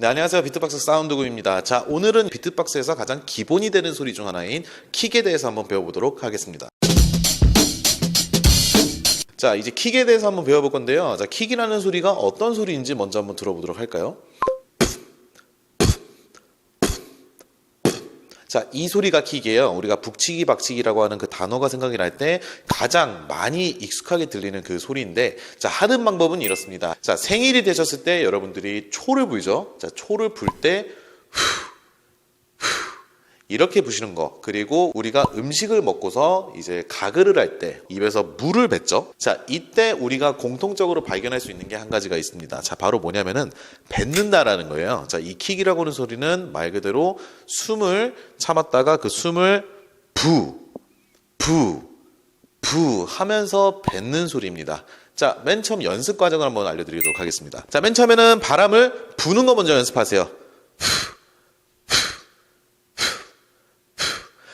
네, 안녕하세요. 비트박스 사운드구입니다. 자, 오늘은 비트박스에서 가장 기본이 되는 소리 중 하나인 킥에 대해서 한번 배워보도록 하겠습니다. 자, 이제 킥에 대해서 한번 배워볼 건데요. 자, 킥이라는 소리가 어떤 소리인지 먼저 한번 들어보도록 할까요? 자, 이 소리가 킥이에요. 우리가 북치기, 박치기라고 하는 그 단어가 생각이 날 때 가장 많이 익숙하게 들리는 그 소리인데, 자, 하는 방법은 이렇습니다. 자, 생일이 되셨을 때 여러분들이 초를 불죠. 자, 초를 불 때 이렇게 부시는 거, 그리고 우리가 음식을 먹고서 이제 가글을 할 때 입에서 물을 뱉죠. 자, 이때 우리가 공통적으로 발견할 수 있는 게 한 가지가 있습니다. 자, 바로 뭐냐면은 뱉는다라는 거예요. 자, 이 킥이라고 하는 소리는 말 그대로 숨을 참았다가 그 숨을 부 하면서 뱉는 소리입니다. 자, 맨 처음 연습 과정을 한번 알려드리도록 하겠습니다. 자, 맨 처음에는 바람을 부는 거 먼저 연습하세요.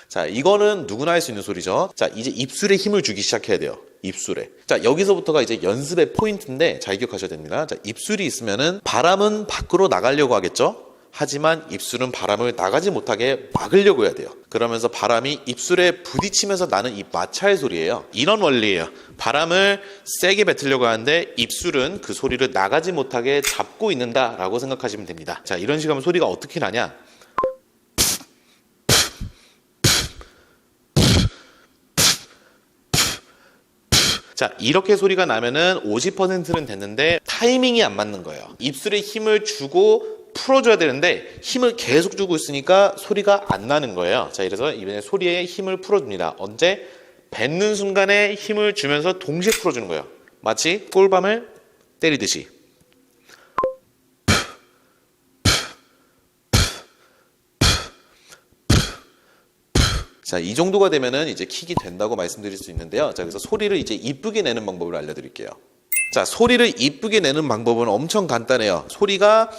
자, 이거는 누구나 할 수 있는 소리죠. 자, 이제 입술에 힘을 주기 시작해야 돼요. 입술에. 자, 여기서부터가 이제 연습의 포인트인데 잘 기억하셔야 됩니다. 자, 입술이 있으면은 바람은 밖으로 나가려고 하겠죠? 하지만 입술은 바람을 나가지 못하게 막으려고 해야 돼요. 그러면서 바람이 입술에 부딪히면서 나는 이 마찰 소리예요. 이런 원리예요. 바람을 세게 뱉으려고 하는데 입술은 그 소리를 나가지 못하게 잡고 있는다라고 생각하시면 됩니다. 자, 이런 식으로 하면 소리가 어떻게 나냐? 자, 이렇게 소리가 나면은 50%는 됐는데 타이밍이 안 맞는 거예요. 입술에 힘을 주고 풀어줘야 되는데 힘을 계속 주고 있으니까 소리가 안 나는 거예요. 자, 그래서 이번에 소리에 힘을 풀어줍니다. 언제? 뱉는 순간에 힘을 주면서 동시에 풀어주는 거예요. 마치 꿀밤을 때리듯이. 자, 이 정도가 되면은 이제 킥이 된다고 말씀드릴 수 있는데요. 자, 그래서 소리를 이제 이쁘게 내는 방법을 알려드릴게요. 자, 소리를 이쁘게 내는 방법은 엄청 간단해요. 소리가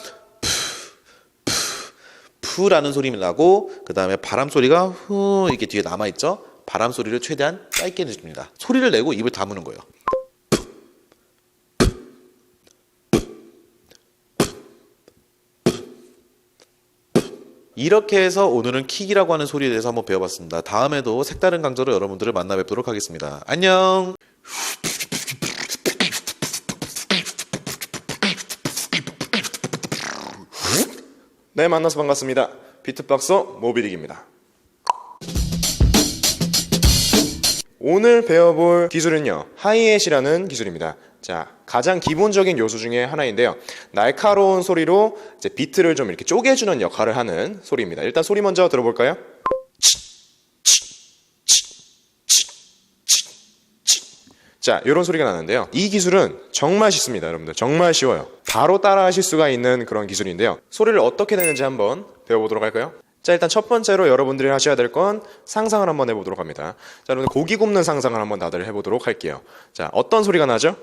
푸라는 소리를 나고, 그 다음에 바람 소리가 후 이렇게 뒤에 남아있죠. 바람 소리를 최대한 짧게 내줍니다. 소리를 내고 입을 다무는 거예요. 이렇게 해서 오늘은 킥이라고 하는 소리에 대해서 한번 배워봤습니다. 다음에도 색다른 강좌로 여러분들을 만나 뵙도록 하겠습니다. 안녕! 네, 만나서 반갑습니다. 비트박서 모비딕입니다. 오늘 배워볼 기술은요, 하이햇이라는 기술입니다. 자, 가장 기본적인 요소 중에 하나인데요. 날카로운 소리로 이제 비트를 좀 이렇게 쪼개주는 역할을 하는 소리입니다. 일단 소리 먼저 들어볼까요? 자, 이런 소리가 나는데요. 이 기술은 정말 쉽습니다, 여러분들. 정말 쉬워요. 바로 따라 하실 수가 있는 그런 기술인데요. 소리를 어떻게 내는지 한번 배워보도록 할까요? 자, 일단 첫 번째로 여러분들이 하셔야 될 건 상상을 한번 해보도록 합니다. 자, 여러분들 고기 굽는 상상을 한번 다들 해보도록 할게요. 자, 어떤 소리가 나죠?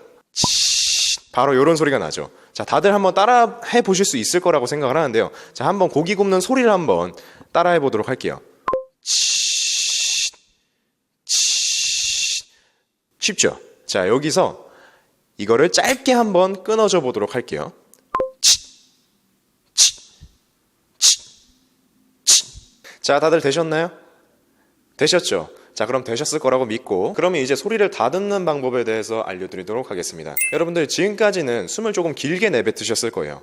바로 이런 소리가 나죠. 자, 다들 한번 따라 해보실 수 있을 거라고 생각을 하는데요. 자, 한번 고기 굽는 소리를 한번 따라 해보도록 할게요. 쉽죠? 자, 여기서 이거를 짧게 한번 끊어줘 보도록 할게요. 자, 다들 되셨나요? 되셨죠? 자, 그럼 되셨을 거라고 믿고, 그러면 이제 소리를 다듬는 방법에 대해서 알려드리도록 하겠습니다. 여러분들 지금까지는 숨을 조금 길게 내뱉으셨을 거예요.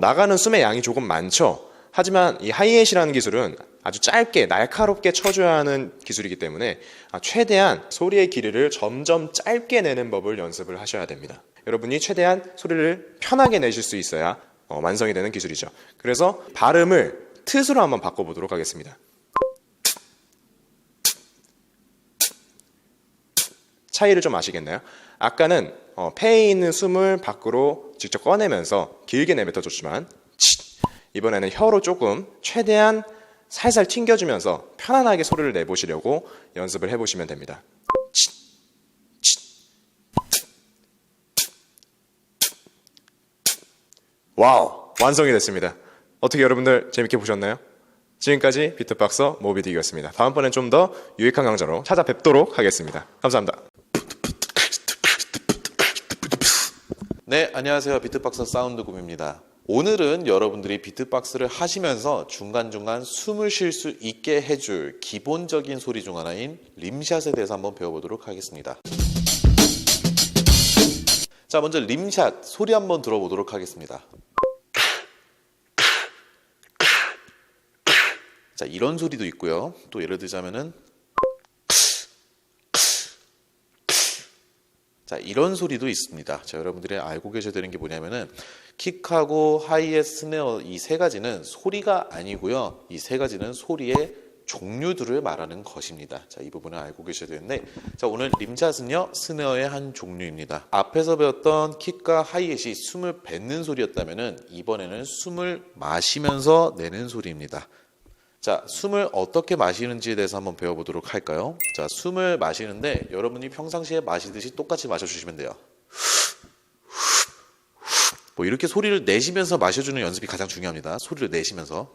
나가는 숨의 양이 조금 많죠? 하지만 이 하이햇이라는 기술은 아주 짧게 날카롭게 쳐줘야 하는 기술이기 때문에 최대한 소리의 길이를 점점 짧게 내는 법을 연습을 하셔야 됩니다. 여러분이 최대한 소리를 편하게 내실 수 있어야 완성이 되는 기술이죠. 그래서 발음을 트으로 한번 바꿔보도록 하겠습니다. 차이를 좀 아시겠나요? 아까는 폐에 있는 숨을 밖으로 직접 꺼내면서 길게 내뱉어줬지만 이번에는 혀로 조금 최대한 살살 튕겨주면서 편안하게 소리를 내보시려고 연습을 해보시면 됩니다. 와우! 완성이 됐습니다. 어떻게 여러분들 재밌게 보셨나요? 지금까지 비트박서 모비딕이었습니다. 다음번엔 좀 더 유익한 강좌로 찾아뵙도록 하겠습니다. 감사합니다. 네, 안녕하세요. 비트박스 사운드곰입니다. 오늘은 여러분들이 비트박스를 하시면서 중간중간 숨을 쉴 수 있게 해줄 기본적인 소리 중 하나인 림샷에 대해서 한번 배워보도록 하겠습니다. 자, 먼저 림샷 소리 한번 들어보도록 하겠습니다. 자, 이런 소리도 있고요. 또 예를 들자면은 자, 이런 소리도 있습니다. 자, 여러분들이 알고 계셔야 되는 게 뭐냐면은 킥하고 하이의 스네어 이 세 가지는 소리가 아니고요. 이 세 가지는 소리의 종류들을 말하는 것입니다. 자, 이 부분을 알고 계셔야 되는데, 자, 오늘 림샷은요 스네어의 한 종류입니다. 앞에서 배웠던 킥과 하이햇이 숨을 뱉는 소리였다면은 이번에는 숨을 마시면서 내는 소리입니다. 자, 숨을 어떻게 마시는지에 대해서 한번 배워보도록 할까요? 자, 숨을 마시는데 여러분이 평상시에 마시듯이 똑같이 마셔주시면 돼요. 뭐 이렇게 소리를 내쉬면서 마셔주는 연습이 가장 중요합니다. 소리를 내쉬면서.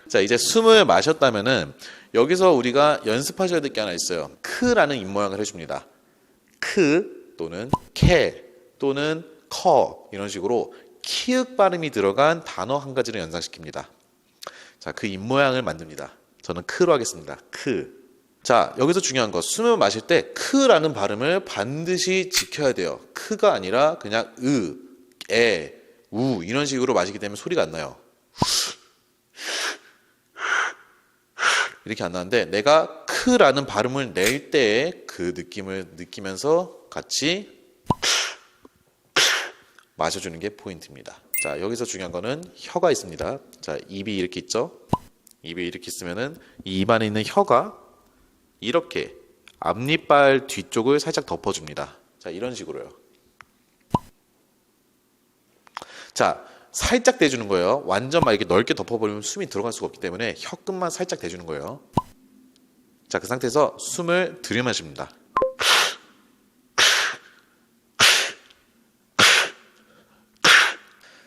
자, 이제 숨을 마셨다면은 여기서 우리가 연습하셔야 될 게 하나 있어요. 크라는 입모양을 해줍니다. 크 또는 캐 또는 커 이런 식으로 키읔 발음이 들어간 단어 한 가지를 연상시킵니다. 자, 그 입모양을 만듭니다. 저는 크로 하겠습니다. 크. 자, 여기서 중요한 거, 숨을 마실 때 크라는 발음을 반드시 지켜야 돼요. 크가 아니라 그냥 에, 우 이런 식으로 마시게 되면 소리가 안 나요. 이렇게 안 나는데 내가 크라는 발음을 낼 때의 그 느낌을 느끼면서 같이 마셔주는 게 포인트입니다. 자, 여기서 중요한 거는 혀가 있습니다. 자, 입이 이렇게 있죠? 입이 이렇게 있으면은 이 입안에 있는 혀가 이렇게 앞니빨 뒤쪽을 살짝 덮어줍니다. 자, 이런 식으로요. 자, 살짝 대주는 거예요. 완전 막 이렇게 넓게 덮어버리면 숨이 들어갈 수가 없기 때문에 혀끝만 살짝 대주는 거예요. 자, 그 상태에서 숨을 들이마십니다.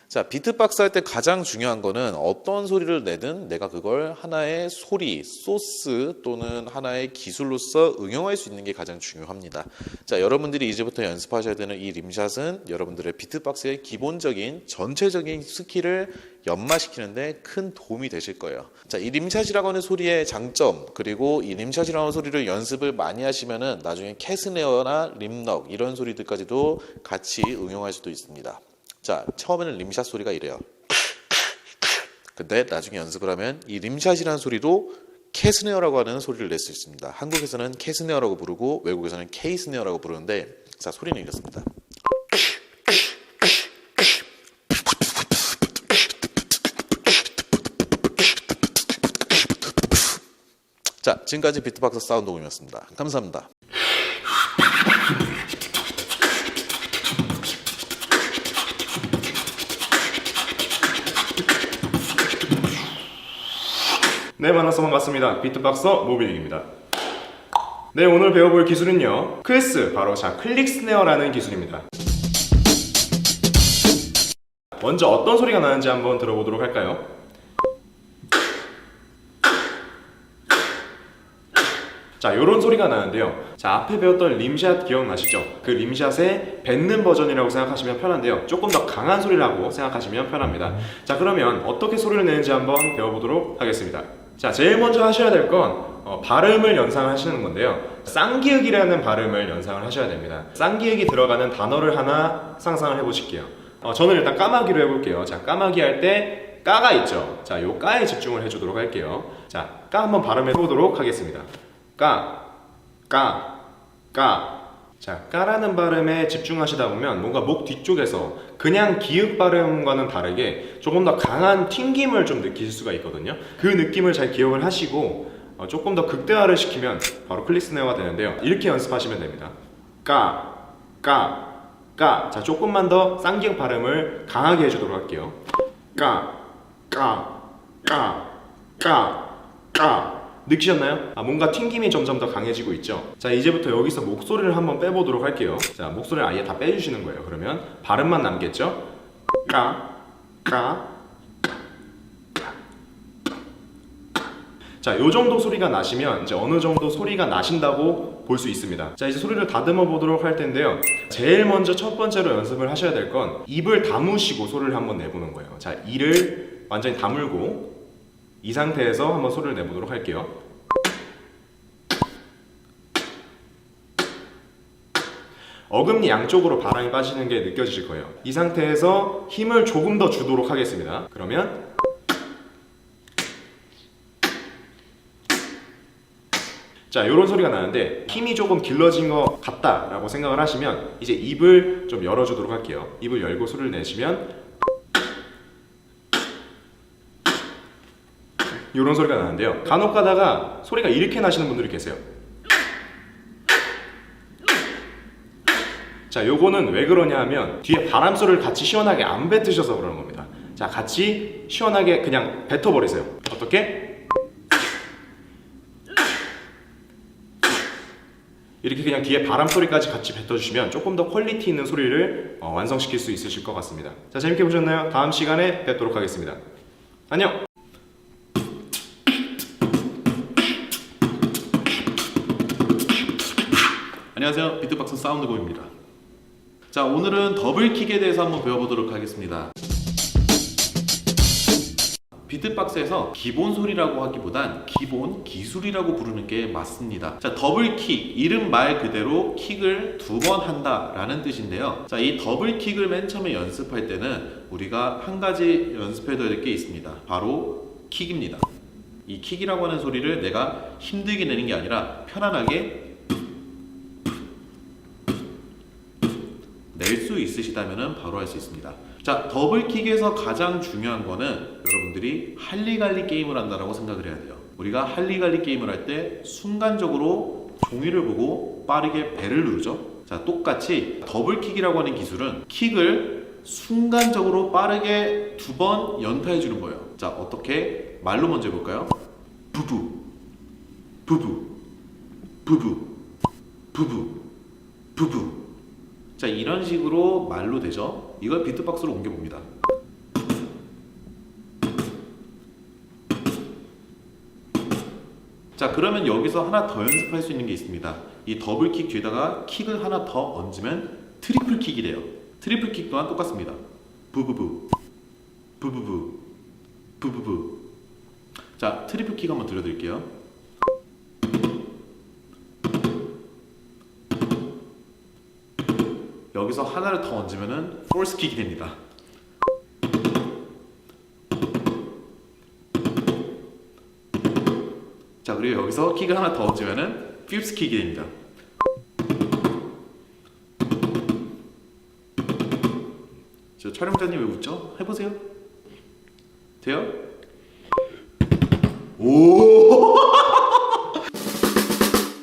자, 비트박스 할 때 가장 중요한 거는 어떤 소리를 내든 내가 그걸 하나의 소리, 소스 또는 하나의 기술로서 응용할 수 있는 게 가장 중요합니다. 자, 여러분들이 이제부터 연습하셔야 되는 이 림샷은 여러분들의 비트박스의 기본적인 전체적인 스킬을 연마시키는데 큰 도움이 되실 거예요. 자, 이 림샷이라고 하는 소리의 장점, 그리고 이 림샷이라고 하는 소리를 연습을 많이 하시면은 나중에 캐스네어나 림넉 이런 소리들까지도 같이 응용할 수도 있습니다. 자, 처음에는 림샷 소리가 이래요. 근데 나중에 연습을 하면 이 림샷이라는 소리도 캐스네어라고 하는 소리를 낼 수 있습니다. 한국에서는 캐스네어라고 부르고 외국에서는 케이스네어라고 부르는데, 자, 소리는 이렇습니다. 자, 지금까지 비트박스 사운드곰이었습니다. 감사합니다. 네, 만나서 반갑습니다. 비트박서 모빌링입니다. 네, 오늘 배워볼 기술은요, 클스, 바로 클릭 스네어라는 기술입니다. 먼저 어떤 소리가 나는지 한번 들어보도록 할까요? 자, 요런 소리가 나는데요. 자, 앞에 배웠던 림샷 기억나시죠? 그 림샷의 뱉는 버전이라고 생각하시면 편한데요. 조금 더 강한 소리라고 생각하시면 편합니다. 자, 그러면 어떻게 소리를 내는지 한번 배워보도록 하겠습니다. 자, 제일 먼저 하셔야 될 건 발음을 연상하시는 건데요. 쌍기역이라는 발음을 연상을 하셔야 됩니다. 쌍기역이 들어가는 단어를 하나 상상을 해보실게요. 저는 일단 까마귀로 해볼게요. 자, 까마귀 할 때 까가 있죠. 자, 요 까에 집중을 해주도록 할게요. 자, 까 한번 발음해 보도록 하겠습니다. 까, 까, 까. 자, 까라는 발음에 집중하시다 보면 뭔가 목 뒤쪽에서 그냥 기읍 발음과는 다르게 조금 더 강한 튕김을 좀 느끼실 수가 있거든요. 그 느낌을 잘 기억을 하시고 조금 더 극대화를 시키면 바로 클릭 스네어가 되는데요. 이렇게 연습하시면 됩니다. 까, 까, 까. 자, 조금만 더 쌍기역 발음을 강하게 해주도록 할게요. 까, 까, 까, 까, 까. 느끼셨나요? 뭔가 튕김이 점점 더 강해지고 있죠. 자, 이제부터 여기서 목소리를 한번 빼보도록 할게요. 자, 목소리를 아예 다 빼주시는 거예요. 그러면 발음만 남겠죠? 까, 까. 자, 요 정도 소리가 나시면 이제 어느 정도 소리가 나신다고 볼 수 있습니다. 자, 이제 소리를 다듬어 보도록 할 텐데요. 제일 먼저 첫 번째로 연습을 하셔야 될 건 입을 다무시고 소리를 한번 내보는 거예요. 자, 이를 완전히 다물고 이 상태에서 한번 소리를 내보도록 할게요. 어금니 양쪽으로 바람이 빠지는 게 느껴지실 거예요. 이 상태에서 힘을 조금 더 주도록 하겠습니다. 그러면 자, 이런 소리가 나는데 힘이 조금 길러진 것 같다라고 생각을 하시면 이제 입을 좀 열어주도록 할게요. 입을 열고 소리를 내시면 이런 소리가 나는데요. 간혹 가다가 소리가 이렇게 나시는 분들이 계세요. 자, 요거는 왜 그러냐 하면 뒤에 바람 소리를 같이 시원하게 안 뱉으셔서 그러는 겁니다. 자, 같이 시원하게 그냥 뱉어버리세요. 어떻게? 이렇게 그냥 뒤에 바람 소리까지 같이 뱉어주시면 조금 더 퀄리티 있는 소리를 완성시킬 수 있으실 것 같습니다. 자, 재밌게 보셨나요? 다음 시간에 뵙도록 하겠습니다. 안녕! 안녕하세요. 비트박스 사운드고입니다. 자, 오늘은 더블킥에 대해서 한번 배워보도록 하겠습니다. 비트박스에서 기본 소리라고 하기보단 기본 기술이라고 부르는 게 맞습니다. 자, 더블킥, 이름 말 그대로 킥을 2번 한다 라는 뜻인데요. 자, 이 더블킥을 맨 처음에 연습할 때는 우리가 한 가지 연습해둬야 될 게 있습니다. 바로 킥입니다. 이 킥이라고 하는 소리를 내가 힘들게 내는 게 아니라 편안하게 낼 수 있으시다면 바로 할 수 있습니다. 자, 더블킥에서 가장 중요한 거는 여러분들이 할리갈리 게임을 한다라고 생각을 해야 돼요. 우리가 할리갈리 게임을 할 때 순간적으로 종이를 보고 빠르게 배를 누르죠. 자, 똑같이 더블킥이라고 하는 기술은 킥을 순간적으로 빠르게 2번 연타해 주는 거예요. 자, 어떻게? 말로 먼저 해볼까요? 부부 부부 부부 부부 부부. 자, 이런 식으로 말로 되죠. 이걸 비트박스로 옮겨봅니다. 자, 그러면 여기서 하나 더 연습할 수 있는 게 있습니다. 이 더블킥 뒤에다가 킥을 하나 더 얹으면 트리플킥이 돼요. 트리플킥 또한 똑같습니다. 부부부 부부부 부부부. 자, 트리플킥 한번 들려드릴게요. 여기서 하나를 더 얹으면은 포스킥이 됩니다. 자, 그리고 여기서 킥을 하나 더 얹으면은 핍스킥이 됩니다. 저 촬영자님 왜 웃죠? 해보세요. 돼요? 오!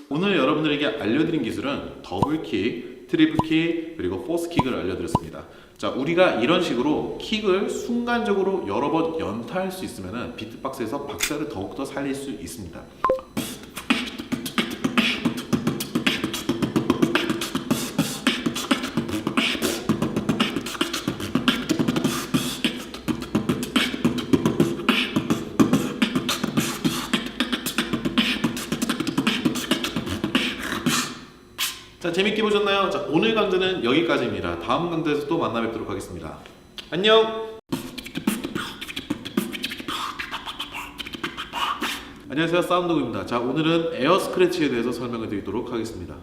오늘 여러분들에게 알려드린 기술은 더블킥, 트리플킥, 그리고 포스킥을 알려드렸습니다. 자, 우리가 이런 식으로 킥을 순간적으로 여러 번 연타할 수 있으면 비트박스에서 박자를 더욱더 살릴 수 있습니다. 자, 재밌게 보셨나요? 자, 오늘 강좌는 여기까지입니다. 다음 강좌에서 또 만나 뵙도록 하겠습니다. 안녕! 안녕하세요, 사운드고입니다. 자, 오늘은 에어 스크래치에 대해서 설명을 드리도록 하겠습니다.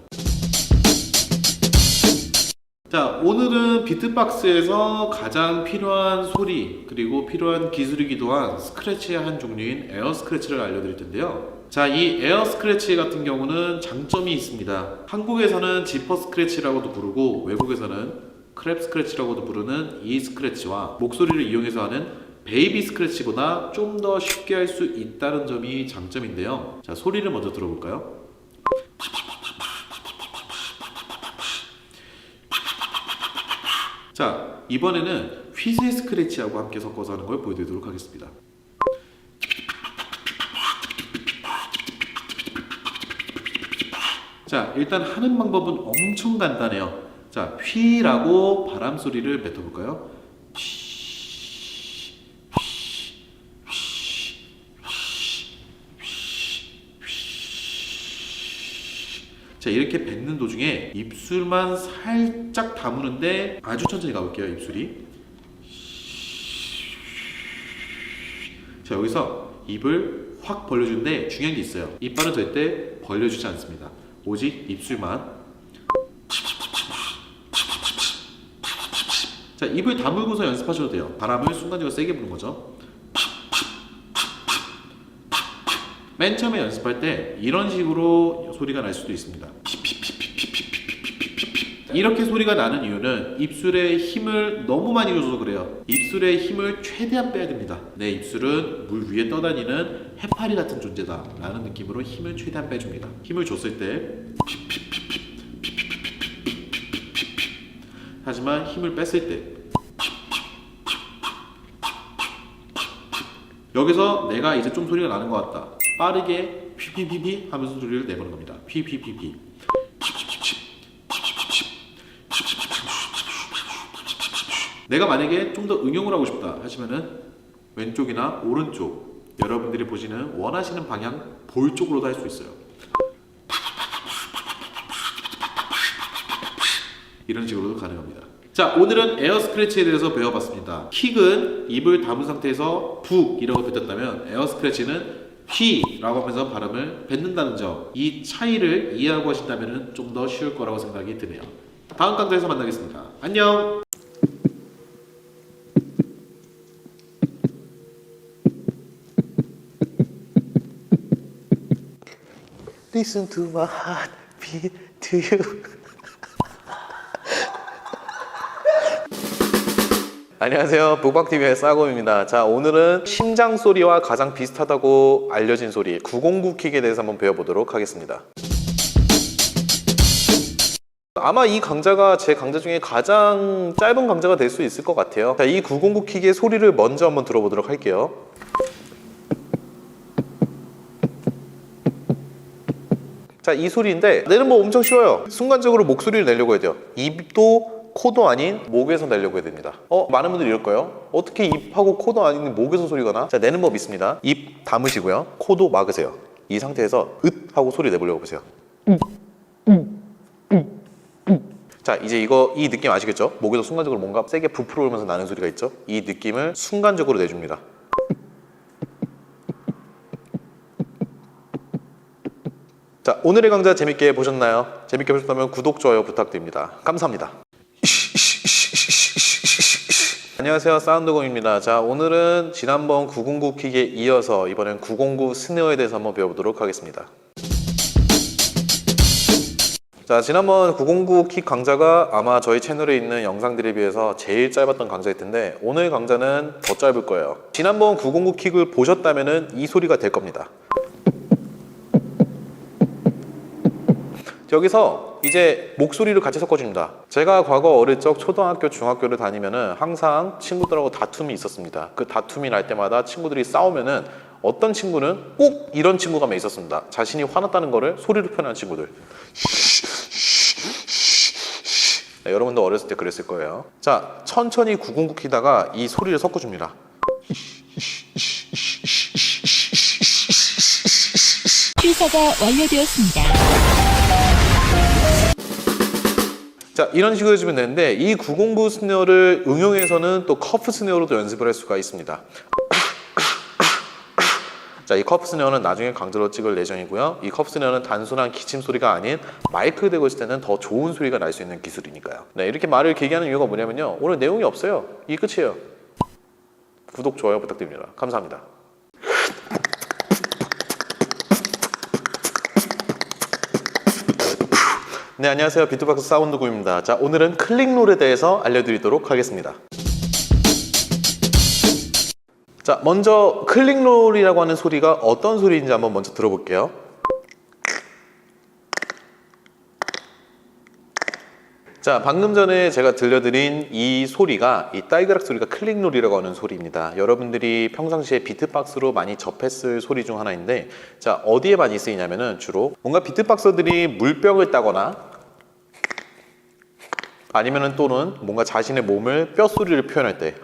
자, 오늘은 비트박스에서 가장 필요한 소리 그리고 필요한 기술이기도 한 스크래치의 한 종류인 에어 스크래치를 알려드릴 텐데요. 자, 이 에어 스크래치 같은 경우는 장점이 있습니다. 한국에서는 지퍼 스크래치라고도 부르고 외국에서는 크랩 스크래치라고도 부르는 이 스크래치와 목소리를 이용해서 하는 베이비 스크래치보다 좀 더 쉽게 할 수 있다는 점이 장점인데요. 자, 소리를 먼저 들어볼까요? 자, 이번에는 휘슬 스크래치하고 함께 섞어서 하는 걸 보여드리도록 하겠습니다. 자, 일단 하는 방법은 엄청 간단해요. 자, 휘라고 바람 소리를 뱉어볼까요? 자, 이렇게 뱉는 도중에 입술만 살짝 다무는데 아주 천천히 가볼게요. 입술이. 자, 여기서 입을 확 벌려주는데 중요한 게 있어요. 이빨은 절대 벌려주지 않습니다. 오직 입술만. 자, 입을 다물고서 연습하셔도 돼요. 바람을 순간적으로 세게 부는 거죠. 맨 처음에 연습할 때 이런 식으로 소리가 날 수도 있습니다. 이렇게 소리가 나는 이유는 입술에 힘을 너무 많이 줘서 그래요. 입술에 힘을 최대한 빼야 됩니다. 내 입술은 물 위에 떠다니는 해파리 같은 존재다 라는 느낌으로 힘을 최대한 빼줍니다. 힘을 줬을 때 하지만 힘을 뺐을 때 여기서 내가 이제 좀 소리가 나는 것 같다. 빠르게 휘휘휘휘 하면서 소리를 내보는 겁니다. 휘휘휘휘. 내가 만약에 좀 더 응용을 하고 싶다 하시면은 왼쪽이나 오른쪽 여러분들이 보시는 원하시는 방향 볼 쪽으로도 할 수 있어요. 이런 식으로도 가능합니다. 자, 오늘은 에어 스크래치에 대해서 배워봤습니다. 킥은 입을 다문 상태에서 북이라고 뱉었다면 에어 스크래치는 휘라고 하면서 발음을 뱉는다는 점, 이 차이를 이해하고 하신다면 좀 더 쉬울 거라고 생각이 드네요. 다음 강좌에서 만나겠습니다. 안녕. Listen to my heart beat to you. 안녕하세요. 북박TV의 싸곰입니다. 자, 오늘은 심장 소리와 가장 비슷하다고 알려진 소리 909 킥에 대해서 한번 배워보도록 하겠습니다. 아마 이 강좌가 제 강좌 중에 가장 짧은 강좌가 될 수 있을 것 같아요. 자, 이 909 킥의 소리를 먼저 한번 들어보도록 할게요. 자, 이 소리인데 내는 뭐 엄청 쉬워요. 순간적으로 목소리를 내려고 해야 돼요. 입도 코도 아닌 목에서 내려고 해야 됩니다. 많은 분들이 이럴 거예요. 어떻게 입하고 코도 아닌 목에서 소리가 나? 자, 내는 법 있습니다. 입 담으시고요. 코도 막으세요. 이 상태에서 으 하고 소리 내보려고 보세요. 자, 이제 이 느낌 아시겠죠? 목에서 순간적으로 뭔가 세게 부풀어 오면서 나는 소리가 있죠? 이 느낌을 순간적으로 내줍니다. 자, 오늘의 강좌 재밌게 보셨나요? 재밌게 보셨다면 구독, 좋아요 부탁드립니다. 감사합니다. 안녕하세요, 사운드공입니다. 자, 오늘은 지난번 909 킥에 이어서 이번엔 909 스네어에 대해서 한번 배워보도록 하겠습니다. 자, 지난번 909 킥 강좌가 아마 저희 채널에 있는 영상들에 비해서 제일 짧았던 강좌일 텐데 오늘 강좌는 더 짧을 거예요. 지난번 909 킥을 보셨다면 이 소리가 될 겁니다. 여기서 이제 목소리를 같이 섞어줍니다. 제가 과거 어릴 적 초등학교, 중학교를 다니면은 항상 친구들하고 다툼이 있었습니다. 그 다툼이 날 때마다 친구들이 싸우면은 어떤 친구는 꼭 이런 친구가 몇 있었습니다. 자신이 화났다는 거를 소리로 표현하는 친구들. 네, 여러분도 어렸을 때 그랬을 거예요. 자, 천천히 909 키다가 이 소리를 섞어줍니다. 필사가 완료되었습니다. 자, 이런 식으로 해주면 되는데 이 909 스네어를 응용해서는 또 커프 스네어로도 연습을 할 수가 있습니다. 자, 이 커프 스네어는 나중에 강좌로 찍을 예정이고요. 이 커프 스네어는 단순한 기침 소리가 아닌 마이크 대고 있을 때는 더 좋은 소리가 날 수 있는 기술이니까요. 네, 이렇게 말을 길게 하는 이유가 뭐냐면요. 오늘 내용이 없어요. 이게 끝이에요. 구독, 좋아요 부탁드립니다. 감사합니다. 네, 안녕하세요. 비트박스 사운드구입니다. 자, 오늘은 클릭롤에 대해서 알려드리도록 하겠습니다. 자, 먼저 클릭롤이라고 하는 소리가 어떤 소리인지 한번 먼저 들어볼게요. 자, 방금 전에 제가 들려드린 이 소리가, 이 딸그락 소리가 클릭롤이라고 하는 소리입니다. 여러분들이 평상시에 비트박스로 많이 접했을 소리 중 하나인데, 자, 어디에 많이 쓰이냐면은 주로 뭔가 비트박서들이 물병을 따거나 아니면은 또는 뭔가 자신의 몸을 뼛소리를 표현할 때,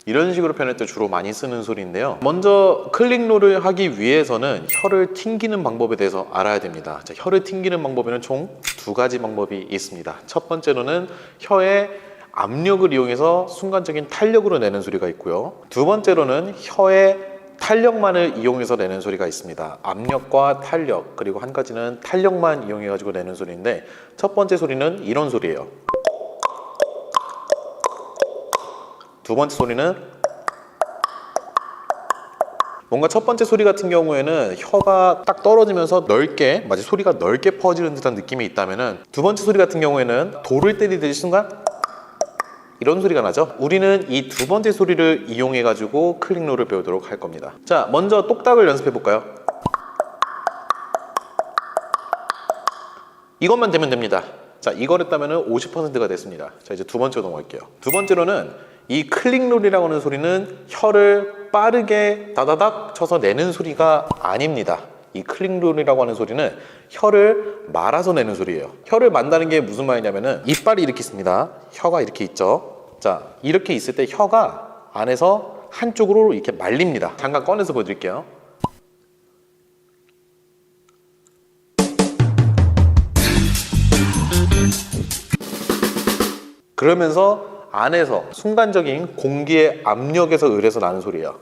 이런 식으로 표현할 때 주로 많이 쓰는 소리인데요. 먼저 클릭롤을 하기 위해서는 혀를 튕기는 방법에 대해서 알아야 됩니다. 자, 혀를 튕기는 방법에는 총 두 가지 방법이 있습니다. 첫 번째로는 혀의 압력을 이용해서 순간적인 탄력으로 내는 소리가 있고요. 두 번째로는 혀의 탄력만을 이용해서 내는 소리가 있습니다. 압력과 탄력, 그리고 한 가지는 탄력만 이용해 가지고 내는 소리인데, 첫 번째 소리는 이런 소리예요. 두 번째 소리는 뭔가 첫 번째 소리 같은 경우에는 혀가 딱 떨어지면서 넓게, 마치 소리가 넓게 퍼지는 듯한 느낌이 있다면은, 두 번째 소리 같은 경우에는 돌을 때리듯이 순간 이런 소리가 나죠. 우리는 이 두 번째 소리를 이용해 가지고 클릭롤을 배우도록 할 겁니다. 자, 먼저 똑딱을 연습해 볼까요? 이것만 되면 됩니다. 자, 이걸 했다면 50%가 됐습니다. 자, 이제 두 번째로 넘어갈게요. 두 번째로는 이 클릭롤이라고 하는 소리는 혀를 빠르게 다다닥 쳐서 내는 소리가 아닙니다. 이 클릭롤이라고 하는 소리는 혀를 말아서 내는 소리예요. 혀를 만다는 게 무슨 말이냐면은, 이빨이 이렇게 있습니다. 혀가 이렇게 있죠. 자, 이렇게 있을 때 혀가 안에서 한쪽으로 이렇게 말립니다. 잠깐 꺼내서 보여드릴게요. 그러면서 안에서 순간적인 공기의 압력에서 의해서 나는 소리예요.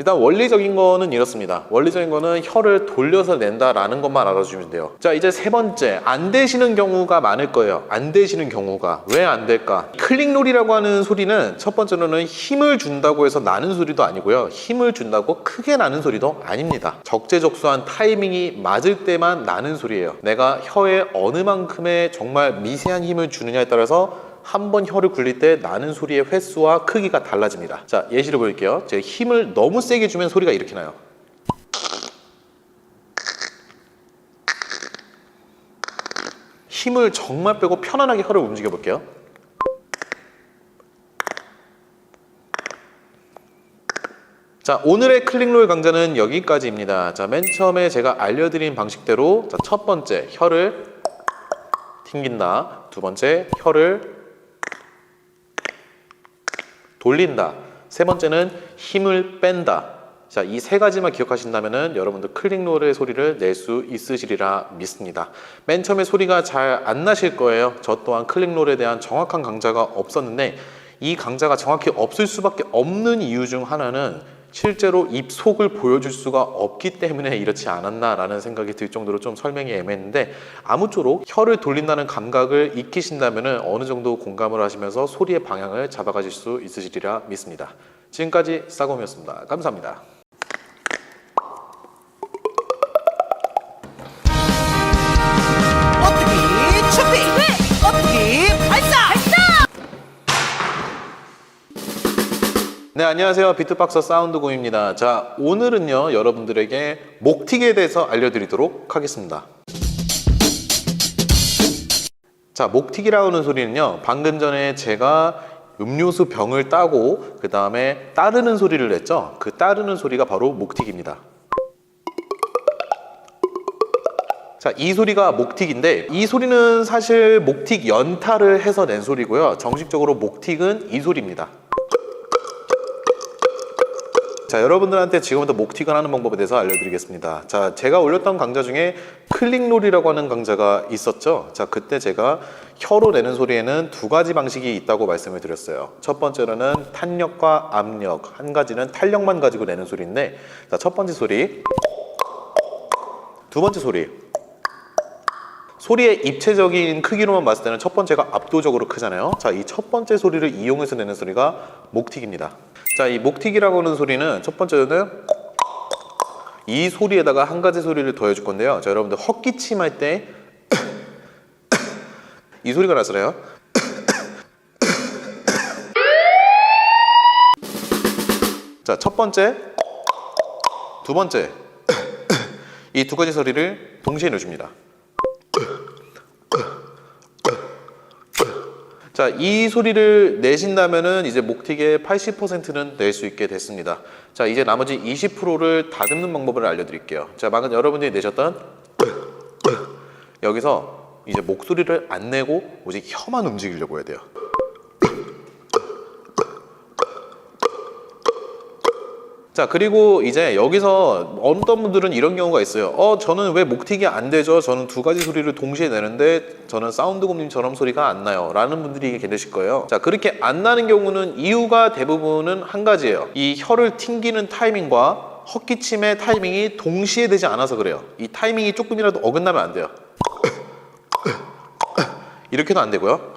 일단 원리적인 거는 이렇습니다. 원리적인 거는 혀를 돌려서 낸다라는 것만 알아주시면 돼요. 자, 이제 세 번째, 안 되시는 경우가 많을 거예요. 안 되시는 경우가. 왜 안 될까? 클릭롤이라고 하는 소리는 첫 번째로는 힘을 준다고 해서 나는 소리도 아니고요, 힘을 준다고 크게 나는 소리도 아닙니다. 적재적소한 타이밍이 맞을 때만 나는 소리예요. 내가 혀에 어느 만큼의 정말 미세한 힘을 주느냐에 따라서 한 번 혀를 굴릴 때 나는 소리의 횟수와 크기가 달라집니다. 자, 예시를 보여드릴게요. 제가 힘을 너무 세게 주면 소리가 이렇게 나요. 힘을 정말 빼고 편안하게 혀를 움직여 볼게요. 자, 오늘의 클릭롤 강좌는 여기까지입니다. 자, 맨 처음에 제가 알려드린 방식대로, 자, 첫 번째, 혀를 튕긴다. 두 번째, 혀를 돌린다. 세 번째는 힘을 뺀다. 자, 이 세 가지만 기억하신다면은 여러분들 클릭롤의 소리를 낼 수 있으시리라 믿습니다. 맨 처음에 소리가 잘 안 나실 거예요. 저 또한 클릭롤에 대한 정확한 강좌가 없었는데, 이 강좌가 정확히 없을 수밖에 없는 이유 중 하나는 실제로 입속을 보여줄 수가 없기 때문에 이렇지 않았나라는 생각이 들 정도로 좀 설명이 애매했는데, 아무쪼록 혀를 돌린다는 감각을 익히신다면 어느 정도 공감을 하시면서 소리의 방향을 잡아가실 수 있으시리라 믿습니다. 지금까지 싸곰이었습니다. 감사합니다. 어떻게 준비 어떻게 발사 네, 안녕하세요. 비트박서 사운드곰입니다. 자, 오늘은요, 여러분들에게 목튀기에 대해서 알려드리도록 하겠습니다. 자, 목튀기라고 하는 소리는요, 방금 전에 제가 음료수 병을 따고 그 다음에 따르는 소리를 냈죠. 그 따르는 소리가 바로 목튀기입니다. 자, 이 소리가 목튀기인데, 이 소리는 사실 목튀 연타를 해서 낸 소리고요, 정식적으로 목튀기는 이 소리입니다. 자, 여러분들한테 지금부터 목튀기 하는 방법에 대해서 알려드리겠습니다. 자, 제가 올렸던 강좌 중에 클릭롤이라고 하는 강좌가 있었죠. 자, 그때 제가 혀로 내는 소리에는 두 가지 방식이 있다고 말씀을 드렸어요. 첫 번째로는 탄력과 압력, 한 가지는 탄력만 가지고 내는 소리인데, 자, 첫 번째 소리, 두 번째 소리. 소리의 입체적인 크기로만 봤을 때는 첫 번째가 압도적으로 크잖아요. 자, 이 첫 번째 소리를 이용해서 내는 소리가 목튀기입니다. 자, 이 목튀기라고 하는 소리는 첫 번째는 이 소리에다가 한 가지 소리를 더해줄 건데요. 자, 여러분들 헛기침 할 때 이 소리가 나잖아요. 자, 첫 번째, 두 번째, 이 두 가지 소리를 동시에 내줍니다. 자, 이 소리를 내신다면은 이제 목튀기의 80%는 낼 수 있게 됐습니다. 자, 이제 나머지 20%를 다듬는 방법을 알려드릴게요. 자, 방금 여러분들이 내셨던 여기서 이제 목소리를 안 내고 오직 혀만 움직이려고 해야 돼요. 자, 그리고 이제 여기서 어떤 분들은 이런 경우가 있어요. 저는 왜 목튀기 안 되죠? 저는 두 가지 소리를 동시에 내는데 저는 사운드곰님처럼 소리가 안 나요. 라는 분들이 계실 거예요. 자, 그렇게 안 나는 경우는 이유가 대부분은 한 가지예요. 이 혀를 튕기는 타이밍과 헛기침의 타이밍이 동시에 되지 않아서 그래요. 이 타이밍이 조금이라도 어긋나면 안 돼요. 이렇게도 안 되고요.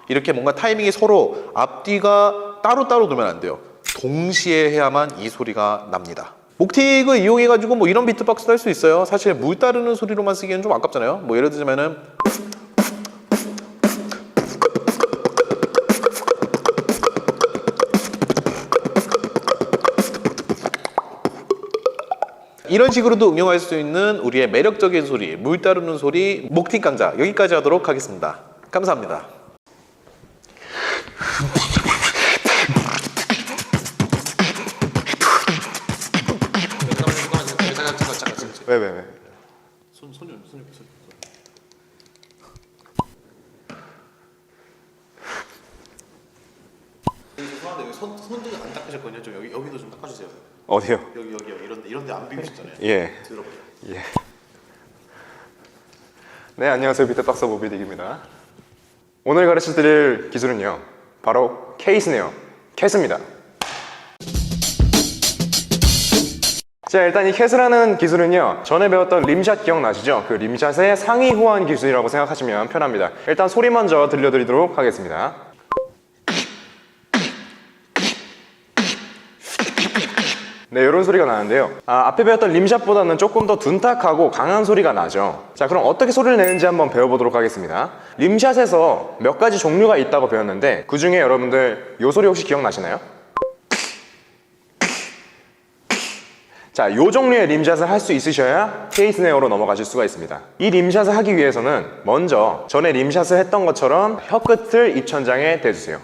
이렇게 뭔가 타이밍이 서로 앞뒤가 따로따로 두면 안 돼요. 동시에 해야만 이 소리가 납니다. 목틱을 이용해가지고 뭐 이런 비트박스도 할 수 있어요. 사실 물 따르는 소리로만 쓰기에는 좀 아깝잖아요. 뭐 예를 들자면은 이런 식으로도 응용할 수 있는 우리의 매력적인 소리, 물 따르는 소리, 목틱 강좌 여기까지 하도록 하겠습니다. 감사합니다. 왜? 손 죄송한데 손도 안 닦으셨거든요. 좀 여기도 좀 닦아주세요. 어디요? 여기 이런데 안 비우셨잖아요. 예. 들어보세요. 예. 네, 안녕하세요. 비트박서 모비딕입니다. 오늘 가르쳐 드릴 기술은요, 바로 캣이네요. 캣입니다. 자, 일단 이 캣이라는 기술은요, 전에 배웠던 림샷 기억나시죠? 그 림샷의 상위 호환 기술이라고 생각하시면 편합니다. 일단 소리 먼저 들려드리도록 하겠습니다. 네, 이런 소리가 나는데요. 앞에 배웠던 림샷보다는 조금 더 둔탁하고 강한 소리가 나죠. 자, 그럼 어떻게 소리를 내는지 한번 배워보도록 하겠습니다. 림샷에서 몇 가지 종류가 있다고 배웠는데 그 중에 여러분들 이 소리 혹시 기억나시나요? 자, 요 종류의 림샷을 할 수 있으셔야 케이스네어로 넘어가실 수가 있습니다. 이 림샷을 하기 위해서는 먼저 전에 림샷을 했던 것처럼 혀끝을 입천장에 대주세요.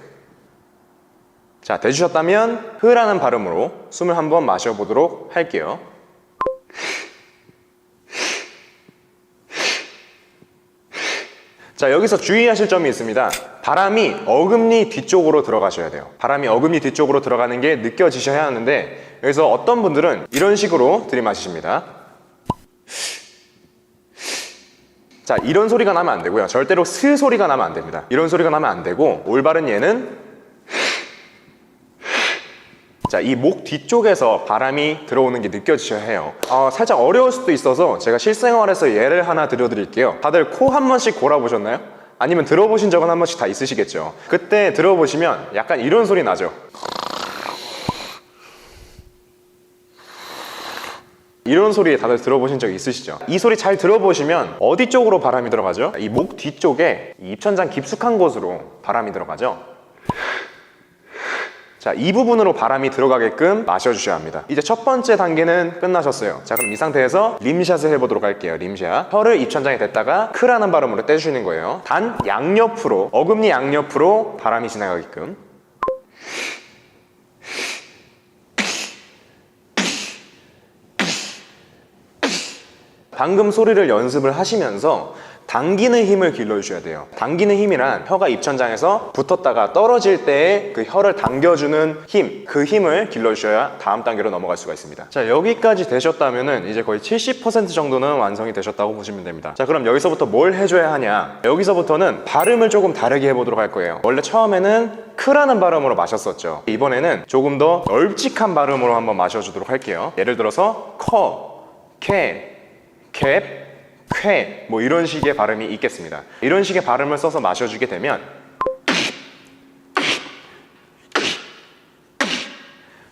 자, 대주셨다면 흐라는 발음으로 숨을 한번 마셔보도록 할게요. 자, 여기서 주의하실 점이 있습니다. 바람이 어금니 뒤쪽으로 들어가셔야 돼요. 바람이 어금니 뒤쪽으로 들어가는 게 느껴지셔야 하는데 여기서 어떤 분들은 이런 식으로 들이마시십니다. 자, 이런 소리가 나면 안 되고요. 절대로 스 소리가 나면 안 됩니다. 이런 소리가 나면 안 되고 올바른 예는 자, 이 목 뒤쪽에서 바람이 들어오는 게 느껴지셔야 해요. 살짝 어려울 수도 있어서 제가 실생활에서 예를 하나 들려드릴게요. 다들 코 한 번씩 골아보셨나요? 아니면 들어보신 적은 한 번씩 다 있으시겠죠. 그때 들어보시면 약간 이런 소리 나죠. 이런 소리 다들 들어보신 적 있으시죠? 이 소리 잘 들어보시면 어디 쪽으로 바람이 들어가죠? 이 목 뒤쪽에 이 입천장 깊숙한 곳으로 바람이 들어가죠. 자, 이 부분으로 바람이 들어가게끔 마셔주셔야 합니다. 이제 첫 번째 단계는 끝나셨어요. 자, 그럼 이 상태에서 림샷을 해보도록 할게요. 림샷. 혀를 입천장에 댔다가 크라는 발음으로 떼주시는 거예요. 단 양옆으로, 어금니 양옆으로 바람이 지나가게끔. 방금 소리를 연습을 하시면서 당기는 힘을 길러주셔야 돼요. 당기는 힘이란 혀가 입천장에서 붙었다가 떨어질 때에 그 혀를 당겨주는 힘, 그 힘을 길러주셔야 다음 단계로 넘어갈 수가 있습니다. 자, 여기까지 되셨다면은 이제 거의 70% 정도는 완성이 되셨다고 보시면 됩니다. 자, 그럼 여기서부터 뭘 해줘야 하냐? 여기서부터는 발음을 조금 다르게 해보도록 할 거예요. 원래 처음에는 크라는 발음으로 마셨었죠. 이번에는 조금 더 널찍한 발음으로 한번 마셔주도록 할게요. 예를 들어서 커, 캐, 캡, 쾌, 뭐 이런 식의 발음이 있겠습니다. 이런 식의 발음을 써서 마셔주게 되면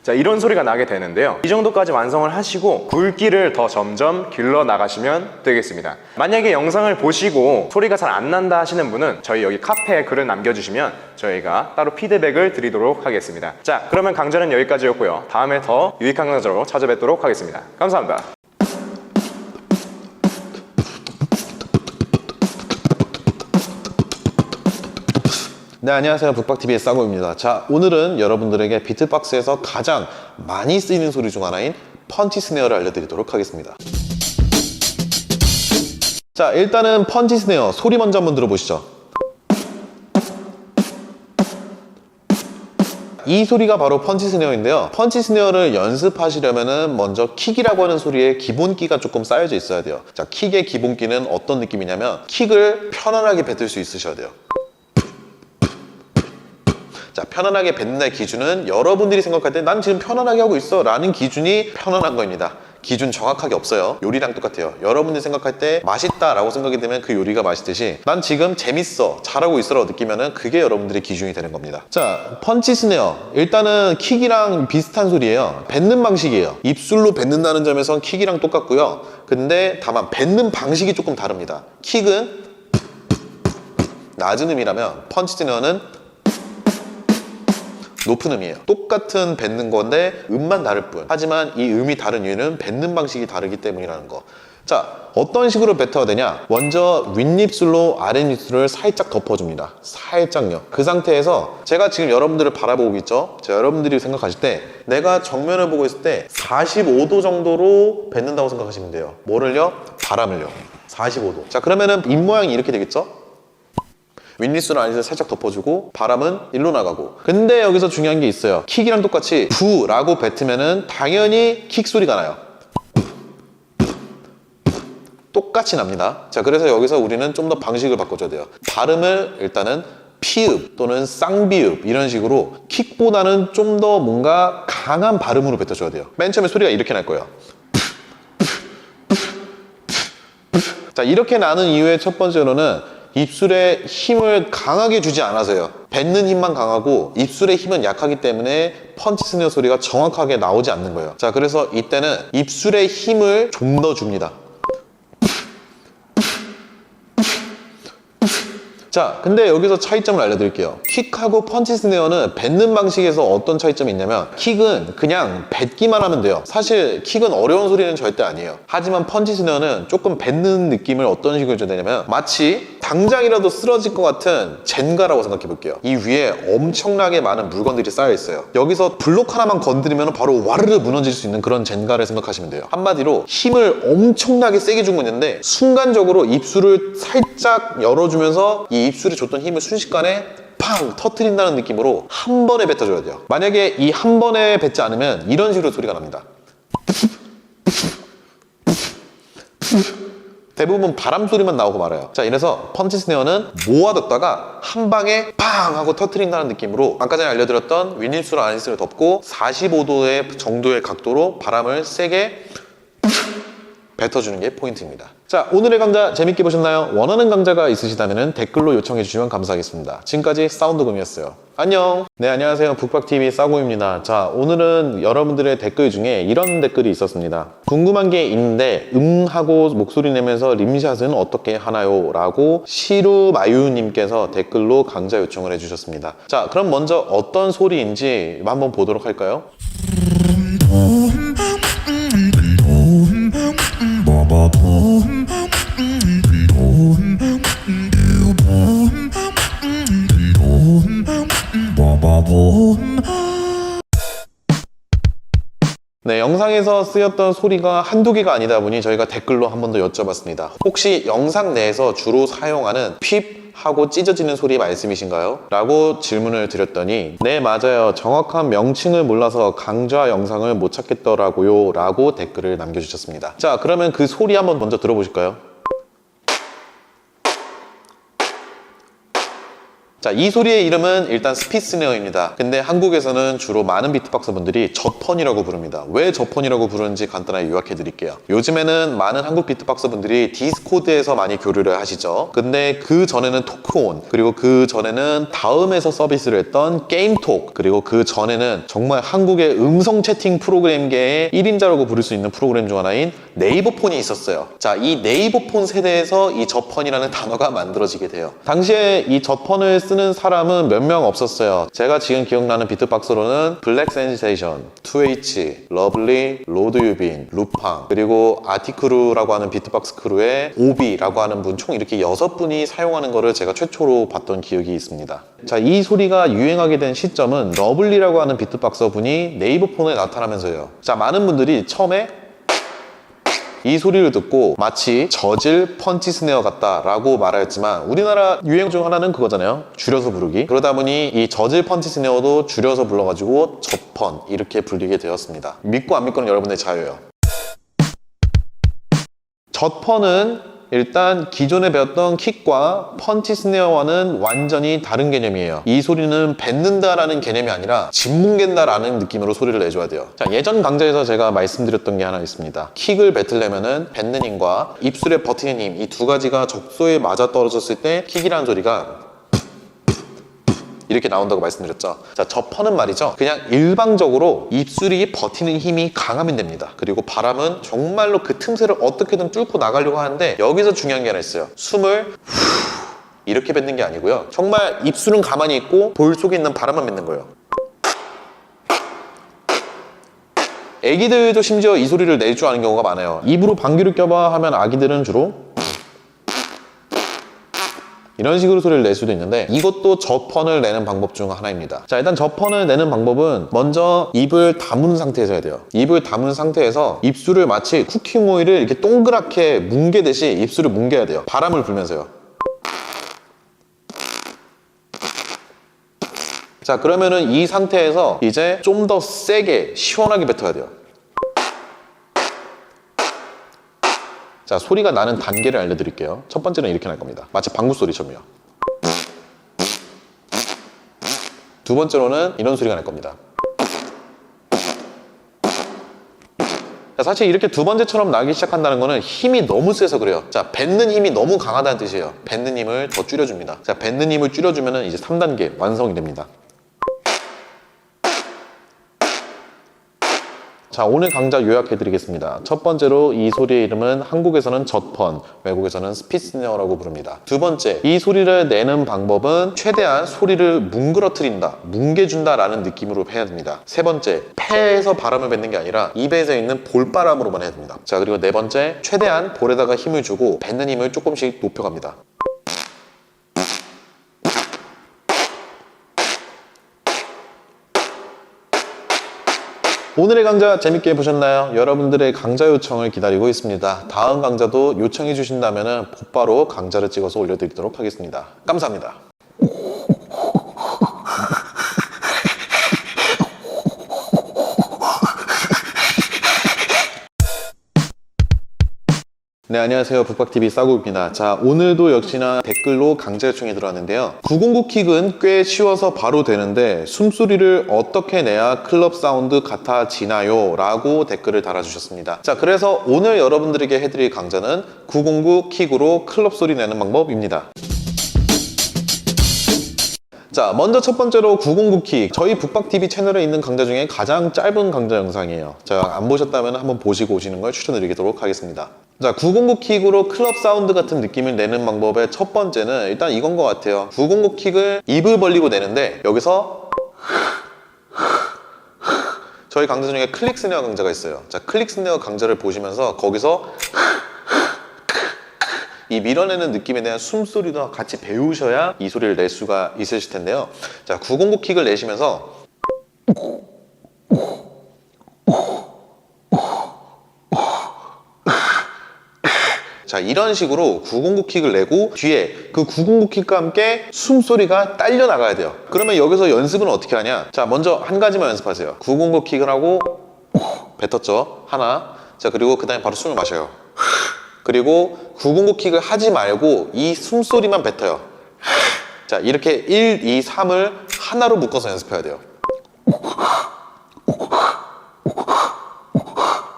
자, 이런 소리가 나게 되는데요. 이 정도까지 완성을 하시고 굵기를 더 점점 길러 나가시면 되겠습니다. 만약에 영상을 보시고 소리가 잘 안 난다 하시는 분은 저희 여기 카페에 글을 남겨주시면 저희가 따로 피드백을 드리도록 하겠습니다. 자, 그러면 강좌는 여기까지였고요. 다음에 더 유익한 강좌로 찾아뵙도록 하겠습니다. 감사합니다. 네, 안녕하세요. 북박TV의 싸구입니다. 자, 오늘은 여러분들에게 비트박스에서 가장 많이 쓰이는 소리 중 하나인 펀치 스네어를 알려드리도록 하겠습니다. 자, 일단은 펀치 스네어 소리 먼저 한번 들어보시죠. 이 소리가 바로 펀치 스네어인데요. 펀치 스네어를 연습하시려면은 먼저 킥이라고 하는 소리에 기본기가 조금 쌓여져 있어야 돼요. 자, 킥의 기본기는 어떤 느낌이냐면 킥을 편안하게 뱉을 수 있으셔야 돼요. 자, 편안하게 뱉는다의 기준은 여러분들이 생각할 때 난 지금 편안하게 하고 있어 라는 기준이 편안한 겁니다. 기준 정확하게 없어요. 요리랑 똑같아요. 여러분들이 생각할 때 맛있다 라고 생각이 되면 그 요리가 맛있듯이 난 지금 재밌어, 잘하고 있어 라고 느끼면은 그게 여러분들의 기준이 되는 겁니다. 자, 펀치 스네어 일단은 킥이랑 비슷한 소리예요. 뱉는 방식이에요. 입술로 뱉는다는 점에선 킥이랑 똑같고요. 근데 다만 뱉는 방식이 조금 다릅니다. 킥은 낮은 음이라면 펀치 스네어는 높은 음이에요. 똑같은 뱉는 건데 음만 다를 뿐. 하지만 이 음이 다른 이유는 뱉는 방식이 다르기 때문이라는 거. 자, 어떤 식으로 뱉어야 되냐? 먼저 윗입술로 아랫입술을 살짝 덮어줍니다. 살짝요. 그 상태에서 제가 지금 여러분들을 바라보고 있죠? 자, 여러분들이 생각하실 때 내가 정면을 보고 있을 때 45도 정도로 뱉는다고 생각하시면 돼요. 뭐를요? 바람을요. 45도. 자, 그러면은 입모양이 이렇게 되겠죠? 윗입술은 아래에서 살짝 덮어주고 바람은 일로 나가고. 근데 여기서 중요한 게 있어요. 킥이랑 똑같이 부라고 뱉으면은 당연히 킥 소리가 나요. 똑같이 납니다. 자, 그래서 여기서 우리는 좀 더 방식을 바꿔줘야 돼요. 발음을 일단은 피읍 또는 쌍비읍 이런 식으로 킥보다는 좀 더 뭔가 강한 발음으로 뱉어줘야 돼요. 맨 처음에 소리가 이렇게 날 거예요. 자, 이렇게 나는 이유의 첫 번째로는 입술에 힘을 강하게 주지 않아서요. 뱉는 힘만 강하고 입술의 힘은 약하기 때문에 펀치 스네어 소리가 정확하게 나오지 않는 거예요. 자, 그래서 이때는 입술의 힘을 좀 더 줍니다. 자, 근데 여기서 차이점을 알려드릴게요. 킥하고 펀치 스네어는 뱉는 방식에서 어떤 차이점이 있냐면 킥은 그냥 뱉기만 하면 돼요. 사실 킥은 어려운 소리는 절대 아니에요. 하지만 펀치 스네어는 조금 뱉는 느낌을 어떤 식으로 줘야 되냐면 마치 당장이라도 쓰러질 것 같은 젠가라고 생각해 볼게요. 이 위에 엄청나게 많은 물건들이 쌓여 있어요. 여기서 블록 하나만 건드리면 바로 와르르 무너질 수 있는 그런 젠가를 생각하시면 돼요. 한마디로 힘을 엄청나게 세게 주고 있는데 순간적으로 입술을 살짝 열어주면서 이 입술에 줬던 힘을 순식간에 팡 터트린다는 느낌으로 한 번에 뱉어줘야 돼요. 만약에 이 한 번에 뱉지 않으면 이런 식으로 소리가 납니다. 대부분 바람 소리만 나오고 말아요. 자, 이래서 펀치 스네어는 모아뒀다가 한 방에 팡 하고 터트린다는 느낌으로 아까 전에 알려드렸던 윗입술 아랫입술을 덮고 45도의 정도의 각도로 바람을 세게 뱉어주는 게 포인트입니다. 자, 오늘의 강좌 재밌게 보셨나요? 원하는 강좌가 있으시다면 댓글로 요청해 주시면 감사하겠습니다. 지금까지 사운드금이었어요. 안녕. 네, 안녕하세요. 북박TV 싸구입니다. 자, 오늘은 여러분들의 댓글 중에 이런 댓글이 있었습니다. 궁금한 게 있는데 하고 목소리 내면서 림샷은 어떻게 하나요? 라고 시루마유님께서 댓글로 강좌 요청을 해주셨습니다. 자, 그럼 먼저 어떤 소리인지 한번 보도록 할까요? 네, 영상에서 쓰였던 소리가 한두 개가 아니다 보니 저희가 댓글로 한 번 더 여쭤봤습니다. 혹시 영상 내에서 주로 사용하는 핍 하고 찢어지는 소리 말씀이신가요? 라고 질문을 드렸더니 네, 맞아요. 정확한 명칭을 몰라서 강좌 영상을 못 찾겠더라고요 라고 댓글을 남겨주셨습니다. 자, 그러면 그 소리 한번 먼저 들어보실까요? 자, 이 소리의 이름은 일단 스핏 스네어입니다. 근데 한국에서는 주로 많은 비트박서 분들이 저펀이라고 부릅니다. 왜 저펀이라고 부르는지 간단하게 요약해 드릴게요. 요즘에는 많은 한국 비트박서 분들이 디스코드에서 많이 교류를 하시죠. 근데 그 전에는 토크온, 그리고 그 전에는 다음에서 서비스를 했던 게임톡, 그리고 그 전에는 정말 한국의 음성 채팅 프로그램계의 1인자라고 부를 수 있는 프로그램 중 하나인 네이버폰이 있었어요. 자, 이 네이버폰 세대에서 이 저펀이라는 단어가 만들어지게 돼요. 당시에 이 저펀을 쓰는 사람은 몇 명 없었어요. 제가 지금 기억나는 비트박스로는 블랙 센세이션, 2H, 러블리, 로드 유빈, 루팡, 그리고 아티크루라고 하는 비트박스 크루의 오비라고 하는 분 총 이렇게 6분이 사용하는 거를 제가 최초로 봤던 기억이 있습니다. 자, 이 소리가 유행하게 된 시점은 러블리라고 하는 비트박서 분이 네이버폰에 나타나면서요. 자, 많은 분들이 처음에 이 소리를 듣고 마치 저질 펀치 스네어 같다라고 말하였지만 우리나라 유행 중 하나는 그거잖아요. 줄여서 부르기. 그러다 보니 이 저질 펀치 스네어도 줄여서 불러가지고 저펀 이렇게 불리게 되었습니다. 믿고 안 믿고는 여러분의 자유예요. 젖펀은 일단 기존에 배웠던 킥과 펀치 스네어와는 완전히 다른 개념이에요. 이 소리는 뱉는다라는 개념이 아니라 짓뭉갠다라는 느낌으로 소리를 내줘야 돼요. 자, 예전 강좌에서 제가 말씀드렸던 게 하나 있습니다. 킥을 뱉으려면은 뱉는 힘과 입술에 버티는 힘, 이 두 가지가 적소에 맞아 떨어졌을 때 킥이라는 소리가 이렇게 나온다고 말씀드렸죠. 자, 저펀은 말이죠. 그냥 일방적으로 입술이 버티는 힘이 강하면 됩니다. 그리고 바람은 정말로 그 틈새를 어떻게든 뚫고 나가려고 하는데 여기서 중요한 게 하나 있어요. 숨을 이렇게 뱉는 게 아니고요. 정말 입술은 가만히 있고 볼 속에 있는 바람만 뱉는 거예요. 애기들도 심지어 이 소리를 낼 줄 아는 경우가 많아요. 입으로 방귀를 껴봐 하면 아기들은 주로 이런 식으로 소리를 낼 수도 있는데 이것도 저펀을 내는 방법 중 하나입니다. 자, 일단 저펀을 내는 방법은 먼저 입을 다문 상태에서 해야 돼요. 입을 다문 상태에서 입술을 마치 쿠킹 오일을 이렇게 동그랗게 뭉개듯이 입술을 뭉개야 돼요. 바람을 불면서요. 자, 그러면은 이 상태에서 이제 좀 더 세게 시원하게 뱉어야 돼요. 자, 소리가 나는 단계를 알려드릴게요. 첫 번째는 이렇게 날 겁니다. 마치 방구 소리처럼요. 두 번째로는 이런 소리가 날 겁니다. 자, 사실 이렇게 두 번째처럼 나기 시작한다는 거는 힘이 너무 세서 그래요. 자, 뱉는 힘이 너무 강하다는 뜻이에요. 뱉는 힘을 더 줄여줍니다. 자, 뱉는 힘을 줄여주면 이제 3단계 완성이 됩니다. 자, 오늘 강좌 요약해드리겠습니다. 첫 번째로 이 소리의 이름은 한국에서는 젖펀, 외국에서는 스피스네어라고 부릅니다. 두 번째, 이 소리를 내는 방법은 최대한 소리를 뭉그러뜨린다, 뭉개준다라는 느낌으로 해야 됩니다. 세 번째, 폐에서 바람을 뱉는 게 아니라 입에서 있는 볼바람으로만 해야 됩니다. 자, 그리고 네 번째, 최대한 볼에다가 힘을 주고 뱉는 힘을 조금씩 높여갑니다. 오늘의 강좌 재밌게 보셨나요? 여러분들의 강좌 요청을 기다리고 있습니다. 다음 강좌도 요청해 주신다면 곧바로 강좌를 찍어서 올려드리도록 하겠습니다. 감사합니다. 네, 안녕하세요. 북박TV 싸구입니다. 자, 오늘도 역시나 댓글로 강좌 요청이 들어왔는데요. 909킥은 꽤 쉬워서 바로 되는데 숨소리를 어떻게 내야 클럽 사운드 같아지나요? 라고 댓글을 달아주셨습니다. 자, 그래서 오늘 여러분들에게 해드릴 강좌는 909킥으로 클럽 소리 내는 방법입니다. 자, 먼저 첫 번째로 909킥. 저희 북박TV 채널에 있는 강좌 중에 가장 짧은 강좌 영상이에요. 자, 안 보셨다면 한번 보시고 오시는 걸 추천드리도록 하겠습니다. 자, 909킥으로 클럽 사운드 같은 느낌을 내는 방법의 첫 번째는 일단 이건 것 같아요. 909킥을 입을 벌리고 내는데 여기서 저희 강좌 중에 클릭 스네어 강좌가 있어요. 자, 클릭 스네어 강좌를 보시면서 거기서 이 밀어내는 느낌에 대한 숨소리도 같이 배우셔야 이 소리를 낼 수가 있으실 텐데요. 자, 909킥을 내시면서 자, 이런 식으로 909킥을 내고 뒤에 그 909킥과 함께 숨소리가 딸려 나가야 돼요. 그러면 여기서 연습은 어떻게 하냐? 자, 먼저 한 가지만 연습하세요. 909킥을 하고 뱉었죠? 하나. 자, 그리고 그 다음에 바로 숨을 마셔요. 그리고 909킥을 하지 말고 이 숨소리만 뱉어요. 자, 이렇게 1, 2, 3을 하나로 묶어서 연습해야 돼요.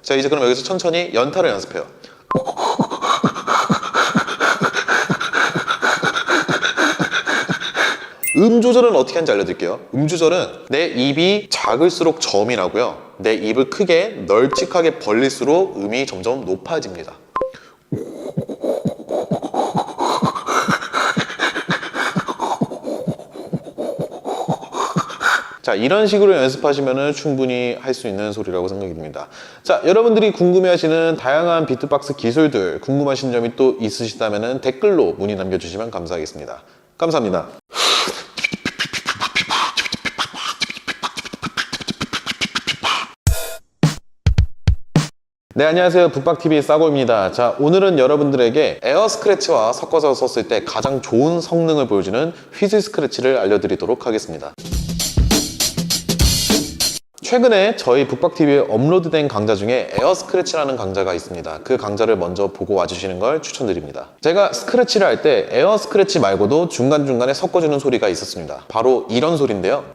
자, 이제 그럼 여기서 천천히 연타를 연습해요. 음 조절은 어떻게 하는지 알려드릴게요. 음 조절은 내 입이 작을수록 저음이 나고요. 내 입을 크게 널찍하게 벌릴수록 음이 점점 높아집니다. 자, 이런 식으로 연습하시면 충분히 할 수 있는 소리라고 생각이 듭니다. 자, 여러분들이 궁금해하시는 다양한 비트박스 기술들 궁금하신 점이 또 있으시다면 댓글로 문의 남겨주시면 감사하겠습니다. 감사합니다. 네, 안녕하세요. 북박TV의 싸고입니다. 자, 오늘은 여러분들에게 에어 스크래치와 섞어서 썼을 때 가장 좋은 성능을 보여주는 휘즈 스크래치를 알려드리도록 하겠습니다. 최근에 저희 북박TV에 업로드된 강좌 중에 에어 스크래치라는 강좌가 있습니다. 그 강좌를 먼저 보고 와주시는 걸 추천드립니다. 제가 스크래치를 할 때 에어 스크래치 말고도 중간중간에 섞어주는 소리가 있었습니다. 바로 이런 소리인데요.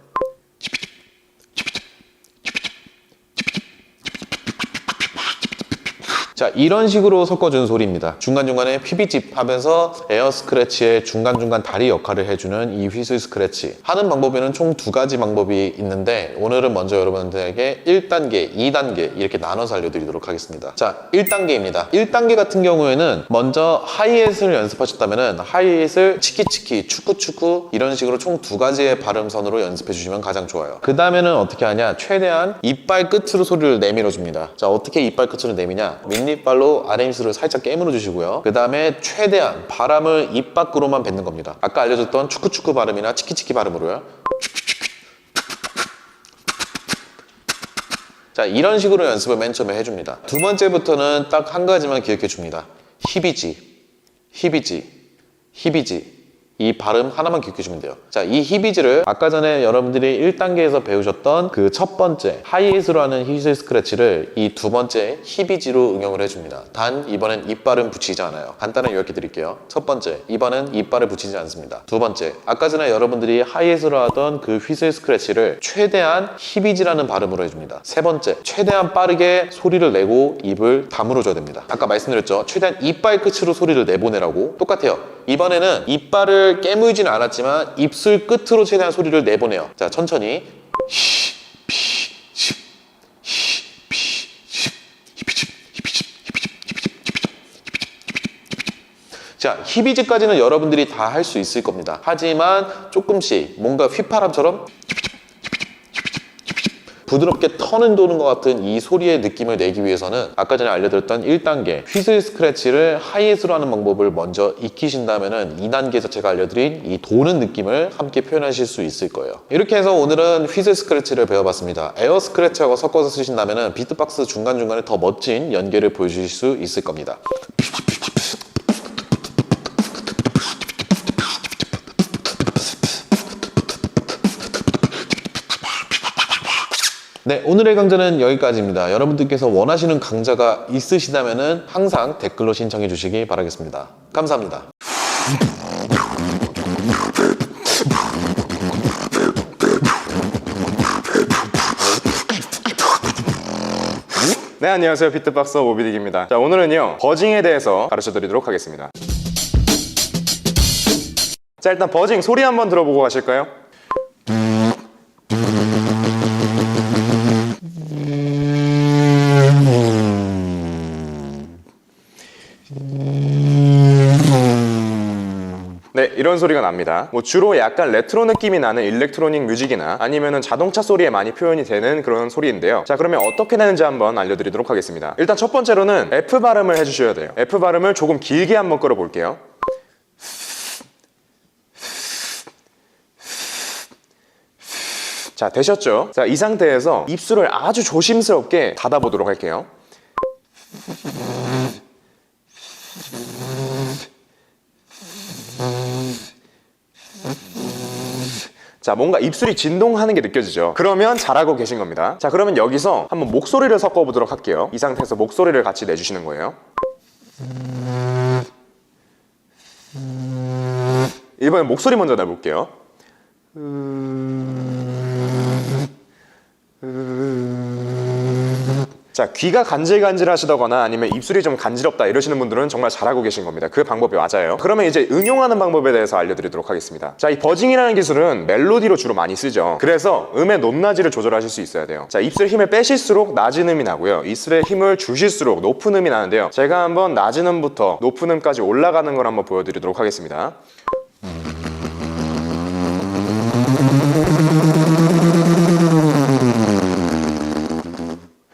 자, 이런 식으로 섞어주는 소리입니다. 중간중간에 피비집 하면서 에어 스크래치의 중간중간 다리 역할을 해주는 이 휘슬 스크래치. 하는 방법에는 총 2가지 방법이 있는데 오늘은 먼저 여러분들에게 1단계, 2단계 이렇게 나눠서 알려드리도록 하겠습니다. 자, 1단계입니다. 1단계 같은 경우에는 먼저 하이햇을 연습하셨다면 하이햇을 치키치키, 추쿠추쿠 이런 식으로 총 2가지의 발음선으로 연습해 주시면 가장 좋아요. 그 다음에는 어떻게 하냐? 최대한 이빨 끝으로 소리를 내밀어 줍니다. 자, 어떻게 이빨 끝으로 내미냐? 밑니빨로 아랫입술을 살짝 깨물어 주시고요. 그 다음에 최대한 바람을 입 밖으로만 뱉는 겁니다. 아까 알려줬던 추쿠추쿠 발음이나 치키치키 발음으로요. 자, 이런 식으로 연습을 맨 처음에 해줍니다. 두 번째부터는 딱 한 가지만 기억해 줍니다. 히비지, 히비지, 히비지. 이 발음 하나만 기억해 주면 돼요. 자, 이 히비지를 아까 전에 여러분들이 1단계에서 배우셨던 그 첫 번째 하이햇으로 하는 휘슬 스크래치를 이 두 번째 히비지로 응용을 해줍니다. 단 이번엔 이빨은 붙이지 않아요. 간단하게 요약해 드릴게요. 첫 번째, 이번엔 이빨을 붙이지 않습니다. 두 번째, 아까 전에 여러분들이 하이햇으로 하던 그 휘슬 스크래치를 최대한 히비지라는 발음으로 해줍니다. 세 번째, 최대한 빠르게 소리를 내고 입을 다물어 줘야 됩니다. 아까 말씀드렸죠? 최대한 이빨 끝으로 소리를 내보내라고. 똑같아요. 이번에는 이빨을 깨물지는 않았지만 입술 끝으로 최대한 소리를 내보내요. 자, 천천히. 자, 히비지까지는 여러분들이 다 할 수 있을 겁니다. 하지만 조금씩 뭔가 휘파람처럼 부드럽게 턴을 도는 것 같은 이 소리의 느낌을 내기 위해서는 아까 전에 알려드렸던 1단계 휘슬 스크래치를 하이햇으로 하는 방법을 먼저 익히신 다음에는 2단계에서 제가 알려드린 이 도는 느낌을 함께 표현하실 수 있을 거예요. 이렇게 해서 오늘은 휘슬 스크래치를 배워봤습니다. 에어 스크래치하고 섞어서 쓰신다면 비트박스 중간중간에 더 멋진 연계를 보여주실 수 있을 겁니다. 네, 오늘의 강좌는 여기까지입니다. 여러분들께서 원하시는 강좌가 있으시다면 항상 댓글로 신청해 주시기 바라겠습니다. 감사합니다. 네, 안녕하세요. 비트박서 모비딕입니다. 자, 오늘은요 버징에 대해서 가르쳐 드리도록 하겠습니다. 자, 일단 버징 소리 한번 들어보고 가실까요? 네, 이런 소리가 납니다. 뭐 주로 약간 레트로 느낌이 나는 일렉트로닉 뮤직이나 아니면은 자동차 소리에 많이 표현이 되는 그런 소리인데요. 자, 그러면 어떻게 내는지 한번 알려드리도록 하겠습니다. 일단 첫 번째로는 F 발음을 해주셔야 돼요. F 발음을 조금 길게 한번 끌어볼게요. 자, 되셨죠? 자, 이 상태에서 입술을 아주 조심스럽게 닫아보도록 할게요. 자, 뭔가 입술이 진동하는 게 느껴지죠? 그러면 잘하고 계신 겁니다. 자, 그러면 여기서 한번 목소리를 섞어보도록 할게요. 이 상태에서 목소리를 같이 내주시는 거예요. 이번엔 목소리 먼저 내볼게요. 자, 귀가 간질간질 하시다거나 아니면 입술이 좀 간지럽다 이러시는 분들은 정말 잘하고 계신 겁니다. 그 방법이 맞아요. 그러면 이제 응용하는 방법에 대해서 알려드리도록 하겠습니다. 자, 이 버징이라는 기술은 멜로디로 주로 많이 쓰죠. 그래서 음의 높낮이를 조절하실 수 있어야 돼요. 자, 입술 힘을 빼실수록 낮은 음이 나고요. 입술에 힘을 주실수록 높은 음이 나는데요. 제가 한번 낮은 음부터 높은 음까지 올라가는 걸 한번 보여드리도록 하겠습니다.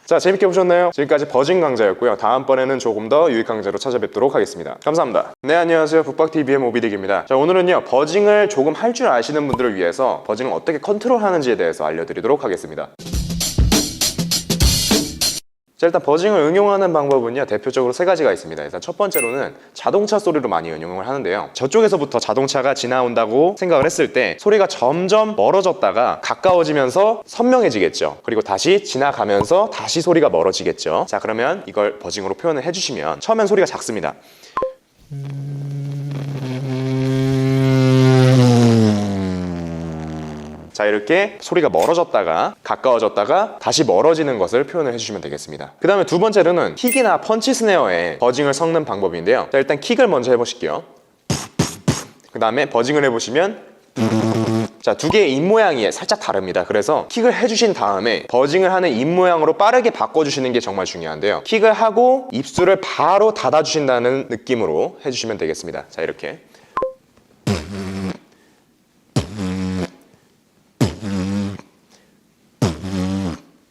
자, 재밌게 보셨나요? 지금까지 버징 강좌였고요. 다음번에는 조금 더 유익 강좌로 찾아뵙도록 하겠습니다. 감사합니다. 네, 안녕하세요. 북박TV의 모비딕입니다. 자, 오늘은요 버징을 조금 할 줄 아시는 분들을 위해서 버징을 어떻게 컨트롤하는지에 대해서 알려드리도록 하겠습니다. 자, 일단 버징을 응용하는 방법은요, 대표적으로 세 가지가 있습니다. 일단 첫 번째로는 자동차 소리로 많이 응용을 하는데요. 저쪽에서부터 자동차가 지나온다고 생각을 했을 때 소리가 점점 멀어졌다가 가까워지면서 선명해지겠죠. 그리고 다시 지나가면서 다시 소리가 멀어지겠죠. 자, 그러면 이걸 버징으로 표현을 해주시면 처음엔 소리가 작습니다. 자, 이렇게 소리가 멀어졌다가 가까워졌다가 다시 멀어지는 것을 표현을 해주시면 되겠습니다. 그 다음에 두 번째로는 킥이나 펀치 스네어에 버징을 섞는 방법인데요. 자, 일단 킥을 먼저 해보실게요. 그 다음에 버징을 해보시면 자, 두 개의 입 모양이 살짝 다릅니다. 그래서 킥을 해주신 다음에 버징을 하는 입 모양으로 빠르게 바꿔주시는 게 정말 중요한데요. 킥을 하고 입술을 바로 닫아주신다는 느낌으로 해주시면 되겠습니다. 자, 이렇게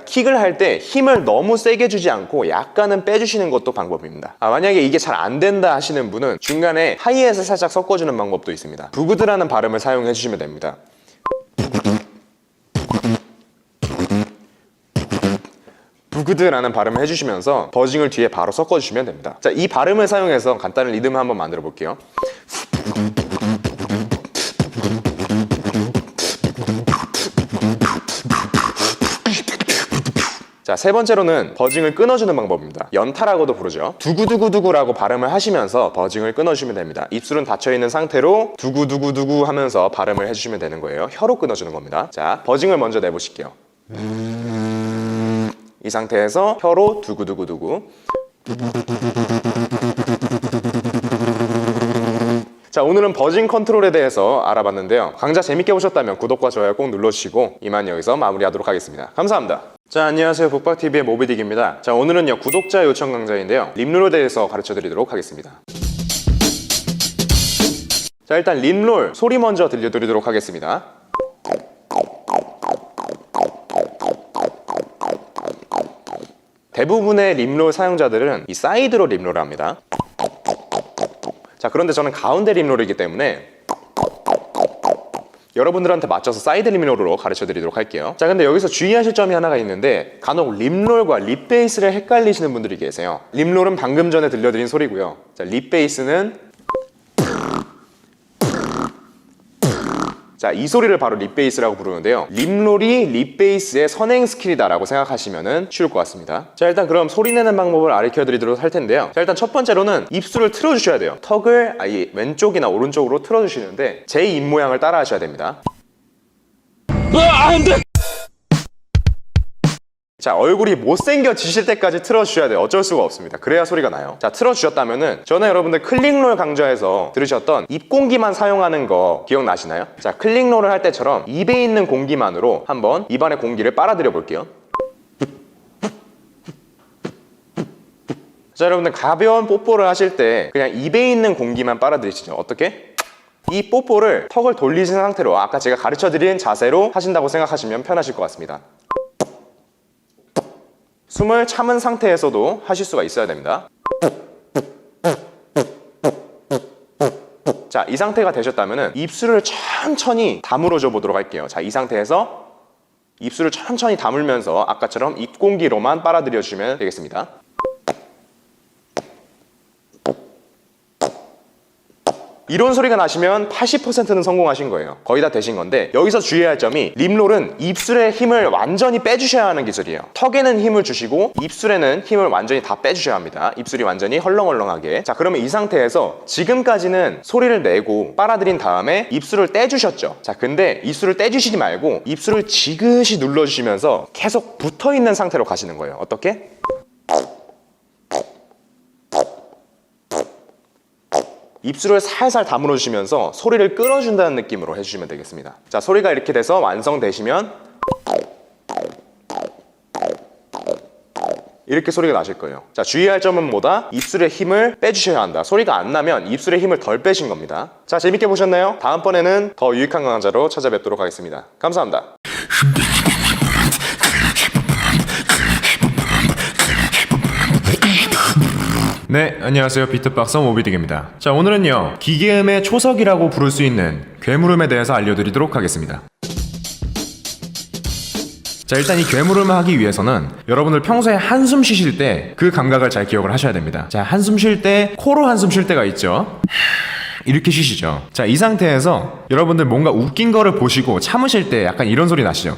킥을 할 때 힘을 너무 세게 주지 않고 약간은 빼주시는 것도 방법입니다. 만약에 이게 잘 안 된다 하시는 분은 중간에 하이햇을 살짝 섞어주는 방법도 있습니다. 부그드라는 발음을 사용해 주시면 됩니다. 부그드라는 발음을 해주시면서 버징을 뒤에 바로 섞어주시면 됩니다. 자, 이 발음을 사용해서 간단한 리듬을 한번 만들어 볼게요. 자, 세 번째로는 버징을 끊어주는 방법입니다. 연타라고도 부르죠. 두구두구두구라고 발음을 하시면서 버징을 끊어주시면 됩니다. 입술은 닫혀있는 상태로 두구두구두구 하면서 발음을 해주시면 되는 거예요. 혀로 끊어주는 겁니다. 자, 버징을 먼저 내보실게요. 이 상태에서 혀로 두구두구두구. 자, 오늘은 버징 컨트롤에 대해서 알아봤는데요. 강좌 재밌게 보셨다면 구독과 좋아요 꼭 눌러주시고 이만 여기서 마무리하도록 하겠습니다. 감사합니다. 자, 안녕하세요. 북박TV의 모비딕입니다. 자, 오늘은요, 구독자 요청 강좌인데요. 립롤에 대해서 가르쳐드리도록 하겠습니다. 자, 일단 립롤 소리 먼저 들려드리도록 하겠습니다. 대부분의 립롤 사용자들은 이 사이드로 립롤을 합니다. 자, 그런데 저는 가운데 립롤이기 때문에 여러분들한테 맞춰서 사이드 립롤로 가르쳐 드리도록 할게요. 자, 근데 여기서 주의하실 점이 하나가 있는데 간혹 립롤과 립베이스를 헷갈리시는 분들이 계세요. 립롤은 방금 전에 들려드린 소리고요. 자, 립베이스는 자, 이 소리를 바로 립베이스라고 부르는데요. 립롤이 립베이스의 선행 스킬이다라고 생각하시면 쉬울 것 같습니다. 자, 일단 그럼 소리 내는 방법을 가르쳐드리도록 할 텐데요. 자, 일단 첫 번째로는 입술을 틀어주셔야 돼요. 턱을 아예 왼쪽이나 오른쪽으로 틀어주시는데 제 입 모양을 따라 하셔야 됩니다. 안 돼! 자, 얼굴이 못생겨지실 때까지 틀어주셔야 돼요. 어쩔 수가 없습니다. 그래야 소리가 나요. 자, 틀어주셨다면은 전에 여러분들 클릭롤 강좌에서 들으셨던 입 공기만 사용하는 거 기억나시나요? 자, 클릭롤을 할 때처럼 입에 있는 공기만으로 한번 입안에 공기를 빨아들여 볼게요. 자, 여러분들 가벼운 뽀뽀를 하실 때 그냥 입에 있는 공기만 빨아들이시죠. 어떻게? 이 뽀뽀를 턱을 돌리신 상태로 아까 제가 가르쳐드린 자세로 하신다고 생각하시면 편하실 것 같습니다. 숨을 참은 상태에서도 하실 수가 있어야 됩니다. 자, 이 상태가 되셨다면 입술을 천천히 다물어줘 보도록 할게요. 자, 이 상태에서 입술을 천천히 다물면서 아까처럼 입 공기로만 빨아들여 주시면 되겠습니다. 이런 소리가 나시면 80%는 성공하신 거예요. 거의 다 되신 건데 여기서 주의할 점이 립롤은 입술에 힘을 완전히 빼주셔야 하는 기술이에요. 턱에는 힘을 주시고 입술에는 힘을 완전히 다 빼주셔야 합니다. 입술이 완전히 헐렁헐렁하게. 자, 그러면 이 상태에서 지금까지는 소리를 내고 빨아들인 다음에 입술을 떼주셨죠. 자, 근데 입술을 떼주시지 말고 입술을 지그시 눌러주시면서 계속 붙어있는 상태로 가시는 거예요. 어떻게? 입술을 살살 다물어 주시면서 소리를 끌어준다는 느낌으로 해주시면 되겠습니다. 자, 소리가 이렇게 돼서 완성되시면 이렇게 소리가 나실 거예요. 자, 주의할 점은 뭐다? 입술에 힘을 빼주셔야 한다. 소리가 안 나면 입술에 힘을 덜 빼신 겁니다. 자, 재밌게 보셨나요? 다음번에는 더 유익한 강좌로 찾아뵙도록 하겠습니다. 감사합니다. 네, 안녕하세요. 비트박서 모비딕입니다. 자, 오늘은요, 기계음의 초석이라고 부를 수 있는 괴물음에 대해서 알려드리도록 하겠습니다. 자, 일단 이 괴물음을 하기 위해서는 여러분들 평소에 한숨 쉬실 때 그 감각을 잘 기억을 하셔야 됩니다. 자, 한숨 쉴 때 코로 한숨 쉴 때가 있죠. 이렇게 쉬시죠. 자, 이 상태에서 여러분들 뭔가 웃긴 거를 보시고 참으실 때 약간 이런 소리 나시죠.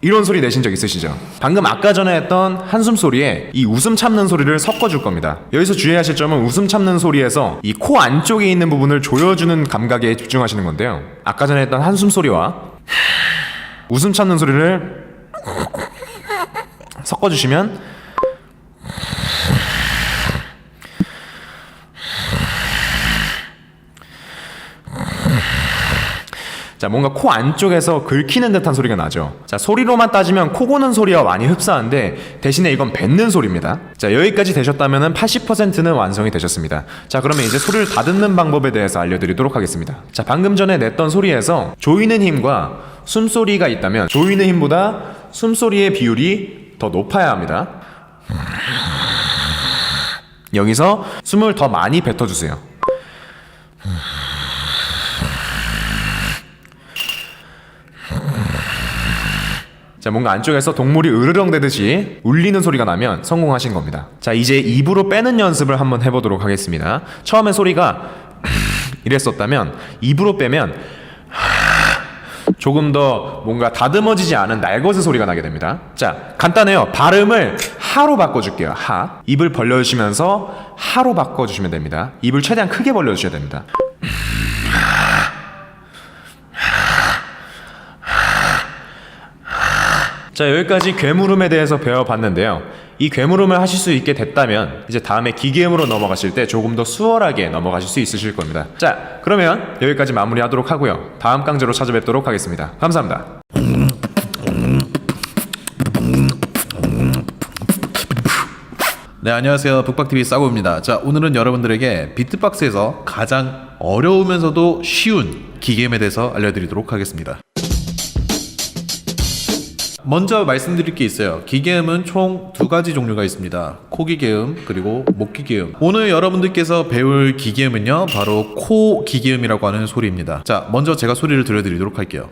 이런 소리 내신 적 있으시죠? 방금 아까 전에 했던 한숨 소리에 이 웃음 참는 소리를 섞어줄 겁니다. 여기서 주의하실 점은 웃음 참는 소리에서 이 코 안쪽에 있는 부분을 조여주는 감각에 집중하시는 건데요. 아까 전에 했던 한숨 소리와 웃음 참는 소리를 섞어주시면 자, 뭔가 코 안쪽에서 긁히는 듯한 소리가 나죠. 자, 소리로만 따지면 코 고는 소리와 많이 흡사한데 대신에 이건 뱉는 소리입니다. 자, 여기까지 되셨다면 80%는 완성이 되셨습니다. 자, 그러면 이제 소리를 다듬는 방법에 대해서 알려드리도록 하겠습니다. 자, 방금 전에 냈던 소리에서 조이는 힘과 숨소리가 있다면 조이는 힘보다 숨소리의 비율이 더 높아야 합니다. 여기서 숨을 더 많이 뱉어주세요. 자, 뭔가 안쪽에서 동물이 으르렁대듯이 울리는 소리가 나면 성공하신 겁니다. 자, 이제 입으로 빼는 연습을 한번 해보도록 하겠습니다. 처음에 소리가 이랬었다면 입으로 빼면 조금 더 뭔가 다듬어지지 않은 날것의 소리가 나게 됩니다. 자, 간단해요. 발음을 하로 바꿔줄게요. 하. 입을 벌려주시면서 하로 바꿔주시면 됩니다. 입을 최대한 크게 벌려주셔야 됩니다. 자, 여기까지 괴물음에 대해서 배워봤는데요. 이 괴물음을 하실 수 있게 됐다면 이제 다음에 기계음으로 넘어가실 때 조금 더 수월하게 넘어가실 수 있으실 겁니다. 자, 그러면 여기까지 마무리하도록 하고요. 다음 강좌로 찾아뵙도록 하겠습니다. 감사합니다. 네, 안녕하세요. 북박TV 싸구입니다. 자, 오늘은 여러분들에게 비트박스에서 가장 어려우면서도 쉬운 기계음에 대해서 알려드리도록 하겠습니다. 먼저 말씀드릴 게 있어요. 기계음은 총 두 가지 종류가 있습니다. 코기계음 그리고 목기계음. 오늘 여러분들께서 배울 기계음은요, 바로 코 기계음이라고 하는 소리입니다. 자, 먼저 제가 소리를 들려드리도록 할게요.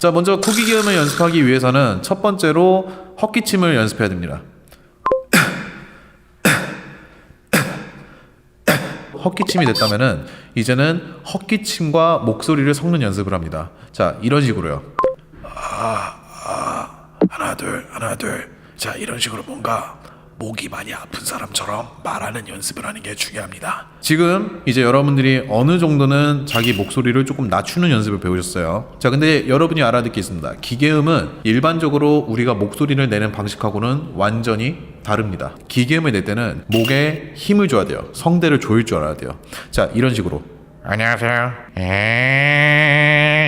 자, 먼저 코기계음을 연습하기 위해서는 첫 번째로 헛기침을 연습해야 됩니다. 헛기침이 됐다면은 이제는 헛기침과 목소리를 섞는 연습을 합니다. 자, 이런 식으로요. 하나 둘. 자, 이런 식으로 뭔가 목이 많이 아픈 사람처럼 말하는 연습을 하는 게 중요합니다. 지금 이제 여러분들이 어느 정도는 자기 목소리를 조금 낮추는 연습을 배우셨어요. 자, 근데 여러분이 알아둘 게 있습니다. 기계음은 일반적으로 우리가 목소리를 내는 방식하고는 완전히 다릅니다. 기계음을 낼 때는 목에 힘을 줘야 돼요. 성대를 조일 줄 알아야 돼요. 자, 이런 식으로. 안녕하세요.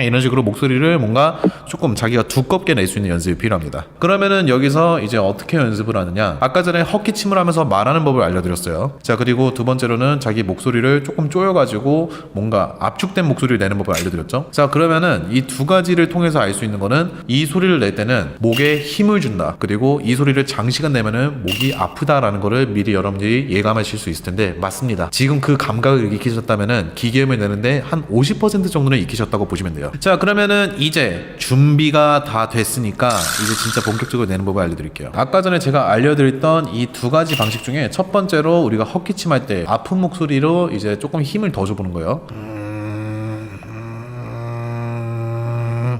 이런 식으로 목소리를 뭔가 조금 자기가 두껍게 낼 수 있는 연습이 필요합니다. 그러면은 여기서 이제 어떻게 연습을 하느냐, 아까 전에 헛기침을 하면서 말하는 법을 알려드렸어요. 자, 그리고 두 번째로는 자기 목소리를 조금 조여가지고 뭔가 압축된 목소리를 내는 법을 알려드렸죠. 자, 그러면은 이 두 가지를 통해서 알 수 있는 거는 이 소리를 낼 때는 목에 힘을 준다, 그리고 이 소리를 장시간 내면은 목이 아프다라는 거를 미리 여러분들이 예감하실 수 있을 텐데, 맞습니다. 지금 그 감각을 익히셨다면은 기계음을 내는데 한 50% 정도는 익히셨다고 보시면 돼요. 자, 그러면은 이제 준비가 다 됐으니까 이제 진짜 본격적으로 내는 법을 알려드릴게요. 아까 전에 제가 알려드렸던 이 두 가지 방식 중에 첫 번째로 우리가 헛기침할 때 아픈 목소리로 이제 조금 힘을 더 줘보는 거예요.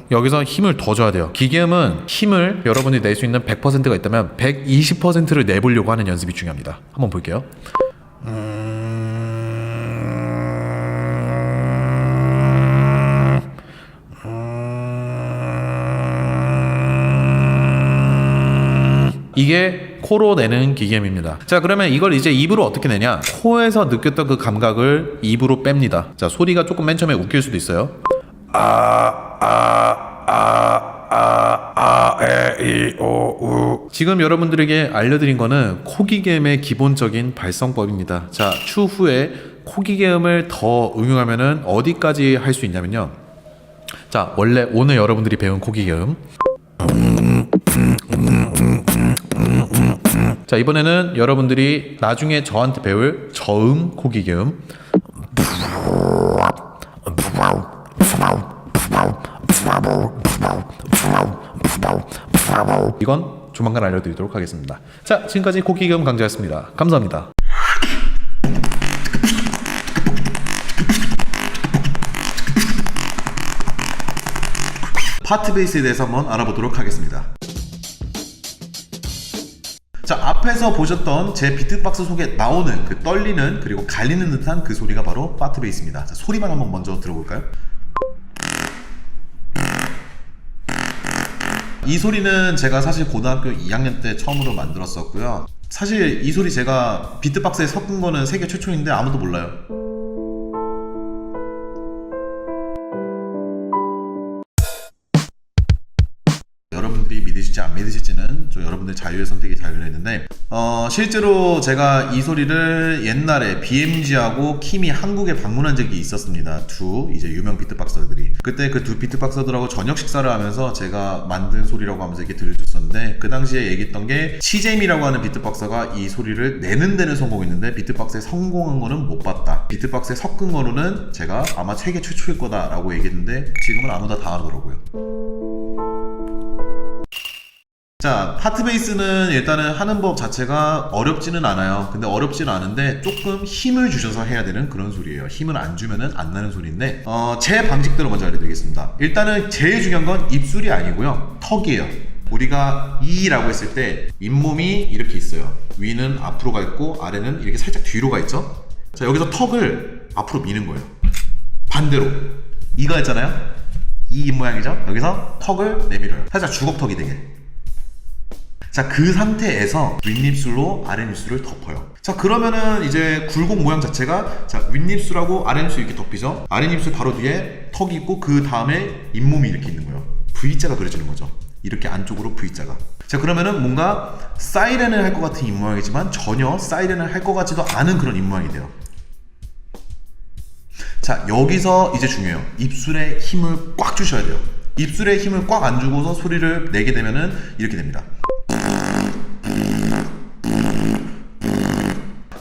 여기서 힘을 더 줘야 돼요. 기계음은 힘을 여러분이 낼 수 있는 100%가 있다면 120%를 내보려고 하는 연습이 중요합니다. 한번 볼게요. 이게 코로 내는 기계음입니다. 자, 그러면 이걸 이제 입으로 어떻게 내냐, 코에서 느꼈던 그 감각을 입으로 뺍니다. 자, 소리가 조금 맨 처음에 웃길 수도 있어요. 지금 여러분들에게 알려드린 거는 코기계음의 기본적인 발성법입니다. 자, 추후에 코기계음을 더 응용하면은 어디까지 할 수 있냐면요. 자, 원래 오늘 여러분들이 배운 코기계음, 자, 이번에는 여러분들이 나중에 저한테 배울 저음 코기계음, 이건 조만간 알려드리도록 하겠습니다. 자, 지금까지 고기겸 강자였습니다. 감사합니다. 파트 베이스에 대해서 한번 알아보도록 하겠습니다. 자, 앞에서 보셨던 제 비트박스 속에 나오는 그 떨리는 그리고 갈리는 듯한 그 소리가 바로 파트 베이스입니다. 자, 소리만 한번 먼저 들어볼까요? 이 소리는 제가 사실 고등학교 2학년 때 처음으로 만들었었고요. 사실 이 소리 제가 비트박스에 섞은 거는 세계 최초인데 아무도 몰라요. 여러분들이 믿으실지 안 믿으실지는 좀 여러분들 자유의 선택이 자유했는데 실제로 제가 이 소리를 옛날에 BMG하고 킴이 한국에 방문한 적이 있었습니다. 두 이제 유명 비트박서들이 그때 그 두 비트박서들하고 저녁 식사를 하면서 제가 만든 소리라고 하면서 이렇게 들려줬었는데 그 당시에 얘기했던 게 시잼이라고 하는 비트박서가 이 소리를 내는 데는 성공했는데 비트박스에 성공한 거는 못 봤다. 비트박스에 섞은 거로는 제가 아마 세계 최초일 거다라고 얘기했는데 지금은 아무나 다 하더라고요. 자, 파트 베이스는 일단은 하는 법 자체가 어렵지는 않아요. 근데 어렵지는 않은데 조금 힘을 주셔서 해야 되는 그런 소리예요. 힘을 안 주면은 안 나는 소리인데 제 방식대로 먼저 알려드리겠습니다. 일단은 제일 중요한 건 입술이 아니고요, 턱이에요. 우리가 이라고 했을 때 잇몸이 이렇게 있어요. 위는 앞으로 가 있고 아래는 이렇게 살짝 뒤로 가 있죠. 자, 여기서 턱을 앞으로 미는 거예요. 반대로 이가 있잖아요. 이 입 모양이죠. 여기서 턱을 내밀어요. 살짝 주걱턱이 되게. 자, 그 상태에서 윗입술로 아랫입술을 덮어요. 자, 그러면은 이제 굴곡 모양 자체가 자, 윗입술하고 아랫입술 이렇게 덮이죠. 아랫입술 바로 뒤에 턱이 있고 그 다음에 잇몸이 이렇게 있는 거예요. V자가 그려지는 거죠. 이렇게 안쪽으로 V자가. 자, 그러면은 뭔가 사이렌을 할 것 같은 입 모양이지만 전혀 사이렌을 할 것 같지도 않은 그런 입 모양이 돼요. 자, 여기서 이제 중요해요. 입술에 힘을 꽉 주셔야 돼요. 입술에 힘을 꽉 안 주고서 소리를 내게 되면은 이렇게 됩니다.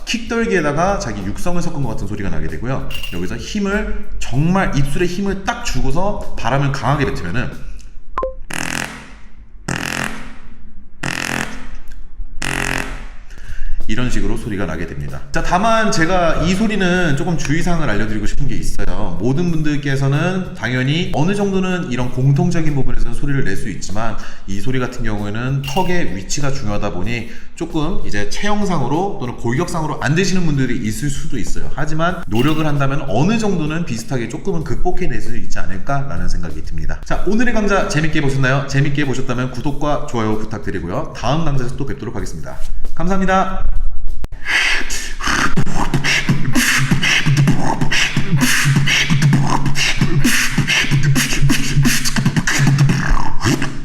킥떨기에다가 자기 육성을 섞은 것 같은 소리가 나게 되고요. 여기서 힘을 정말 입술에 힘을 딱 주고서 바람을 강하게 뱉으면은 이런 식으로 소리가 나게 됩니다. 자, 다만 제가 이 소리는 조금 주의사항을 알려드리고 싶은 게 있어요. 모든 분들께서는 당연히 어느 정도는 이런 공통적인 부분에서는 소리를 낼 수 있지만 이 소리 같은 경우에는 턱의 위치가 중요하다 보니 조금 이제 체형상으로 또는 골격상으로 안 되시는 분들이 있을 수도 있어요. 하지만 노력을 한다면 어느 정도는 비슷하게 조금은 극복해낼 수 있지 않을까라는 생각이 듭니다. 자, 오늘의 강좌 재밌게 보셨나요? 재밌게 보셨다면 구독과 좋아요 부탁드리고요. 다음 강좌에서 또 뵙도록 하겠습니다. 감사합니다.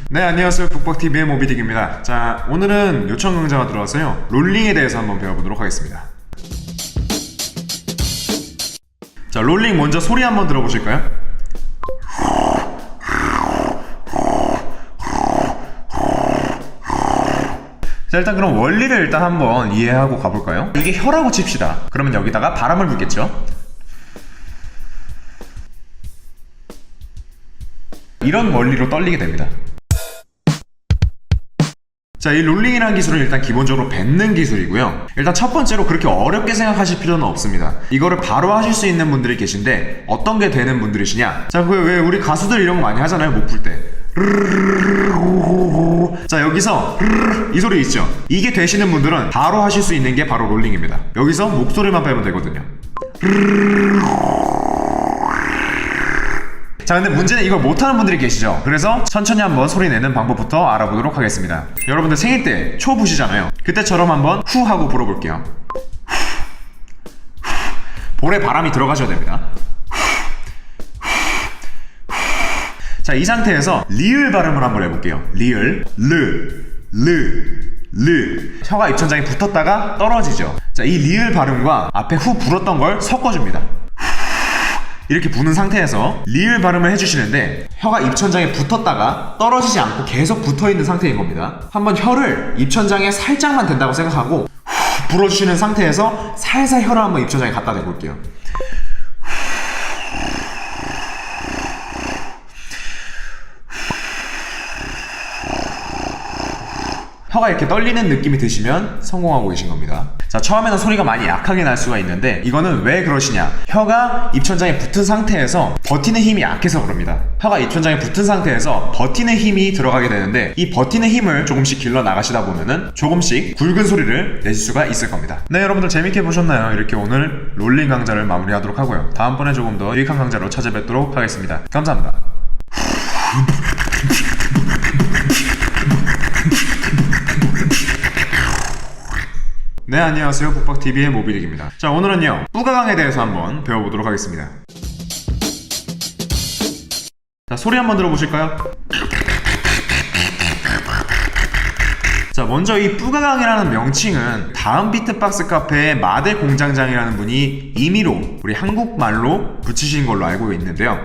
네, 안녕하세요. 북박TV의 모비딕입니다. 자, 오늘은 요청 강좌가 들어와서요, 롤링에 대해서 한번 배워보도록 하겠습니다. 자, 롤링 먼저 소리 한번 들어보실까요? 자, 일단 그럼 원리를 일단 한번 이해하고 가볼까요? 이게 혀라고 칩시다. 그러면 여기다가 바람을 불겠죠? 이런 원리로 떨리게 됩니다. 자, 이 롤링이라는 기술은 일단 기본적으로 뱉는 기술이고요. 일단 첫 번째로 그렇게 어렵게 생각하실 필요는 없습니다. 이거를 바로 하실 수 있는 분들이 계신데 어떤 게 되는 분들이시냐? 자, 왜 우리 가수들 이런 거 많이 하잖아요, 목 풀 때. 자, 여기서 이 소리 있죠? 이게 되시는 분들은 바로 하실 수 있는 게 바로 롤링입니다. 여기서 목소리만 빼면 되거든요. 자, 근데 문제는 이걸 못하는 분들이 계시죠? 그래서 천천히 한번 소리 내는 방법부터 알아보도록 하겠습니다. 여러분들 생일 때 초 부시잖아요. 그때처럼 한번 후 하고 불어볼게요. 볼에 바람이 들어가셔야 됩니다. 자, 이 상태에서 리을 발음을 한번 해볼게요. 리을, 르. 혀가 입천장에 붙었다가 떨어지죠. 자, 이 리을 발음과 앞에 후 불었던 걸 섞어줍니다. 이렇게 부는 상태에서 리을 발음을 해주시는데 혀가 입천장에 붙었다가 떨어지지 않고 계속 붙어있는 상태인 겁니다. 한번 혀를 입천장에 살짝만 댄다고 생각하고 불어주시는 상태에서 살살 혀를 한번 입천장에 갖다 대볼게요. 혀가 이렇게 떨리는 느낌이 드시면 성공하고 계신 겁니다. 자, 처음에는 소리가 많이 약하게 날 수가 있는데 이거는 왜 그러시냐, 혀가 입천장에 붙은 상태에서 버티는 힘이 약해서 그럽니다. 혀가 입천장에 붙은 상태에서 버티는 힘이 들어가게 되는데 이 버티는 힘을 조금씩 길러 나가시다 보면은 조금씩 굵은 소리를 내실 수가 있을 겁니다. 네, 여러분들 재밌게 보셨나요? 이렇게 오늘 롤링 강좌를 마무리하도록 하고요. 다음번에 조금 더 유익한 강좌로 찾아뵙도록 하겠습니다. 감사합니다. 네, 안녕하세요. 북박TV의 모비릭입니다. 자, 오늘은요, 뿌가강에 대해서 한번 배워보도록 하겠습니다. 자, 소리 한번 들어보실까요? 자, 먼저 이 뿌가강이라는 명칭은 다음 비트박스 카페의 마대 공장장이라는 분이 임의로 우리 한국말로 붙이신 걸로 알고 있는데요.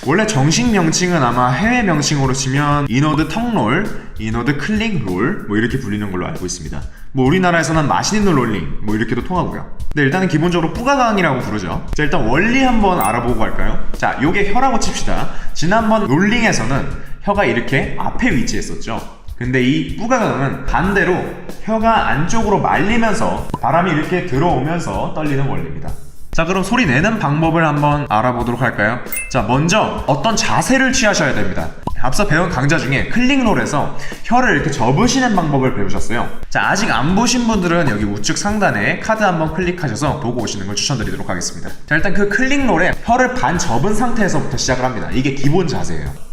원래 정식 명칭은 아마 해외 명칭으로 치면 이노드 턱롤, 이노드 클릭롤 뭐 이렇게 불리는 걸로 알고 있습니다. 뭐 우리나라에서는 맛있는 롤링 뭐 이렇게도 통하고요. 근데 일단은 기본적으로 뿌가강이라고 부르죠. 자, 일단 원리 한번 알아보고 갈까요? 자, 요게 혀라고 칩시다. 지난번 롤링에서는 혀가 이렇게 앞에 위치했었죠. 근데 이 뿌가강은 반대로 혀가 안쪽으로 말리면서 바람이 이렇게 들어오면서 떨리는 원리입니다. 자, 그럼 소리 내는 방법을 한번 알아보도록 할까요? 자, 먼저 어떤 자세를 취하셔야 됩니다. 앞서 배운 강좌 중에 클릭롤에서 혀를 이렇게 접으시는 방법을 배우셨어요. 자, 아직 안 보신 분들은 여기 우측 상단에 카드 한번 클릭하셔서 보고 오시는 걸 추천드리도록 하겠습니다. 자, 일단 그 클릭롤에 혀를 반 접은 상태에서부터 시작을 합니다. 이게 기본 자세예요.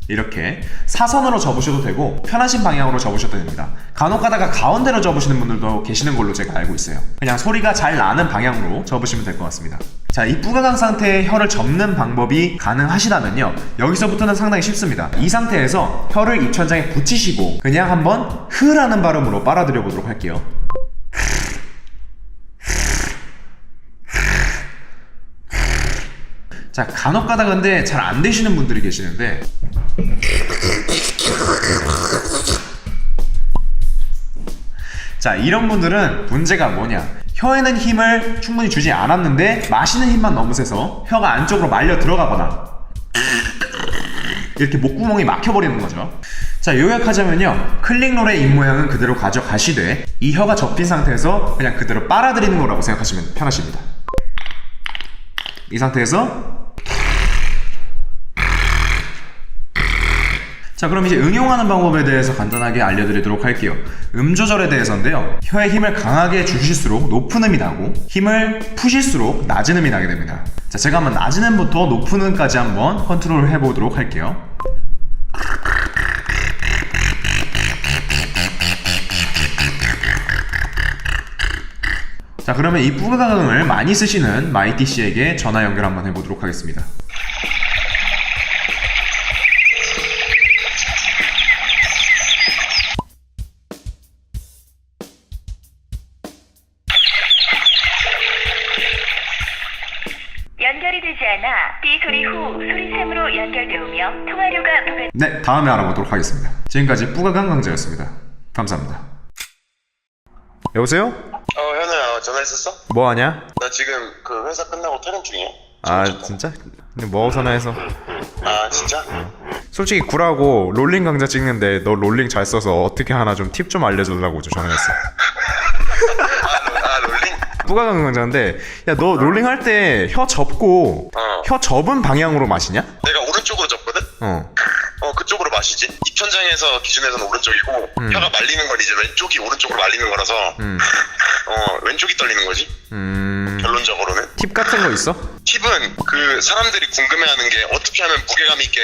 이렇게 사선으로 접으셔도 되고 편하신 방향으로 접으셔도 됩니다. 간혹 가다가 가운데로 접으시는 분들도 계시는 걸로 제가 알고 있어요. 그냥 소리가 잘 나는 방향으로 접으시면 될 것 같습니다. 자, 이 뿌가강 상태의 혀를 접는 방법이 가능하시다면요, 여기서부터는 상당히 쉽습니다. 이 상태에서 혀를 입천장에 붙이시고 그냥 한번 흐라는 발음으로 빨아들여 보도록 할게요. 자, 간혹 가다 근데 잘 안 되시는 분들이 계시는데, 자, 이런 분들은 문제가 뭐냐, 혀에는 힘을 충분히 주지 않았는데 마시는 힘만 너무 세서 혀가 안쪽으로 말려 들어가거나 이렇게 목구멍이 막혀버리는 거죠. 자, 요약하자면요, 클릭롤의 입모양은 그대로 가져가시되 이 혀가 접힌 상태에서 그냥 그대로 빨아들이는 거라고 생각하시면 편하십니다. 이 상태에서 자, 그럼 이제 응용하는 방법에 대해서 간단하게 알려드리도록 할게요. 조절에 대해서인데요, 혀에 힘을 강하게 주실수록 높은 음이 나고 힘을 푸실수록 낮은 음이 나게 됩니다. 자, 제가 한번 낮은 음부터 높은 음까지 한번 컨트롤 해보도록 할게요. 자, 그러면 이 뿌가강을 많이 쓰시는 마이티씨에게 전화 연결 한번 해보도록 하겠습니다. 연결이 되지 않아 삐 소리 후 소리샘으로 연결되오며 통화료가 부과... 네, 다음에 알아보도록 하겠습니다. 지금까지 뿌가강 강좌였습니다. 감사합니다. 여보세요? 현우야, 전화했었어? 뭐하냐? 나 지금 그 회사 끝나고 퇴근 중이야. 아, 진짜? 근데 뭐 전화해서? 아, 진짜? 솔직히 구라고 롤링 강좌 찍는데 너 롤링 잘 써서 어떻게 하나 좀 팁 좀 알려주려고 좀 전화했어. 롤링? 뿌가강 강좌인데, 야, 너 롤링 할 때 혀 접고 혀 접은 방향으로 마시냐? 내가 오른쪽으로 접거든? 그쪽으로 마시지. 입천장에서 기준에서는 오른쪽이고 혀가 말리는 건 이제 왼쪽이 오른쪽으로 말리는 거라서 왼쪽이 떨리는 거지. 결론적으로는. 팁 같은 거 있어? 팁은 그 사람들이 궁금해하는 게 어떻게 하면 무게감 있게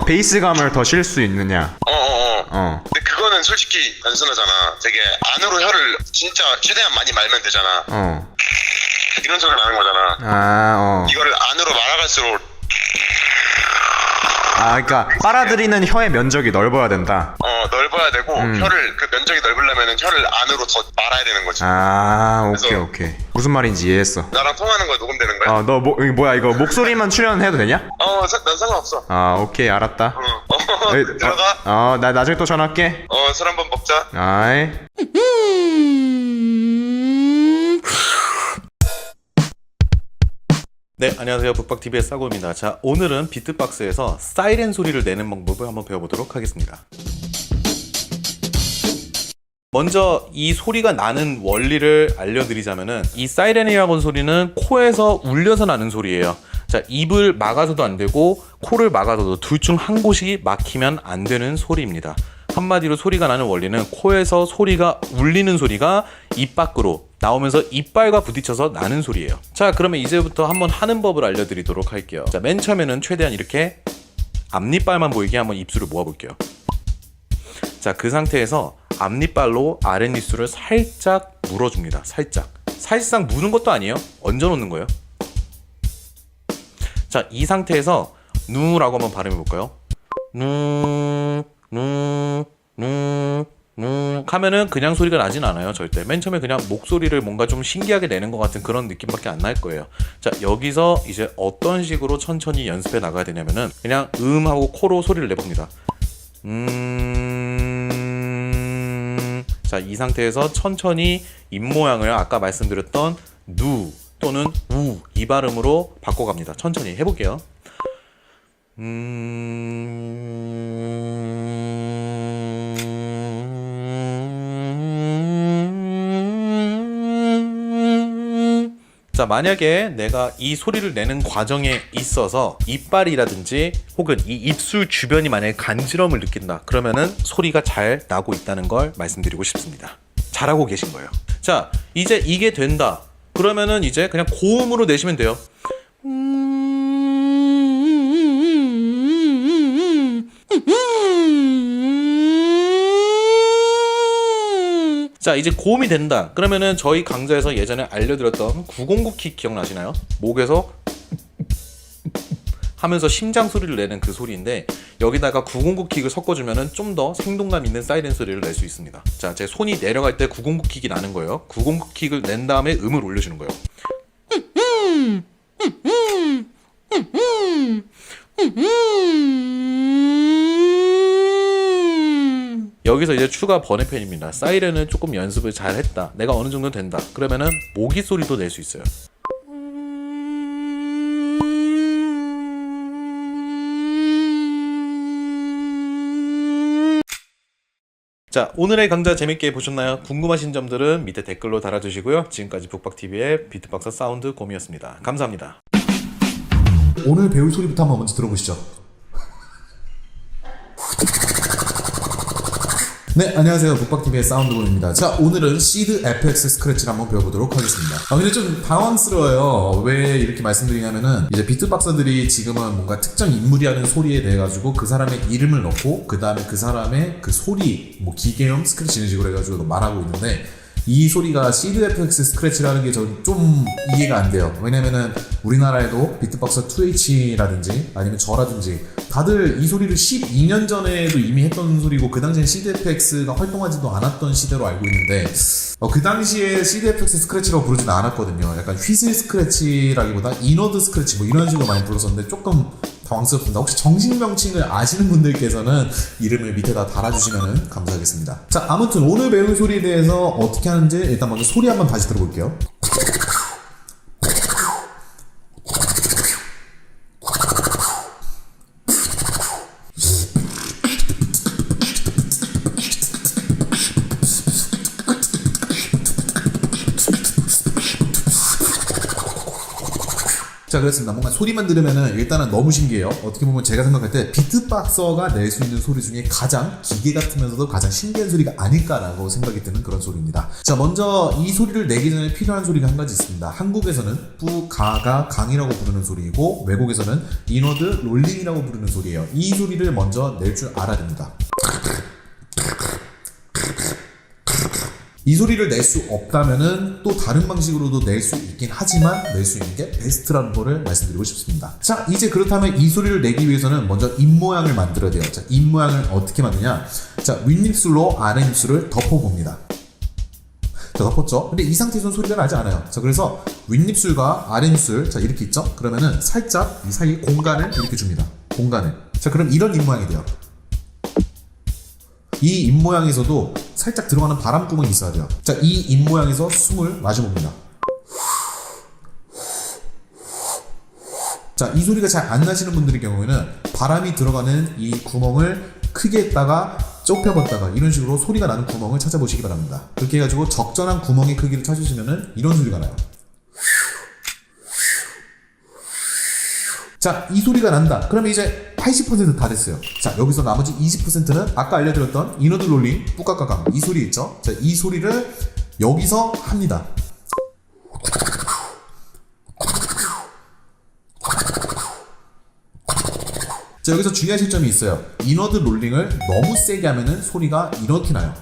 베이스감을 더 실 수 있느냐? 근데 그거는 솔직히 단순하잖아. 되게 안으로 혀를 진짜 최대한 많이 말면 되잖아. 이런 소리가 나는 거잖아. 이거를 안으로 말아갈수록 그러니까 빨아들이는 혀의 면적이 넓어야 된다. 넓어야 되고 혀를 그 면적이 넓으려면 혀를 안으로 더 말아야 되는 거지. 오케이. 무슨 말인지 이해했어. 나랑 통화하는 거야? 녹음되는 거야? 너 뭐야, 이거 목소리만 출연해도 되냐? 난 상관없어. 오케이, 알았다. 들어가. 나 나중에 또 전화할게. 술 한번 먹자. 아이. 네, 안녕하세요. 북박TV의 싸고입니다. 자, 오늘은 비트박스에서 사이렌 소리를 내는 방법을 한번 배워보도록 하겠습니다. 먼저 이 소리가 나는 원리를 알려드리자면은 이 사이렌이라고 하는 소리는 코에서 울려서 나는 소리예요. 자, 입을 막아서도 안 되고 코를 막아서도 둘 중 한 곳이 막히면 안 되는 소리입니다. 한마디로 소리가 나는 원리는 코에서 소리가 울리는 소리가 입 밖으로 나오면서 이빨과 부딪혀서 나는 소리예요. 자, 그러면 이제부터 한번 하는 법을 알려드리도록 할게요. 자, 맨 처음에는 최대한 이렇게 앞니빨만 보이게 한번 입술을 모아볼게요. 자, 그 상태에서 앞니빨로 아랫입술을 살짝 물어줍니다. 살짝. 사실상 무는 것도 아니에요. 얹어놓는 거예요. 자, 이 상태에서 누라고 한번 발음해볼까요? 누 하면은 그냥 소리가 나진 않아요. 절대. 맨 처음에 그냥 목소리를 뭔가 좀 신기하게 내는 것 같은 그런 느낌밖에 안 날 거예요. 자, 여기서 이제 어떤 식으로 천천히 연습해 나가야 되냐면은 그냥 하고 코로 소리를 내봅니다. 자, 이 상태에서 천천히 입모양을 아까 말씀드렸던 누 또는 우 이 발음으로 바꿔갑니다. 천천히 해볼게요. 자, 만약에 내가 이 소리를 내는 과정에 있어서 이빨이라든지 혹은 이 입술 주변이 만약에 간지럼을 느낀다, 그러면은 소리가 잘 나고 있다는 걸 말씀드리고 싶습니다. 잘하고 계신 거예요. 자, 이제 이게 된다. 그러면은 이제 그냥 고음으로 내시면 돼요. 자, 이제 고음이 된다. 그러면은 저희 강좌에서 예전에 알려드렸던 909킥 기억나시나요? 목에서 하면서 심장 소리를 내는 그 소리인데, 여기다가 909킥을 섞어주면은 좀 더 생동감 있는 사이렌 소리를 낼 수 있습니다. 자, 제 손이 내려갈 때 909킥이 나는 거예요. 909킥을 낸 다음에 음을 올려주는 거예요. 여기서 이제 추가 번외편입니다. 사이렌을 조금 연습을 잘 했다, 내가 어느 정도 된다, 그러면은 모기 소리도 낼 수 있어요. 자, 오늘의 강좌 재밌게 보셨나요? 궁금하신 점들은 밑에 댓글로 달아주시고요. 지금까지 북박TV의 비트박서 사운드 곰이었습니다. 감사합니다. 오늘 배울 소리부터 한번 먼저 들어보시죠. 네, 안녕하세요. 북박TV의 사운드본입니다. 자, 오늘은 시드 FX 스크래치를 한번 배워보도록 하겠습니다. 근데 좀 당황스러워요. 왜 이렇게 말씀드리냐면은, 이제 비트박서들이 지금은 뭔가 특정 인물이 하는 소리에 대해 가지고 그 사람의 이름을 넣고, 그 다음에 그 사람의 그 소리, 뭐 기계음 스크래치 이런 식으로 해가지고 말하고 있는데, 이 소리가 시드 FX 스크래치라는 게 좀 이해가 안 돼요. 왜냐면은 우리나라에도 비트박서 2H라든지 아니면 저라든지 다들 이 소리를 12년 전에도 이미 했던 소리고, 그 당시엔 시드 FX가 활동하지도 않았던 시대로 알고 있는데, 그 당시에 시드 FX 스크래치라고 부르지는 않았거든요. 약간 휘슬 스크래치라기보다 이너드 스크래치 뭐 이런 식으로 많이 불렀었는데 조금 당황스럽습니다. 혹시 정식 명칭을 아시는 분들께서는 이름을 밑에다 달아주시면 감사하겠습니다. 자, 아무튼 오늘 배울 소리에 대해서 어떻게 하는지 일단 먼저 소리 한번 다시 들어볼게요. 자, 그렇습니다. 뭔가 소리만 들으면은 일단은 너무 신기해요. 어떻게 보면 제가 생각할 때 비트박서가 낼 수 있는 소리 중에 가장 기계 같으면서도 가장 신기한 소리가 아닐까라고 생각이 드는 그런 소리입니다. 자, 먼저 이 소리를 내기 전에 필요한 소리가 한 가지 있습니다. 한국에서는 뿌, 가가, 강이라고 부르는 소리이고, 외국에서는 이너드, 롤링이라고 부르는 소리예요. 이 소리를 먼저 낼 줄 알아야 됩니다. 이 소리를 낼 수 없다면은 또 다른 방식으로도 낼 수 있긴 하지만 낼 수 있는 게 베스트라는 거를 말씀드리고 싶습니다. 자, 이제 그렇다면 이 소리를 내기 위해서는 먼저 입모양을 만들어야 돼요. 자, 입모양을 어떻게 만드냐? 자, 윗입술로 아랫입술을 덮어봅니다. 자, 덮었죠? 근데 이 상태에서는 소리가 나지 않아요. 자, 그래서 윗입술과 아랫입술, 자, 이렇게 있죠? 그러면은 살짝 이 사이 공간을 이렇게 줍니다. 공간을. 자, 그럼 이런 입모양이 돼요. 이 입모양에서도 살짝 들어가는 바람구멍이 있어야 돼요. 자, 이 입모양에서 숨을 마셔봅니다. 자, 이 소리가 잘 안 나시는 분들의 경우에는 바람이 들어가는 이 구멍을 크게 했다가 좁혀봤다가 이런 식으로 소리가 나는 구멍을 찾아보시기 바랍니다. 그렇게 해가지고 적절한 구멍의 크기를 찾으시면은 이런 소리가 나요. 자, 이 소리가 난다. 그러면 이제 80% 다 됐어요. 자, 여기서 나머지 20%는 아까 알려드렸던 이너드 롤링, 뿌까까강 이 소리 있죠? 자, 이 소리를 여기서 합니다. 자, 여기서 주의하실 점이 있어요. 이너드 롤링을 너무 세게 하면은 소리가 이렇게 나요.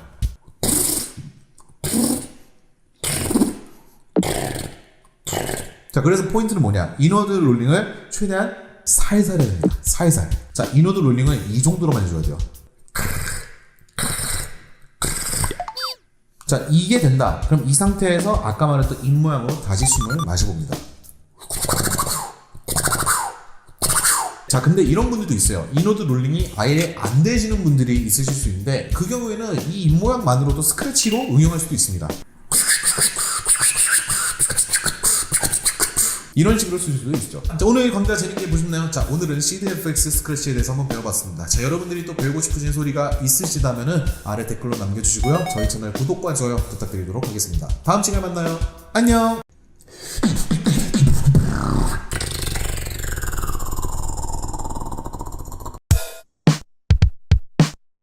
자, 그래서 포인트는 뭐냐? 이너드 롤링을 최대한 살살 해야 됩니다. 살살. 자, 이너드 롤링을 이 정도로만 해줘야 돼요. 자, 이게 된다. 그럼 이 상태에서 아까 말했던 입 모양으로 다시 숨을 마셔봅니다. 자, 근데 이런 분들도 있어요. 이너드 롤링이 아예 안 되시는 분들이 있으실 수 있는데 그 경우에는 이 입 모양만으로도 스크래치로 응용할 수도 있습니다. 이런 식으로 쓸 수도 있죠. 자, 오늘 강좌 재밌게 보셨나요? 자, 오늘은 CDFX 스크래치에 대해서 한번 배워봤습니다. 자, 여러분들이 또 배우고 싶으신 소리가 있으시다면은 아래 댓글로 남겨주시고요. 저희 채널 구독과 좋아요 부탁드리도록 하겠습니다. 다음 시간에 만나요. 안녕!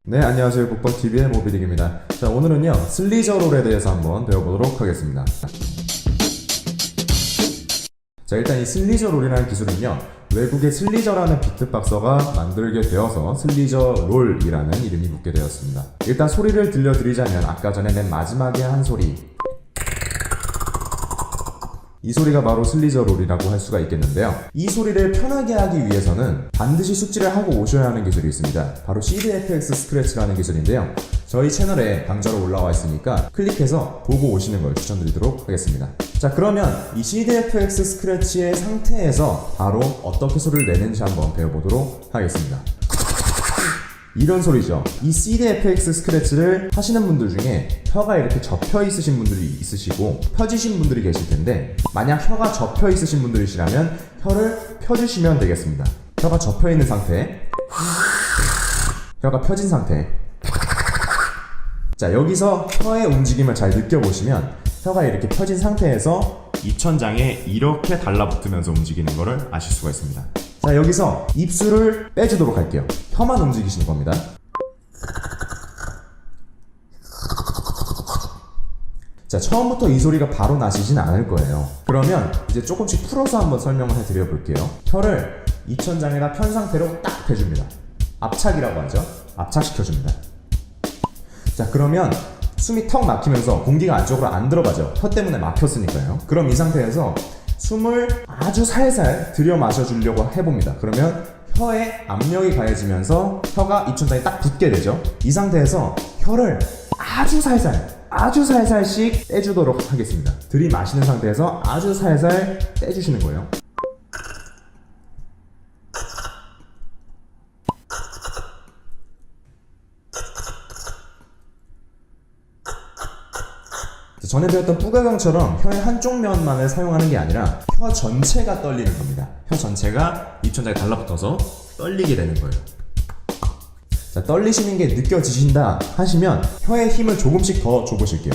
네, 안녕하세요. 북벅TV의 모비딕입니다. 자, 오늘은요, 슬리저롤에 대해서 한번 배워보도록 하겠습니다. 자, 일단 이 슬리저롤이라는 기술은요, 외국의 슬리저라는 비트박서가 만들게 되어서 슬리저롤이라는 이름이 붙게 되었습니다. 일단 소리를 들려드리자면 아까 전에 맨 마지막에 한 소리, 이 소리가 바로 슬리저롤이라고 할 수가 있겠는데요. 이 소리를 편하게 하기 위해서는 반드시 숙지를 하고 오셔야 하는 기술이 있습니다. 바로 CDFX 스크래치라는 기술인데요. 저희 채널에 강좌로 올라와 있으니까 클릭해서 보고 오시는 걸 추천드리도록 하겠습니다. 자, 그러면 이 CDFX 스크래치의 상태에서 바로 어떻게 소리를 내는지 한번 배워보도록 하겠습니다. 이런 소리죠. 이 CDFX 스크래치를 하시는 분들 중에 혀가 이렇게 접혀 있으신 분들이 있으시고 펴지신 분들이 계실 텐데, 만약 혀가 접혀 있으신 분들이시라면 혀를 펴주시면 되겠습니다. 혀가 접혀 있는 상태, 혀가 펴진 상태. 자, 여기서 혀의 움직임을 잘 느껴보시면 혀가 이렇게 펴진 상태에서 입천장에 이렇게 달라붙으면서 움직이는 것을 아실 수가 있습니다. 자, 여기서 입술을 빼주도록 할게요. 혀만 움직이시는 겁니다. 자, 처음부터 이 소리가 바로 나시진 않을 거예요. 그러면 이제 조금씩 풀어서 한번 설명을 해드려 볼게요. 혀를 입천장에다 편 상태로 딱 대줍니다. 압착이라고 하죠. 압착시켜줍니다. 자, 그러면 숨이 턱 막히면서 공기가 안쪽으로 안 들어가죠. 혀 때문에 막혔으니까요. 그럼 이 상태에서 숨을 아주 살살 들여 마셔주려고 해봅니다. 그러면 혀에 압력이 가해지면서 혀가 입천장에 딱 붙게 되죠. 이 상태에서 혀를 아주 살살씩 떼주도록 하겠습니다. 들이마시는 상태에서 아주 살살 떼주시는 거예요. 전에 배웠던 뿌가강처럼 혀의 한쪽 면만을 사용하는 게 아니라 혀 전체가 떨리는 겁니다. 혀 전체가 입천장에 달라붙어서 떨리게 되는 거예요. 자, 떨리시는 게 느껴지신다 하시면 혀의 힘을 조금씩 더 줘보실게요.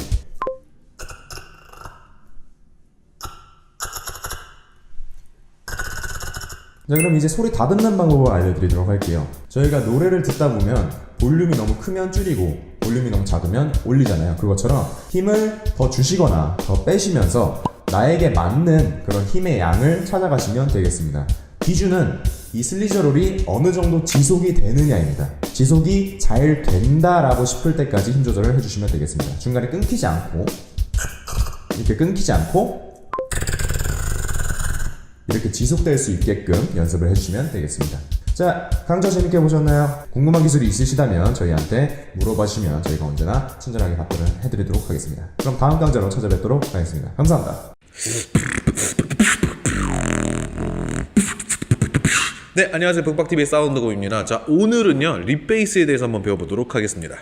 자, 그럼 이제 소리 다듬는 방법을 알려드리도록 할게요. 저희가 노래를 듣다 보면 볼륨이 너무 크면 줄이고 볼륨이 너무 작으면 올리잖아요. 그것처럼 힘을 더 주시거나 더 빼시면서 나에게 맞는 그런 힘의 양을 찾아가시면 되겠습니다. 기준은 이 슬리저롤이 어느 정도 지속이 되느냐입니다. 지속이 잘 된다라고 싶을 때까지 힘 조절을 해주시면 되겠습니다. 중간에 끊기지 않고, 이렇게 끊기지 않고 이렇게 지속될 수 있게끔 연습을 해주시면 되겠습니다. 자, 강좌 재밌게 보셨나요? 궁금한 기술이 있으시다면 저희한테 물어봐 주시면 저희가 언제나 친절하게 답변을 해드리도록 하겠습니다. 그럼 다음 강좌로 찾아뵙도록 하겠습니다. 감사합니다. 네, 안녕하세요. 북박TV의 사운드고입니다. 자, 오늘은요, 립베이스에 대해서 한번 배워보도록 하겠습니다.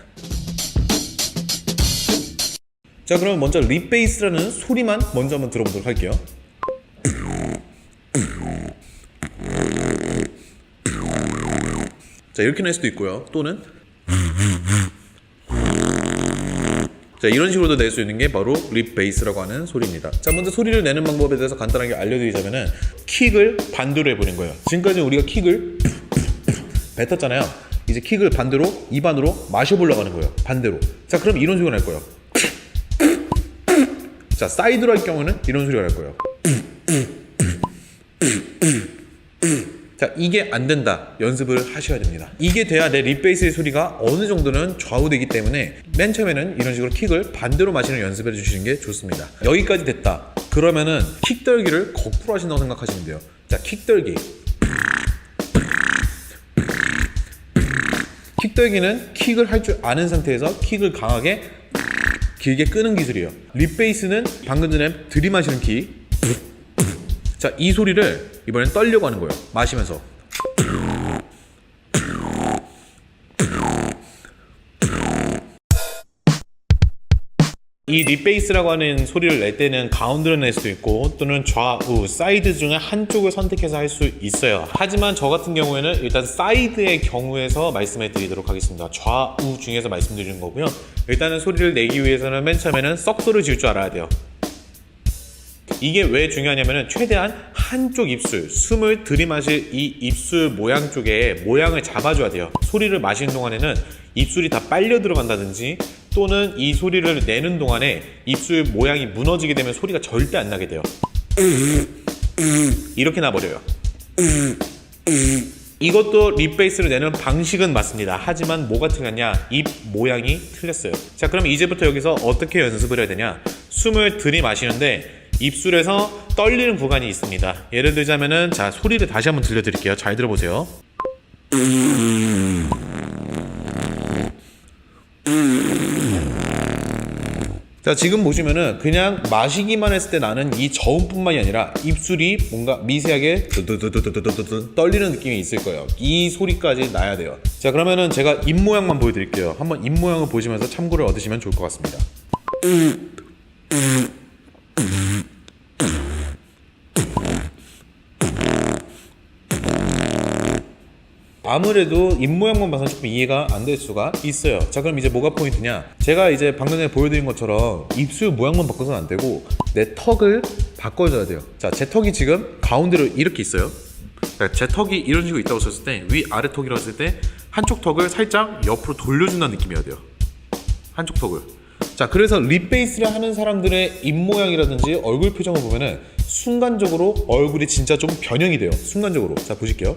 자, 그럼 먼저 립베이스라는 소리만 먼저 한번 들어보도록 할게요. 자, 이렇게 낼 수도 있고요. 또는 자, 이런 식으로도 낼 수 있는 게 바로 립 베이스라고 하는 소리입니다. 자, 먼저 소리를 내는 방법에 대해서 간단하게 알려드리자면은 킥을 반대로 해보는 거예요. 지금까지 우리가 킥을 뱉었잖아요. 이제 킥을 반대로 입안으로 마셔보려고 하는 거예요. 반대로. 자, 그럼 이런 소리가 날 거예요. 자, 사이드로 할 경우는 이런 소리가 날 거예요. 자, 이게 안 된다. 연습을 하셔야 됩니다. 이게 돼야 내 립베이스의 소리가 어느 정도는 좌우되기 때문에 맨 처음에는 이런 식으로 킥을 반대로 마시는 연습을 해주시는 게 좋습니다. 여기까지 됐다. 그러면은 킥 떨기를 거꾸로 하신다고 생각하시면 돼요. 자, 킥 떨기. 킥 떨기는 킥을 할 줄 아는 상태에서 킥을 강하게 길게 끄는 기술이에요. 립베이스는 방금 전에 들이마시는 킥. 자, 이 소리를 이번엔 떨려고 하는 거예요. 마시면서. 이 립베이스라고 하는 소리를 낼 때는 가운데로 낼 수도 있고 또는 좌우, 사이드 중에 한쪽을 선택해서 할 수 있어요. 하지만 저 같은 경우에는 일단 사이드의 경우에서 말씀해 드리도록 하겠습니다. 좌우 중에서 말씀드리는 거고요. 일단은 소리를 내기 위해서는 맨 처음에는 썩소를 지을 줄 알아야 돼요. 이게 왜 중요하냐면은 최대한 한쪽 입술, 숨을 들이마실 이 입술 모양 쪽에 모양을 잡아줘야 돼요. 소리를 마시는 동안에는 입술이 다 빨려 들어간다든지 또는 이 소리를 내는 동안에 입술 모양이 무너지게 되면 소리가 절대 안 나게 돼요. 이렇게 나버려요. 이것도 립베이스를 내는 방식은 맞습니다. 하지만 뭐가 틀렸냐? 입 모양이 틀렸어요. 자, 그럼 이제부터 여기서 어떻게 연습을 해야 되냐? 숨을 들이마시는데 입술에서 떨리는 구간이 있습니다. 예를 들자면은 자, 소리를 다시 한번 들려드릴게요. 잘 들어보세요. 자, 지금 보시면은 그냥 마시기만 했을 때 나는 이 저음뿐만이 아니라 입술이 뭔가 미세하게 떨리는 느낌이 있을 거예요. 이 소리까지 나야 돼요. 자, 그러면은 제가 입 모양만 보여드릴게요. 한번 입 모양을 보시면서 참고를 얻으시면 좋을 것 같습니다. 아무래도 입모양만 봐서 조금 이해가 안 될 수가 있어요. 자, 그럼 이제 뭐가 포인트냐? 제가 이제 방금 전에 보여드린 것처럼 입술 모양만 바꿔서는 안 되고 내 턱을 바꿔줘야 돼요. 자, 제 턱이 지금 가운데로 이렇게 있어요. 제 턱이 이런 식으로 있다고 썼을 때 위아래 턱이라고 했을 때 한쪽 턱을 살짝 옆으로 돌려준다는 느낌이어야 돼요. 한쪽 턱을. 자, 그래서 립베이스를 하는 사람들의 입모양이라든지 얼굴 표정을 보면은 순간적으로 얼굴이 진짜 좀 변형이 돼요. 순간적으로. 자, 보실게요.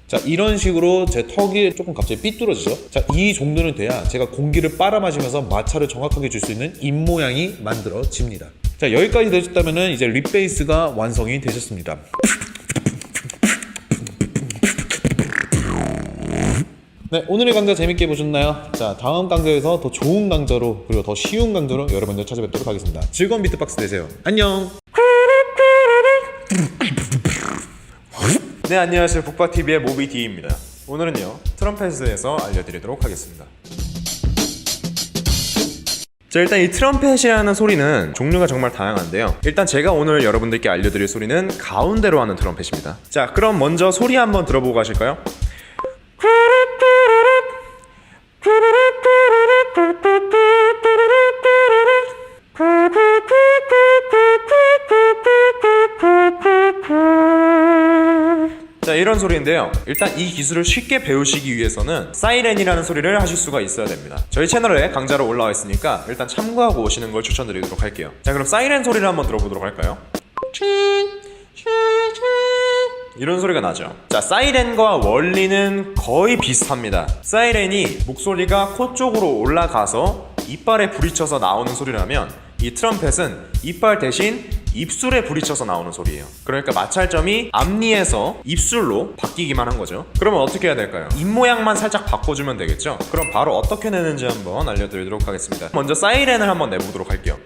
자, 이런 식으로 제 턱이 조금 갑자기 삐뚤어지죠. 자, 이 정도는 돼야 제가 공기를 빨아마시면서 마찰을 정확하게 줄 수 있는 입모양이 만들어집니다. 자, 여기까지 되셨다면 이제 립베이스가 완성이 되셨습니다. 네, 오늘의 강좌 재밌게 보셨나요? 자, 다음 강좌에서 더 좋은 강좌로 그리고 더 쉬운 강좌로 여러분들 찾아뵙도록 하겠습니다. 즐거운 비트박스 되세요. 안녕. 네, 안녕하세요. 북박TV의 모비D입니다. 오늘은요, 트럼펫에 대해서 알려드리도록 하겠습니다. 자, 일단 이 트럼펫이라는 소리는 종류가 정말 다양한데요. 일단 제가 오늘 여러분들께 알려드릴 소리는 가운데로 하는 트럼펫입니다. 자, 그럼 먼저 소리 한번 들어보고 가실까요? 자, 이런 소리인데요. 일단 이 기술을 쉽게 배우시기 위해서는 사이렌이라는 소리를 하실 수가 있어야 됩니다. 저희 채널에 강좌로 올라와 있으니까 일단 참고하고 오시는 걸 추천드리도록 할게요. 자, 그럼 사이렌 소리를 한번 들어보도록 할까요? 이런 소리가 나죠. 자, 사이렌과 원리는 거의 비슷합니다. 사이렌이 목소리가 코 쪽으로 올라가서 이빨에 부딪혀서 나오는 소리라면 이 트럼펫은 이빨 대신 입술에 부딪혀서 나오는 소리예요. 그러니까 마찰점이 앞니에서 입술로 바뀌기만 한 거죠. 그러면 어떻게 해야 될까요? 입 모양만 살짝 바꿔주면 되겠죠? 그럼 바로 어떻게 내는지 한번 알려드리도록 하겠습니다. 먼저 사이렌을 한번 내보도록 할게요.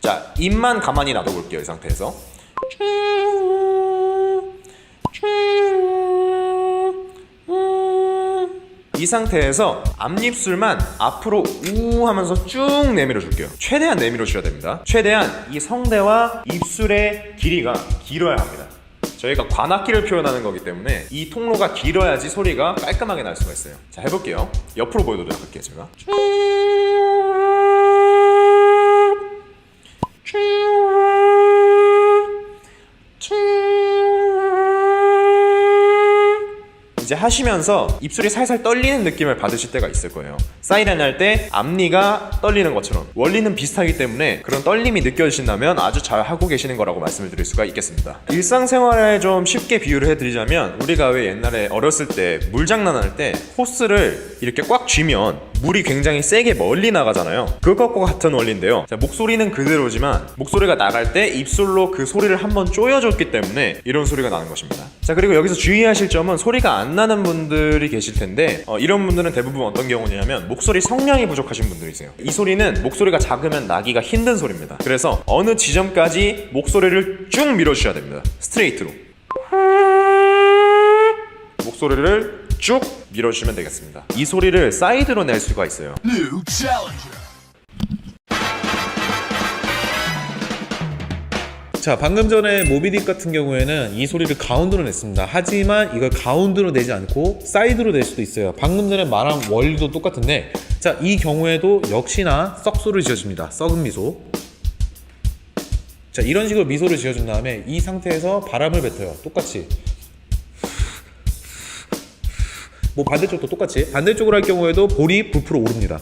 자, 입만 가만히 놔둬볼게요. 이 상태에서. 이 상태에서 앞입술만 앞으로 우 하면서 쭉 내밀어 줄게요. 최대한 내밀어 주셔야 됩니다. 최대한 이 성대와 입술의 길이가 길어야 합니다. 저희가 관악기를 표현하는 거기 때문에 이 통로가 길어야지 소리가 깔끔하게 날 수가 있어요. 자, 해볼게요. 옆으로 보여드리도록 할게요. 제가 이제 하시면서 입술이 살살 떨리는 느낌을 받으실 때가 있을 거예요. 사이렌 할 때 앞니가 떨리는 것처럼 원리는 비슷하기 때문에 그런 떨림이 느껴지신다면 아주 잘 하고 계시는 거라고 말씀을 드릴 수가 있겠습니다. 일상생활에 좀 쉽게 비유를 해드리자면 우리가 왜 옛날에 어렸을 때 물장난할 때 호스를 이렇게 꽉 쥐면 물이 굉장히 세게 멀리 나가잖아요. 그것과 같은 원리인데요. 자, 목소리는 그대로지만 목소리가 나갈 때 입술로 그 소리를 한번 조여줬기 때문에 이런 소리가 나는 것입니다. 자, 그리고 여기서 주의하실 점은 소리가 안 나는 분들이 계실 텐데 이런 분들은 대부분 어떤 경우냐면 목소리 성량이 부족하신 분들이세요. 이 소리는 목소리가 작으면 나기가 힘든 소리입니다. 그래서 어느 지점까지 목소리를 쭉 밀어주셔야 됩니다. 스트레이트로 목소리를 쭉 밀어주시면 되겠습니다. 이 소리를 사이드로 낼 수가 있어요. 자, 방금 전에 모비딕 같은 경우에는 이 소리를 가운데로 냈습니다. 하지만 이걸 가운데로 내지 않고 사이드로 낼 수도 있어요. 방금 전에 말한 원리도 똑같은데, 자, 이 경우에도 역시나 썩소를 지어줍니다. 썩은 미소. 자, 이런 식으로 미소를 지어준 다음에 이 상태에서 바람을 뱉어요. 똑같이. 뭐 반대쪽도 똑같이. 반대쪽으로 할 경우에도 볼이 부풀어 오릅니다.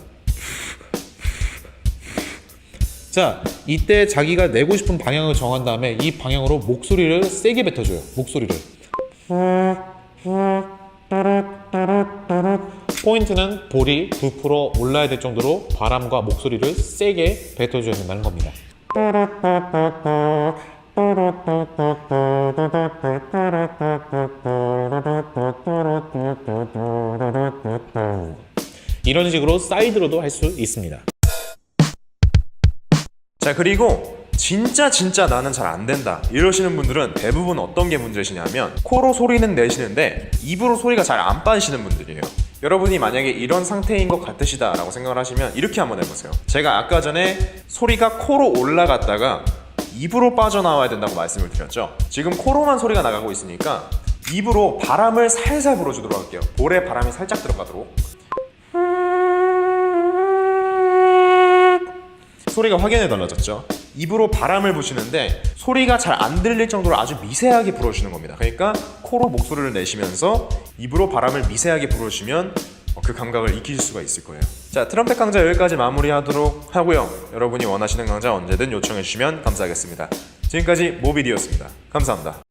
자, 이때 자기가 내고 싶은 방향을 정한 다음에 이 방향으로 목소리를 세게 뱉어줘요. 목소리를. 포인트는 볼이 부풀어 올라야 될 정도로 바람과 목소리를 세게 뱉어줘야 된다는 겁니다. 이런 식으로 사이드로도 할 수 있습니다. 자, 그리고 진짜 나는 잘 안 된다 이러시는 분들은 대부분 어떤 게 문제시냐면 코로 소리는 내시는데 입으로 소리가 잘 안 빠지시는 분들이에요. 여러분이 만약에 이런 상태인 것 같으시다 라고 생각을 하시면 이렇게 한번 해보세요. 제가 아까 전에 소리가 코로 올라갔다가 입으로 빠져나와야 된다고 말씀을 드렸죠. 지금 코로만 소리가 나가고 있으니까 입으로 바람을 살살 불어주도록 할게요. 볼에 바람이 살짝 들어가도록. 소리가 확연히 달라졌죠. 입으로 바람을 부시는데 소리가 잘 안 들릴 정도로 아주 미세하게 불어주시는 겁니다. 그러니까 코로 목소리를 내시면서 입으로 바람을 미세하게 불어주시면 그 감각을 익히실 수가 있을 거예요. 자, 트럼펫 강좌 여기까지 마무리하도록 하고요. 여러분이 원하시는 강좌 언제든 요청해 주시면 감사하겠습니다. 지금까지 모비디였습니다. 감사합니다.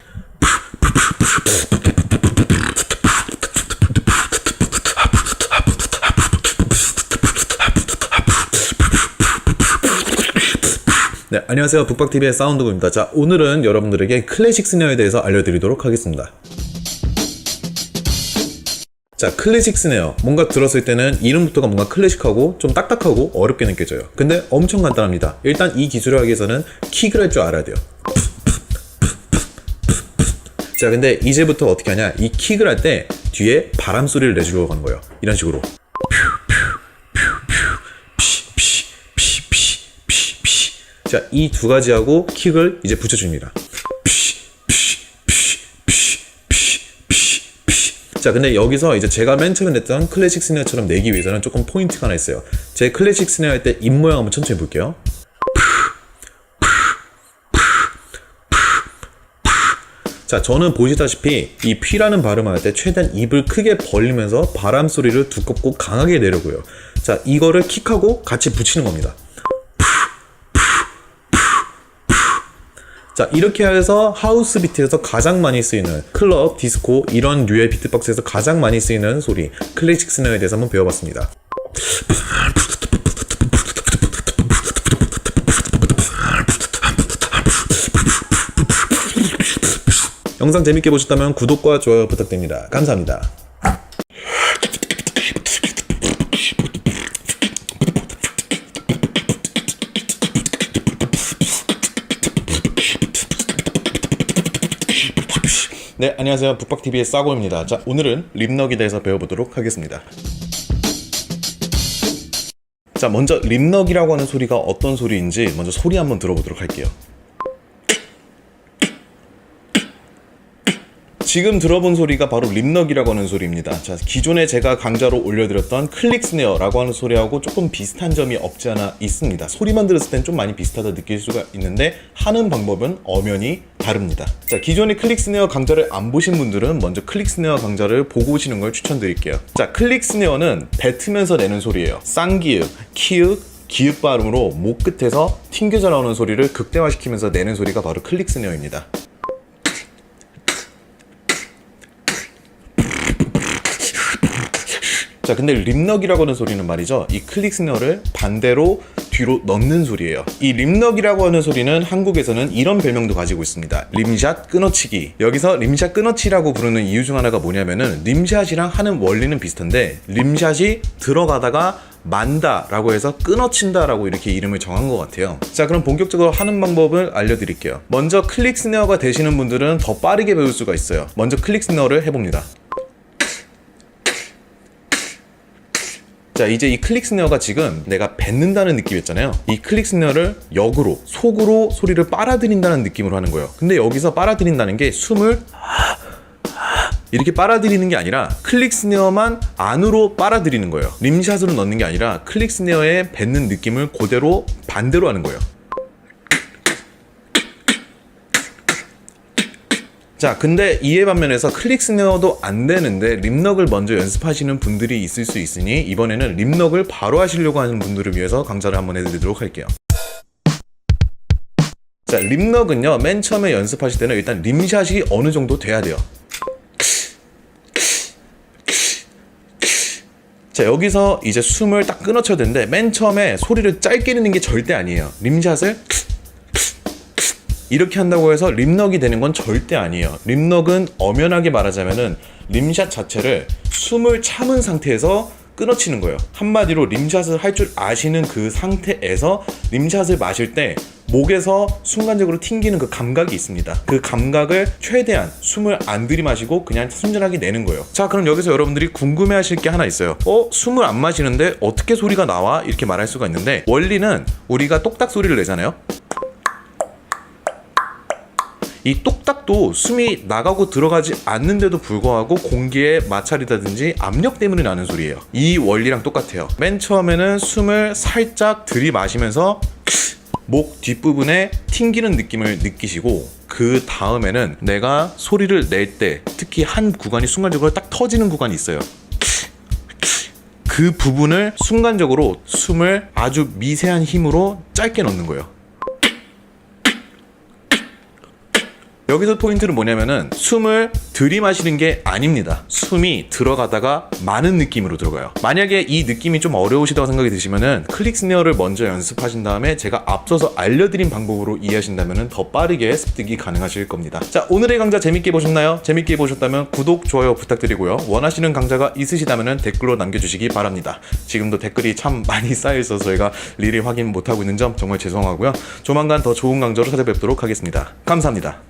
네, 안녕하세요. 북박TV의 사운드구입니다. 자, 오늘은 여러분들에게 클래식 스네어에 대해서 알려드리도록 하겠습니다. 자, 클래식 스네어. 뭔가 들었을 때는 이름부터가 뭔가 클래식하고 좀 딱딱하고 어렵게 느껴져요. 근데 엄청 간단합니다. 일단 이 기술을 하기 위해서는 킥을 할 줄 알아야 돼요. 자, 근데 이제부터 어떻게 하냐. 이 킥을 할 때 뒤에 바람 소리를 내주려고 하는 거예요. 이런 식으로. 자, 이 두 가지하고 킥을 이제 붙여줍니다. 자, 근데 여기서 이제 제가 맨 처음에 냈던 클래식 스네어처럼 내기 위해서는 조금 포인트가 하나 있어요. 제 클래식 스네어 할 때 입 모양 한번 천천히 볼게요. 자, 저는 보시다시피 이 피라는 발음을 할 때 최대한 입을 크게 벌리면서 바람 소리를 두껍고 강하게 내려고요. 자, 이거를 킥하고 같이 붙이는 겁니다. 자, 이렇게 해서 하우스 비트에서 가장 많이 쓰이는 클럽, 디스코 이런 류의 비트박스에서 가장 많이 쓰이는 소리 클래식 스네어에 대해서 한번 배워봤습니다. 영상 재밌게 보셨다면 구독과 좋아요 부탁드립니다. 감사합니다. 네, 안녕하세요. 북박TV의 싸고입니다. 자, 오늘은 립넉에 대해서 배워보도록 하겠습니다. 자, 먼저 립넉이라고 하는 소리가 어떤 소리인지 먼저 소리 한번 들어보도록 할게요. 지금 들어본 소리가 바로 립넉이라고 하는 소리입니다. 자, 기존에 제가 강좌로 올려드렸던 클릭 스네어라고 하는 소리하고 조금 비슷한 점이 없지 않아 있습니다. 소리만 들었을 땐 좀 많이 비슷하다 느낄 수가 있는데 하는 방법은 엄연히 다릅니다. 자, 기존의 클릭 스네어 강좌를 안 보신 분들은 먼저 클릭 스네어 강좌를 보고 오시는 걸 추천드릴게요. 자, 클릭 스네어는 뱉으면서 내는 소리예요. 쌍기읍, 키읔, 기읍 발음으로 목 끝에서 튕겨져 나오는 소리를 극대화시키면서 내는 소리가 바로 클릭 스네어입니다. 자, 근데 립넉이라고 하는 소리는 말이죠, 이 클릭 스네어를 반대로 뒤로 넣는 소리예요. 이 립넉이라고 하는 소리는 한국에서는 이런 별명도 가지고 있습니다. 림샷 끊어치기. 여기서 림샷 끊어치라고 부르는 이유 중 하나가 뭐냐면은 림샷이랑 하는 원리는 비슷한데 림샷이 들어가다가 만다 라고 해서 끊어친다 라고 이렇게 이름을 정한 것 같아요. 자, 그럼 본격적으로 하는 방법을 알려드릴게요. 먼저 클릭 스네어가 되시는 분들은 더 빠르게 배울 수가 있어요. 먼저 클릭 스네어를 해봅니다. 자, 이제 이 클릭 스네어가 지금 내가 뱉는다는 느낌이었잖아요. 이 클릭 스네어를 역으로, 속으로 소리를 빨아들인다는 느낌으로 하는 거예요. 근데 여기서 빨아들인다는 게 숨을 이렇게 빨아들이는 게 아니라 클릭 스네어만 안으로 빨아들이는 거예요. 림샷으로 넣는 게 아니라 클릭 스네어에 뱉는 느낌을 그대로 반대로 하는 거예요. 자, 근데 이에 반면에서 클릭 스네어도 안 되는데 립넉을 먼저 연습하시는 분들이 있을 수 있으니 이번에는 립넉을 바로 하시려고 하는 분들을 위해서 강좌를 한번 해드리도록 할게요. 자, 립넉은요, 맨 처음에 연습하실 때는 일단 림샷이 어느 정도 돼야 돼요. 자, 여기서 이제 숨을 딱 끊어쳐야 되는데 맨 처음에 소리를 짧게 내는 게 절대 아니에요. 림샷을 이렇게 한다고 해서 립넉이 되는 건 절대 아니에요. 립넉은 엄연하게 말하자면은 림샷 자체를 숨을 참은 상태에서 끊어치는 거예요. 한마디로 림샷을 할 줄 아시는 그 상태에서 림샷을 마실 때 목에서 순간적으로 튕기는 그 감각이 있습니다. 그 감각을 최대한 숨을 안 들이마시고 그냥 순전하게 내는 거예요. 자, 그럼 여기서 여러분들이 궁금해하실 게 하나 있어요. 숨을 안 마시는데 어떻게 소리가 나와? 이렇게 말할 수가 있는데 원리는 우리가 똑딱 소리를 내잖아요. 이 똑딱도 숨이 나가고 들어가지 않는데도 불구하고 공기의 마찰이라든지 압력 때문에 나는 소리예요. 이 원리랑 똑같아요. 맨 처음에는 숨을 살짝 들이마시면서 목 뒷부분에 튕기는 느낌을 느끼시고 그 다음에는 내가 소리를 낼 때 특히 한 구간이 순간적으로 딱 터지는 구간이 있어요. 그 부분을 순간적으로 숨을 아주 미세한 힘으로 짧게 넣는 거예요. 여기서 포인트는 뭐냐면은 숨을 들이마시는 게 아닙니다. 숨이 들어가다가 마는 느낌으로 들어가요. 만약에 이 느낌이 좀 어려우시다고 생각이 드시면은 클릭 스네어를 먼저 연습하신 다음에 제가 앞서서 알려드린 방법으로 이해하신다면은 더 빠르게 습득이 가능하실 겁니다. 자, 오늘의 강좌 재밌게 보셨나요? 재밌게 보셨다면 구독, 좋아요 부탁드리고요. 원하시는 강좌가 있으시다면은 댓글로 남겨주시기 바랍니다. 지금도 댓글이 참 많이 쌓여있어서 저희가 일일이 확인 못하고 있는 점 정말 죄송하고요. 조만간 더 좋은 강좌로 찾아뵙도록 하겠습니다. 감사합니다.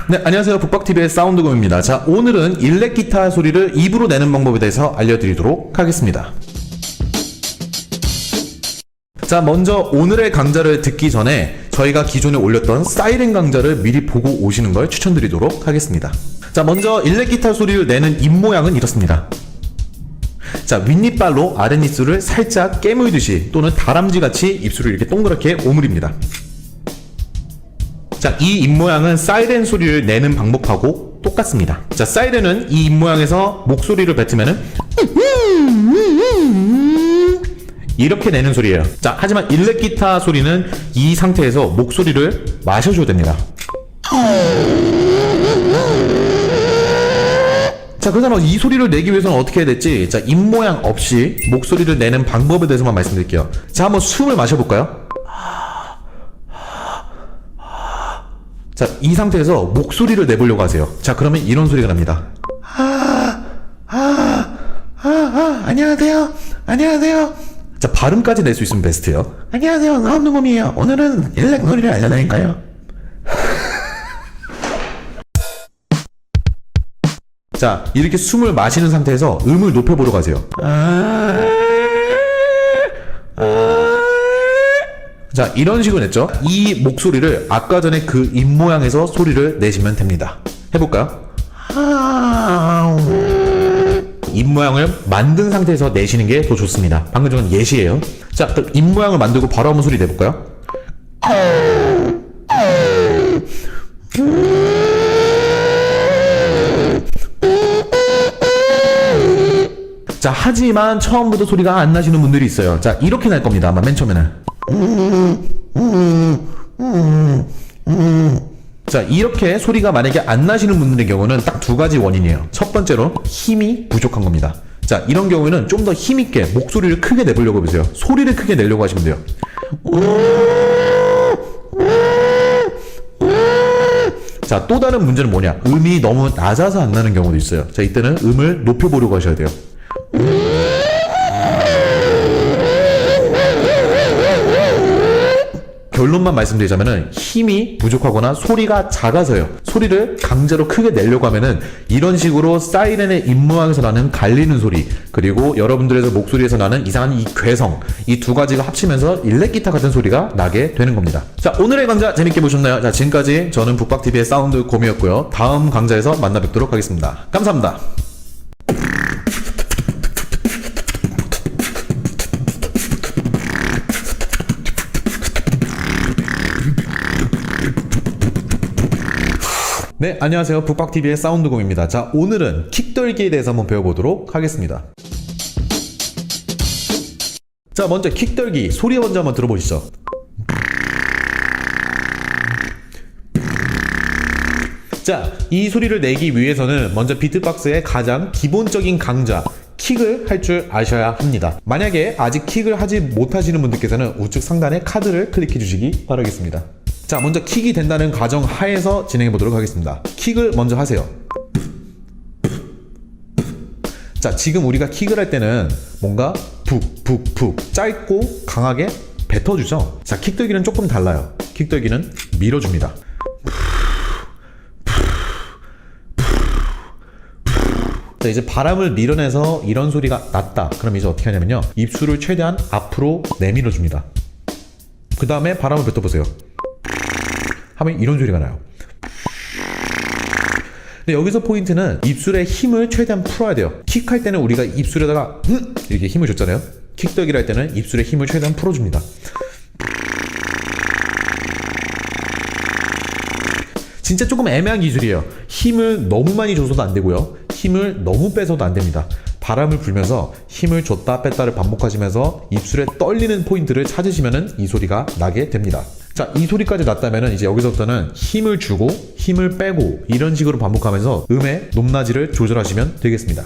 네, 안녕하세요. 북박TV의 사운드곰입니다. 자, 오늘은 일렉 기타 소리를 입으로 내는 방법에 대해서 알려드리도록 하겠습니다. 자, 먼저 오늘의 강좌를 듣기 전에 저희가 기존에 올렸던 사이렌 강좌를 미리 보고 오시는 걸 추천드리도록 하겠습니다. 자, 먼저 일렉 기타 소리를 내는 입 모양은 이렇습니다. 자, 윗니빨로 아랫입술을 살짝 깨물듯이 또는 다람쥐같이 입술을 이렇게 동그랗게 오므립니다. 자, 이 입 모양은 사이렌 소리를 내는 방법하고 똑같습니다. 자, 사이렌은 이 입 모양에서 목소리를 뱉으면은 이렇게 내는 소리예요. 자, 하지만 일렉 기타 소리는 이 상태에서 목소리를 마셔줘야 됩니다. 자, 그렇다면 이 소리를 내기 위해서는 어떻게 해야 될지, 자, 입 모양 없이 목소리를 내는 방법에 대해서만 말씀드릴게요. 자, 한번 숨을 마셔볼까요? 자, 이 상태에서 목소리를 내보려고 하세요. 자, 그러면 이런 소리가 납니다. 안녕하세요. 안녕하세요. 자, 발음까지 낼 수 있으면 베스트예요. 안녕하세요. 나온누곰이에요. 오늘은 일렉 놀이를 알려드릴까요? 자, 이렇게 숨을 마시는 상태에서 음을 높여보러 가세요. 자, 이런 식으로 냈죠? 이 목소리를 아까 전에 그 입모양에서 소리를 내시면 됩니다. 해볼까요? 입모양을 만든 상태에서 내시는 게 더 좋습니다. 방금 전은 예시예요. 자, 그럼 입모양을 만들고 바로 한번 소리 내볼까요? 자, 하지만 처음부터 소리가 안 나시는 분들이 있어요. 자, 이렇게 날 겁니다. 아마 맨 처음에는. 자, 이렇게 소리가 만약에 안 나시는 분들의 경우는 딱 두 가지 원인이에요. 첫 번째로 힘이 부족한 겁니다. 자, 이런 경우에는 좀 더 힘있게 목소리를 크게 내보려고 해보세요. 소리를 크게 내려고 하시면 돼요. 자, 또 다른 문제는 뭐냐? 음이 너무 낮아서 안 나는 경우도 있어요. 자, 이때는 음을 높여보려고 하셔야 돼요. 결론만 말씀드리자면은 힘이 부족하거나 소리가 작아서요. 소리를 강제로 크게 내려고 하면은 이런 식으로 사이렌의 입모양에서 나는 갈리는 소리, 그리고 여러분들의 목소리에서 나는 이상한 이 괴성, 이 두 가지가 합치면서 일렉기타 같은 소리가 나게 되는 겁니다. 자, 오늘의 강좌 재밌게 보셨나요? 자, 지금까지 저는 북박TV의 사운드 곰이었고요. 다음 강좌에서 만나 뵙도록 하겠습니다. 감사합니다. 네, 안녕하세요. 북박TV의 사운드곰입니다. 자, 오늘은 킥떨기에 대해서 한번 배워보도록 하겠습니다. 자, 먼저 킥떨기 소리 먼저 한번 들어보시죠. 자, 이 소리를 내기 위해서는 먼저 비트박스의 가장 기본적인 강좌 킥을 할 줄 아셔야 합니다. 만약에 아직 킥을 하지 못하시는 분들께서는 우측 상단의 카드를 클릭해 주시기 바라겠습니다. 자, 먼저 킥이 된다는 가정 하에서 진행해 보도록 하겠습니다. 킥을 먼저 하세요. 자, 지금 우리가 킥을 할 때는 뭔가 푹 짧고 강하게 뱉어주죠. 자, 킥떨기는 조금 달라요. 킥떨기는 밀어줍니다. 자, 이제 바람을 밀어내서 이런 소리가 났다. 그럼 이제 어떻게 하냐면요, 입술을 최대한 앞으로 내밀어 줍니다. 그 다음에 바람을 뱉어보세요. 하면 이런 소리가 나요. 근데 여기서 포인트는 입술의 힘을 최대한 풀어야 돼요. 킥할 때는 우리가 입술에다가 이렇게 힘을 줬잖아요. 킥떨기를 할 때는 입술의 힘을 최대한 풀어줍니다. 진짜 조금 애매한 기술이에요. 힘을 너무 많이 줘서도 안 되고요, 힘을 너무 빼서도 안 됩니다. 바람을 불면서 힘을 줬다 뺐다를 반복하시면서 입술에 떨리는 포인트를 찾으시면은 이 소리가 나게 됩니다. 자, 이 소리까지 났다면은 이제 여기서부터는 힘을 주고 힘을 빼고 이런 식으로 반복하면서 음의 높낮이를 조절하시면 되겠습니다.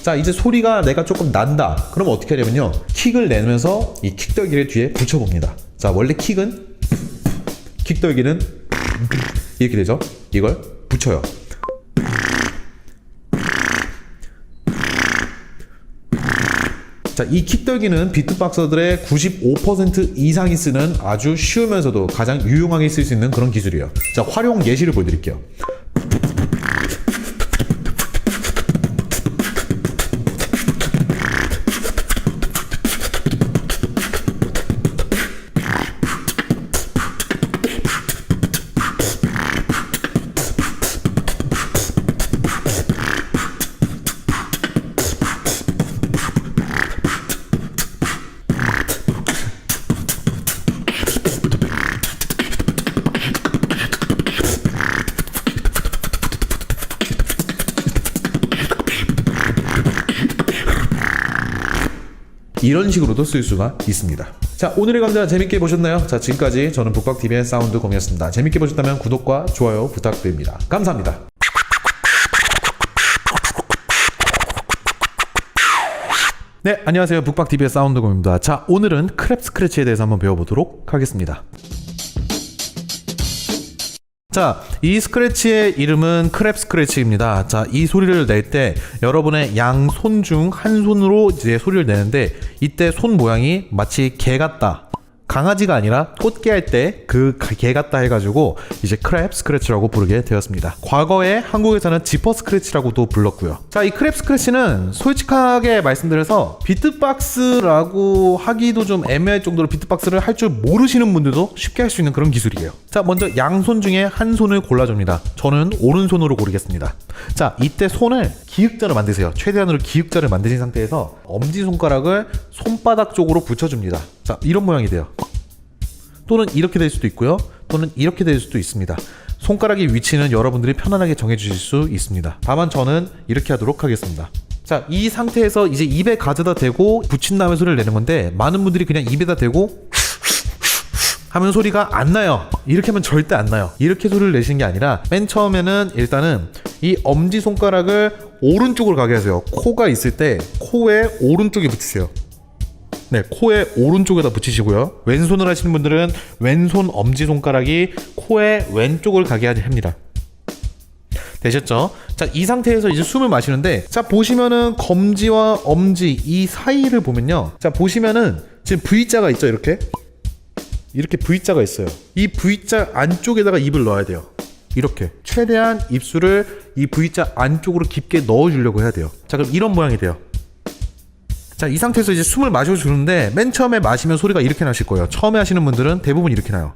자, 이제 소리가 내가 조금 난다. 그럼 어떻게 하냐면요, 킥을 내면서 이 킥떨기를 뒤에 붙여봅니다. 자, 원래 킥떨기는 이렇게 되죠. 이걸 붙여요. 자, 이 킥떨기는 비트박서들의 95% 이상이 쓰는 아주 쉬우면서도 가장 유용하게 쓸 수 있는 그런 기술이에요. 자, 활용 예시를 보여드릴게요. 이런 식으로도 쓸 수가 있습니다. 자, 오늘의 강좌 재밌게 보셨나요? 자, 지금까지 저는 북박TV의 사운드곰이었습니다. 재밌게 보셨다면 구독과 좋아요 부탁드립니다. 감사합니다. 네, 안녕하세요. 북박TV의 사운드곰입니다. 자, 오늘은 크랩 스크래치에 대해서 한번 배워보도록 하겠습니다. 자, 이 스크래치의 이름은 크랩 스크래치입니다. 자, 이 소리를 낼 때 여러분의 양손 중 한 손으로 이제 소리를 내는데, 이때 손 모양이 마치 개 같다, 강아지가 아니라 꽃게 할 때 그 개 같다 해가지고 이제 크랩 스크래치라고 부르게 되었습니다. 과거에 한국에서는 지퍼 스크래치라고도 불렀고요. 자, 이 크랩 스크래치는 솔직하게 말씀드려서 비트박스라고 하기도 좀 애매할 정도로 비트박스를 할 줄 모르시는 분들도 쉽게 할 수 있는 그런 기술이에요. 자, 먼저 양손 중에 한 손을 골라줍니다. 저는 오른손으로 고르겠습니다. 자, 이때 손을 기역자로 만드세요. 최대한으로 기역자를 만드신 상태에서 엄지손가락을 손바닥 쪽으로 붙여줍니다. 자, 이런 모양이 돼요. 또는 이렇게 될 수도 있고요. 또는 이렇게 될 수도 있습니다. 손가락의 위치는 여러분들이 편안하게 정해주실 수 있습니다. 다만 저는 이렇게 하도록 하겠습니다. 자, 이 상태에서 이제 입에 가져다 대고 붙인 다음에 소리를 내는 건데, 많은 분들이 그냥 입에다 대고 하면 소리가 안 나요. 이렇게 하면 절대 안 나요. 이렇게 소리를 내시는 게 아니라 맨 처음에는 일단은 이 엄지손가락을 오른쪽으로 가게 하세요. 코가 있을 때 코에 오른쪽에 붙이세요. 네, 코에 오른쪽에다 붙이시고요. 왼손을 하시는 분들은 왼손 엄지손가락이 코에 왼쪽을 가게 합니다. 되셨죠? 자, 이 상태에서 이제 숨을 마시는데, 자, 보시면은 검지와 엄지 이 사이를 보면요. 자, 보시면은 지금 V자가 있죠, 이렇게 V자가 있어요. 이 V자 안쪽에다가 입을 넣어야 돼요. 이렇게 최대한 입술을 이 V자 안쪽으로 깊게 넣어주려고 해야 돼요. 자, 그럼 이런 모양이 돼요. 자, 이 상태에서 이제 숨을 마셔주는데, 맨 처음에 마시면 소리가 이렇게 나실 거예요. 처음에 하시는 분들은 대부분 이렇게 나요.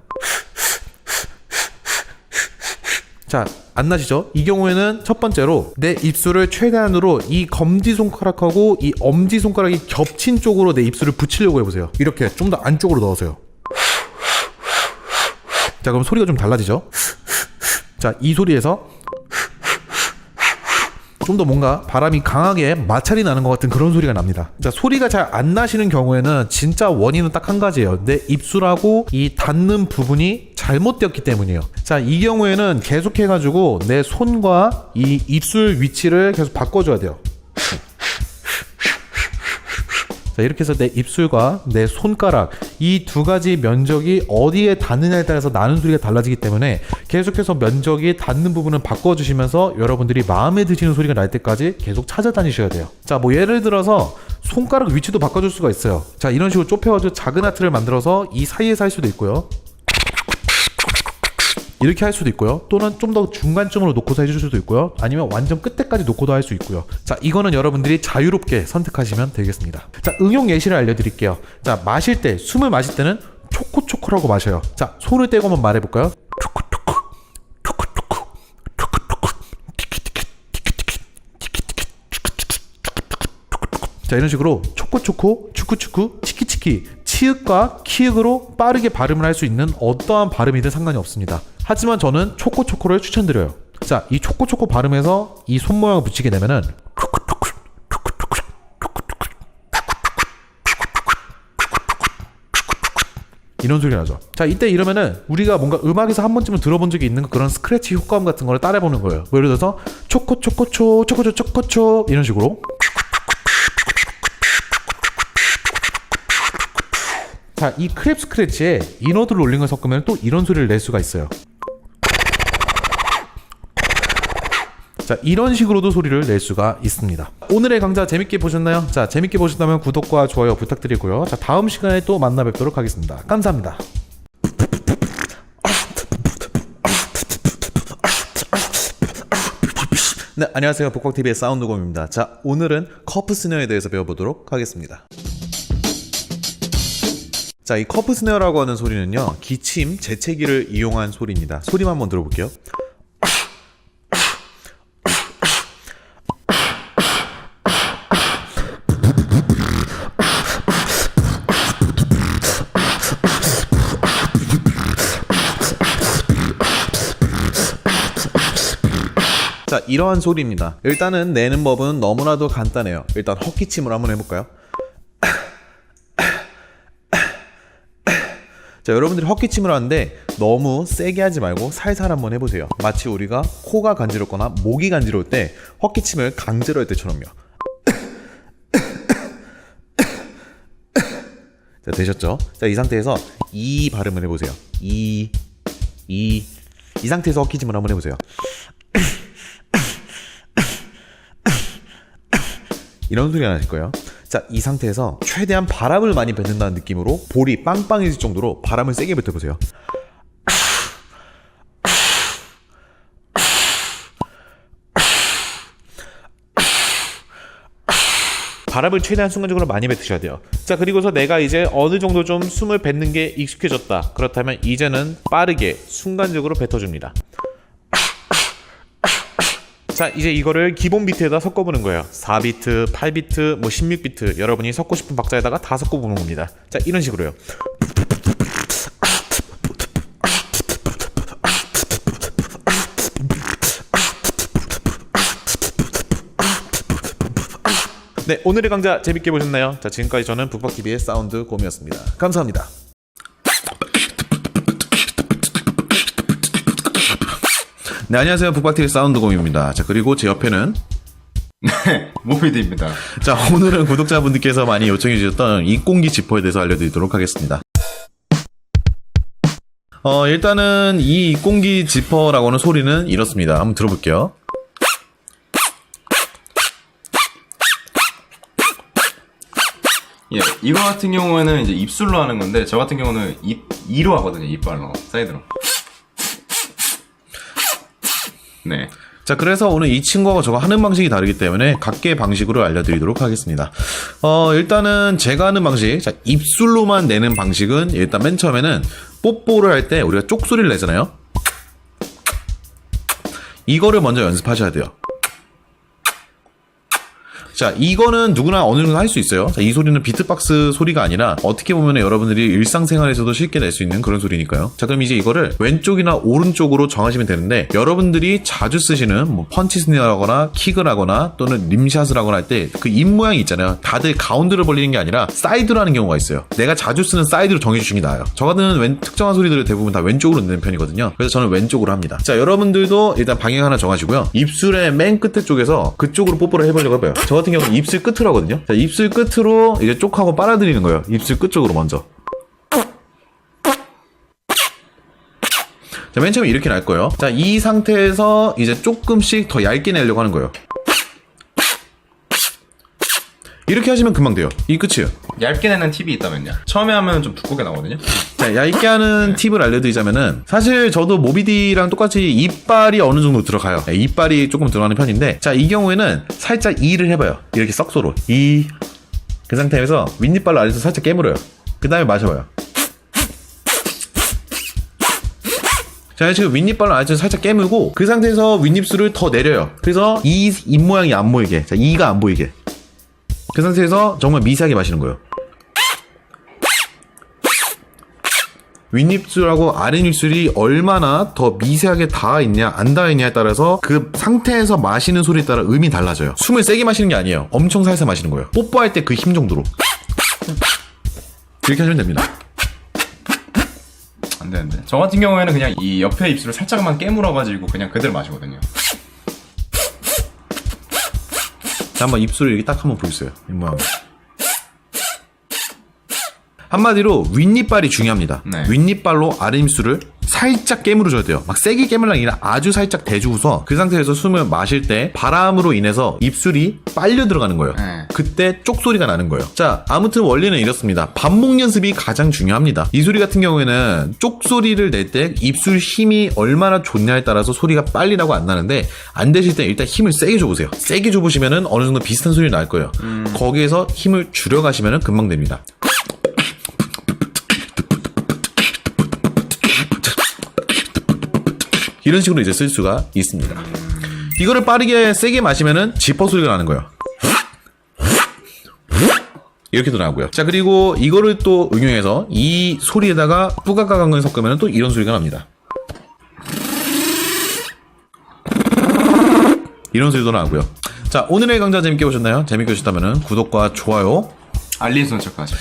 자, 안 나시죠? 이 경우에는 첫 번째로 내 입술을 최대한으로 이 검지손가락하고 이 엄지손가락이 겹친 쪽으로 내 입술을 붙이려고 해보세요. 이렇게 좀 더 안쪽으로 넣으세요. 자, 그럼 소리가 좀 달라지죠? 자, 이 소리에서 좀 더 뭔가 바람이 강하게 마찰이 나는 것 같은 그런 소리가 납니다. 자, 소리가 잘 안 나시는 경우에는 진짜 원인은 딱 한 가지예요. 내 입술하고 이 닿는 부분이 잘못되었기 때문이에요. 자, 이 경우에는 계속해가지고 내 손과 이 입술 위치를 계속 바꿔줘야 돼요. 자, 이렇게 해서 내 입술과 내 손가락 이 두 가지 면적이 어디에 닿느냐에 따라서 나는 소리가 달라지기 때문에 계속해서 면적이 닿는 부분을 바꿔주시면서 여러분들이 마음에 드시는 소리가 날 때까지 계속 찾아다니셔야 돼요. 자, 뭐 예를 들어서 손가락 위치도 바꿔줄 수가 있어요. 자, 이런 식으로 좁혀가지고 작은 하트를 만들어서 이 사이에서 할 수도 있고요. 이렇게 할 수도 있고요. 또는 좀 더 중간쯤으로 놓고서 해줄 수도 있고요. 아니면 완전 끝에까지 놓고도 할 수 있고요. 자, 이거는 여러분들이 자유롭게 선택하시면 되겠습니다. 자, 응용 예시를 알려드릴게요. 자, 마실 때, 숨을 마실 때는 초코초코라고 마셔요. 자, 손을 떼고 한번 말해볼까요? 초코초코, 초코초코, 초코초코, 티키티키, 티키티키, 티키티키, 자, 이런 식으로 초코초코, 추쿠추쿠, 치키치키, 치읓과 키읔으로 빠르게 발음을 할 수 있는 어떠한 발음이든 상관이 없습니다. 하지만 저는 초코초코를 추천드려요. 자, 이 초코초코 발음에서 이 손 모양을 붙이게 되면은 이런 소리가 나죠. 자, 이때 이러면은 우리가 뭔가 음악에서 한 번쯤은 들어본 적이 있는 그런 스크래치 효과음 같은 거를 따라해보는 거예요. 뭐 예를 들어서 초코초코초, 초코초코초 이런 식으로. 자, 이 크랩 스크래치에 이너드 롤링을 섞으면 또 이런 소리를 낼 수가 있어요. 자, 이런 식으로도 소리를 낼 수가 있습니다. 오늘의 강좌 재밌게 보셨나요? 자, 재밌게 보셨다면 구독과 좋아요 부탁드리고요. 자, 다음 시간에 또 만나 뵙도록 하겠습니다. 감사합니다. 네, 안녕하세요. 북박TV의 사운드곰입니다. 자, 오늘은 커프 스네어에 대해서 배워보도록 하겠습니다. 자, 이 커프 스네어라고 하는 소리는요, 기침, 재채기를 이용한 소리입니다. 소리만 한번 들어볼게요. 자, 이러한 소리입니다. 일단은 내는 법은 너무나도 간단해요. 일단 헛기침을 한번 해볼까요? 자, 여러분들이 헛기침을 하는데 너무 세게 하지 말고 살살 한번 해보세요. 마치 우리가 코가 간지럽거나 목이 간지러울 때 헛기침을 강제로 할 때처럼요. 자, 되셨죠? 자, 이 상태에서 이 발음을 해보세요. 이 상태에서 어깨짐을 한번 해보세요. 이런 소리가 나실 거예요. 자, 이 상태에서 최대한 바람을 많이 뱉는다는 느낌으로 볼이 빵빵해질 정도로 바람을 세게 뱉어보세요. 바람을 최대한 순간적으로 많이 뱉으셔야 돼요. 자, 그리고서 내가 이제 어느 정도 좀 숨을 뱉는 게 익숙해졌다. 그렇다면 이제는 빠르게 순간적으로 뱉어줍니다. 자, 이제 이거를 기본 비트에다 섞어보는 거예요. 4비트, 8비트, 뭐 16비트 여러분이 섞고 싶은 박자에다가 다 섞어보는 겁니다. 자, 이런 식으로요. 네, 오늘의 강좌 재밌게 보셨나요? 자, 지금까지 저는 북박TV의 사운드 곰이었습니다. 감사합니다. 네, 안녕하세요. 북박TV 사운드곰입니다. 자, 그리고 제 옆에는 모피드입니다. 자, 오늘은 구독자분들께서 많이 요청해 주셨던 입공기 지퍼에 대해서 알려드리도록 하겠습니다. 일단은 이 입공기 지퍼라고 하는 소리는 이렇습니다. 한번 들어볼게요. 예, 이거 같은 경우에는 이제 입술로 하는 건데 저 같은 경우는 이로 하거든요. 이빨로, 사이드로. 네. 자, 그래서 오늘 이 친구하고 저거 하는 방식이 다르기 때문에 각계의 방식으로 알려드리도록 하겠습니다. 일단은 제가 하는 방식, 자, 입술로만 내는 방식은 일단 맨 처음에는 뽀뽀를 할 때 우리가 쪽소리를 내잖아요. 이거를 먼저 연습하셔야 돼요. 자, 이거는 누구나 어느 정도 할 수 있어요. 자, 이 소리는 비트박스 소리가 아니라 어떻게 보면 여러분들이 일상생활에서도 쉽게 낼 수 있는 그런 소리니까요. 자, 그럼 이제 이거를 왼쪽이나 오른쪽으로 정하시면 되는데, 여러분들이 자주 쓰시는 뭐 펀치 스니어라거나 킥을 하거나 또는 림샷을 하거나 할 때 그 입 모양이 있잖아요. 다들 가운데로 벌리는 게 아니라 사이드로 하는 경우가 있어요. 내가 자주 쓰는 사이드로 정해주시는 게 나아요. 저 같은 특정한 소리들을 대부분 다 왼쪽으로 내는 편이거든요. 그래서 저는 왼쪽으로 합니다. 자, 여러분들도 일단 방향 하나 정하시고요. 입술의 맨 끝에 쪽에서 그쪽으로 뽀뽀를 해보려고 해봐요. 저 같은 경우는 입술 끝으로 하거든요. 자, 입술 끝으로 이제 쪽하고 빨아들이는 거예요. 입술 끝쪽으로 먼저. 자, 맨 처음에 이렇게 날 거예요. 자, 이 상태에서 이제 조금씩 더 얇게 내려고 하는 거예요. 이렇게 하시면 금방 돼요. 이 끝이에요. 얇게 내는 팁이 있다면요. 처음에 하면 좀 두껍게 나오거든요. 자, 얇게 하는 팁을 알려드리자면은, 사실 저도 모비디랑 똑같이 이빨이 어느 정도 들어가요. 네, 이빨이 조금 들어가는 편인데, 자, 이 경우에는 살짝 이를 해봐요. 이렇게 썩소로. 그 상태에서 윗니빨로 아래에서 살짝 깨물어요. 그 다음에 마셔봐요. 자, 지금 윗니빨로 아래에서 살짝 깨물고, 그 상태에서 윗입술을 더 내려요. 그래서 이 입모양이 안 보이게. 자, 이가 안 보이게. 그 상태에서 정말 미세하게 마시는 거예요. 윗입술하고 아랫입술이 얼마나 더 미세하게 닿아있냐 안 닿아있냐에 따라서 그 상태에서 마시는 소리에 따라 음이 달라져요. 숨을 세게 마시는 게 아니에요. 엄청 살살 마시는 거예요. 뽀뽀할 때 그 힘 정도로. 이렇게 하시면 됩니다. 안 되는데. 저 같은 경우에는 그냥 이 옆에 입술을 살짝만 깨물어가지고 그냥 그대로 마시거든요. 자, 한번 입술을 이렇게 딱 한번 보여주세요. 이 모양. 한마디로 윗니빨이 중요합니다. 네. 윗니빨로 아랫입술을 살짝 깨물어줘야 돼요. 막 세게 깨물는 게 아니라 아주 살짝 대주고서 그 상태에서 숨을 마실 때 바람으로 인해서 입술이 빨려 들어가는 거예요. 네. 그때 쪽소리가 나는 거예요. 자, 아무튼 원리는 이렇습니다. 반복 연습이 가장 중요합니다. 이 소리 같은 경우에는 쪽소리를 낼 때 입술 힘이 얼마나 좋냐에 따라서 소리가 빨리 나고 안 나는데, 안 되실 때 일단 힘을 세게 줘보세요. 세게 줘보시면은 어느 정도 비슷한 소리 날 거예요. 거기에서 힘을 줄여가시면은 금방 됩니다. 이런 식으로 이제 쓸 수가 있습니다. 이거를 빠르게 세게 마시면은 지퍼 소리가 나는 거예요. 이렇게도 나고요. 자, 그리고 이거를 또 응용해서 이 소리에다가 뿌가가강을 섞으면 또 이런 소리가 납니다. 이런 소리도 나고요. 자, 오늘의 강좌 재밌게 보셨나요? 재밌게 보셨다면 구독과 좋아요, 알림 설정까지.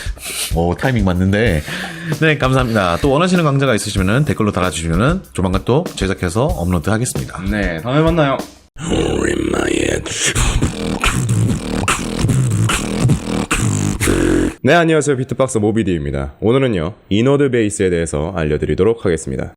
오, 타이밍 맞는데. 네, 감사합니다. 또 원하시는 강좌가 있으시면 댓글로 달아주시면 조만간 또 제작해서 업로드 하겠습니다. 네, 다음에 만나요. 네, 안녕하세요. 비트박스 모비디입니다. 오늘은요, 이노드 베이스에 대해서 알려드리도록 하겠습니다.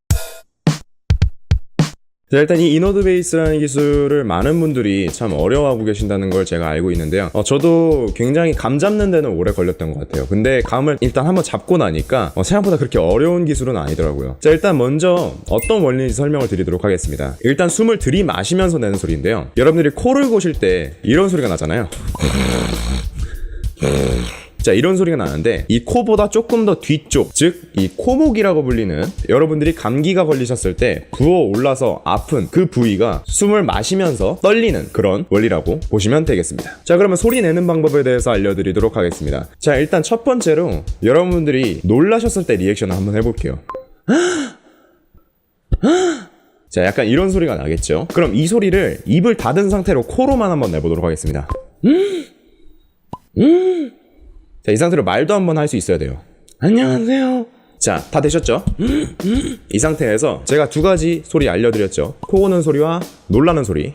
자, 일단 이 이노드 베이스라는 기술을 많은 분들이 참 어려워하고 계신다는 걸 제가 알고 있는데요. 저도 굉장히 감 잡는 데는 오래 걸렸던 것 같아요. 근데 감을 일단 한번 잡고 나니까 생각보다 그렇게 어려운 기술은 아니더라고요. 자, 일단 먼저 어떤 원리인지 설명을 드리도록 하겠습니다. 일단 숨을 들이마시면서 내는 소리인데요. 여러분들이 코를 고실 때 이런 소리가 나잖아요. 자, 이런 소리가 나는데 이 코보다 조금 더 뒤쪽, 즉 이 코목이라고 불리는, 여러분들이 감기가 걸리셨을 때 부어 올라서 아픈 그 부위가 숨을 마시면서 떨리는 그런 원리라고 보시면 되겠습니다. 자, 그러면 소리 내는 방법에 대해서 알려드리도록 하겠습니다. 자, 일단 첫 번째로 여러분들이 놀라셨을 때 리액션을 한번 해볼게요. 자, 약간 이런 소리가 나겠죠? 그럼 이 소리를 입을 닫은 상태로 코로만 한번 내보도록 하겠습니다. 자, 이 상태로 말도 한번 할 수 있어야 돼요. 안녕하세요. 자, 다 되셨죠? 이 상태에서 제가 두 가지 소리 알려드렸죠. 코 고는 소리와 놀라는 소리.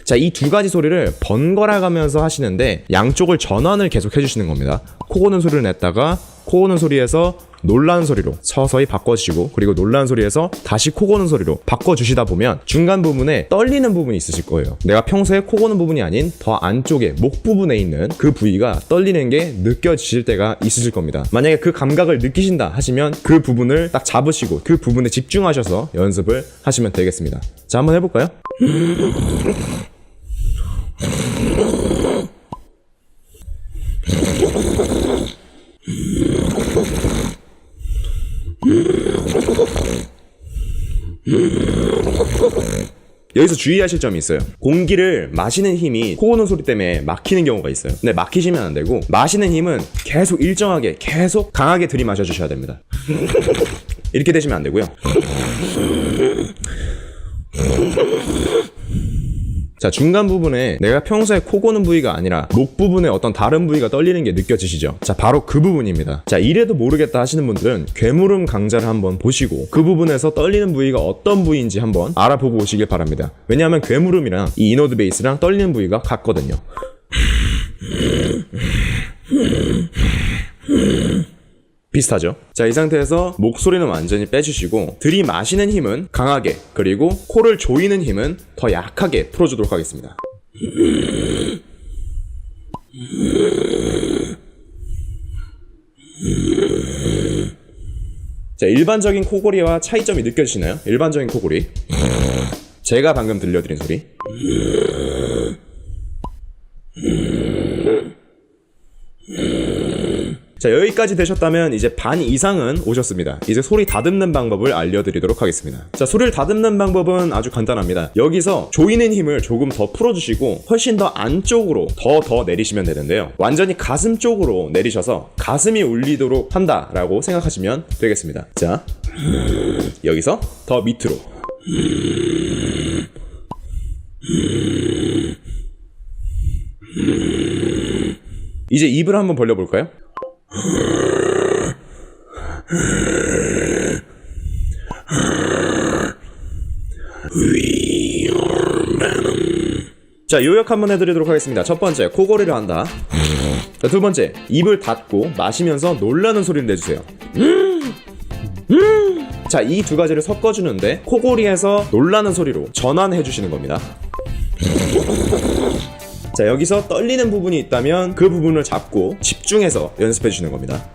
자, 이 두 가지 소리를 번갈아 가면서 하시는데 양쪽을 전환을 계속 해주시는 겁니다. 코 고는 소리를 냈다가 코 고는 소리에서 놀라는 소리로 서서히 바꿔주시고, 그리고 놀라는 소리에서 다시 코 고는 소리로 바꿔주시다 보면 중간 부분에 떨리는 부분이 있으실 거예요. 내가 평소에 코 고는 부분이 아닌 더 안쪽에 목 부분에 있는 그 부위가 떨리는 게 느껴지실 때가 있으실 겁니다. 만약에 그 감각을 느끼신다 하시면 그 부분을 딱 잡으시고 그 부분에 집중하셔서 연습을 하시면 되겠습니다. 자, 한번 해볼까요? 여기서 주의하실 점이 있어요. 공기를 마시는 힘이 코 고는 소리 때문에 막히는 경우가 있어요. 근데 막히시면 안 되고, 마시는 힘은 계속 일정하게 계속 강하게 들이마셔 주셔야 됩니다. 이렇게 되시면 안 되고요. 자, 중간 부분에 내가 평소에 코 고는 부위가 아니라 목 부분에 어떤 다른 부위가 떨리는 게 느껴지시죠? 자, 바로 그 부분입니다. 자, 이래도 모르겠다 하시는 분들은 괴물음 강좌를 한번 보시고 그 부분에서 떨리는 부위가 어떤 부위인지 한번 알아보고 오시길 바랍니다. 왜냐하면 괴물음이랑 이 이노드 베이스랑 떨리는 부위가 같거든요. 비슷하죠? 자, 이 상태에서 목소리는 완전히 빼주시고 들이마시는 힘은 강하게, 그리고 코를 조이는 힘은 더 약하게 풀어주도록 하겠습니다. 자, 일반적인 코골이와 차이점이 느껴지시나요? 일반적인 코골이, 제가 방금 들려드린 소리. 자, 여기까지 되셨다면 이제 반 이상은 오셨습니다. 이제 소리 다듬는 방법을 알려드리도록 하겠습니다. 자, 소리를 다듬는 방법은 아주 간단합니다. 여기서 조이는 힘을 조금 더 풀어주시고 훨씬 더 안쪽으로 더 내리시면 되는데요. 완전히 가슴 쪽으로 내리셔서 가슴이 울리도록 한다라고 생각하시면 되겠습니다. 자, 여기서 더 밑으로. 이제 입을 한번 벌려볼까요? 자, 요약 한번 해드리도록 하겠습니다. 첫 번째, 코골이를 한다. 자, 두 번째, 입을 닫고 마시면서 놀라는 소리를 내주세요. 자, 이 두 가지를 섞어주는데 코골이에서 놀라는 소리로 전환해주시는 겁니다. 자, 여기서 떨리는 부분이 있다면 그 부분을 잡고 집중해서 연습해 주시는 겁니다.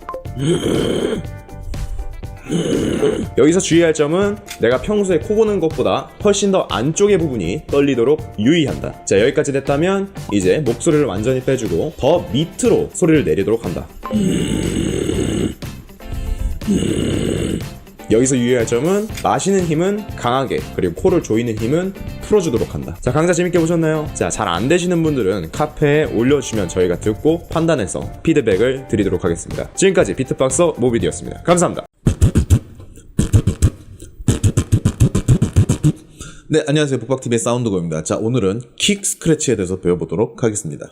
여기서 주의할 점은 내가 평소에 코 고는 것보다 훨씬 더 안쪽의 부분이 떨리도록 유의한다. 자, 여기까지 됐다면 이제 목소리를 완전히 빼주고 더 밑으로 소리를 내리도록 한다. 여기서 유의할 점은 마시는 힘은 강하게, 그리고 코를 조이는 힘은 풀어주도록 한다. 자, 강좌 재밌게 보셨나요? 자, 잘 안 되시는 분들은 카페에 올려주시면 저희가 듣고 판단해서 피드백을 드리도록 하겠습니다. 지금까지 비트박스 모비디였습니다. 감사합니다. 네, 안녕하세요. 북박TV의 사운드고입니다. 자, 오늘은 킥 스크래치에 대해서 배워보도록 하겠습니다.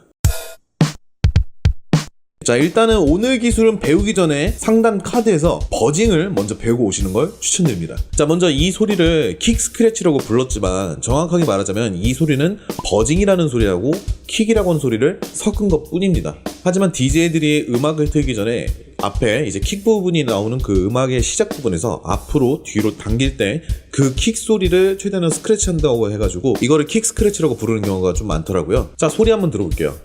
자, 일단은 오늘 기술은 배우기 전에 상단 카드에서 버징을 먼저 배우고 오시는 걸 추천드립니다. 자, 먼저 이 소리를 킥 스크래치라고 불렀지만 정확하게 말하자면 이 소리는 버징이라는 소리하고 킥이라고 하는 소리를 섞은 것 뿐입니다. 하지만 DJ들이 음악을 틀기 전에 앞에 이제 킥 부분이 나오는 그 음악의 시작 부분에서 앞으로 뒤로 당길 때 그 킥 소리를 최대한 스크래치 한다고 해가지고 이거를 킥 스크래치라고 부르는 경우가 좀 많더라고요. 자, 소리 한번 들어볼게요.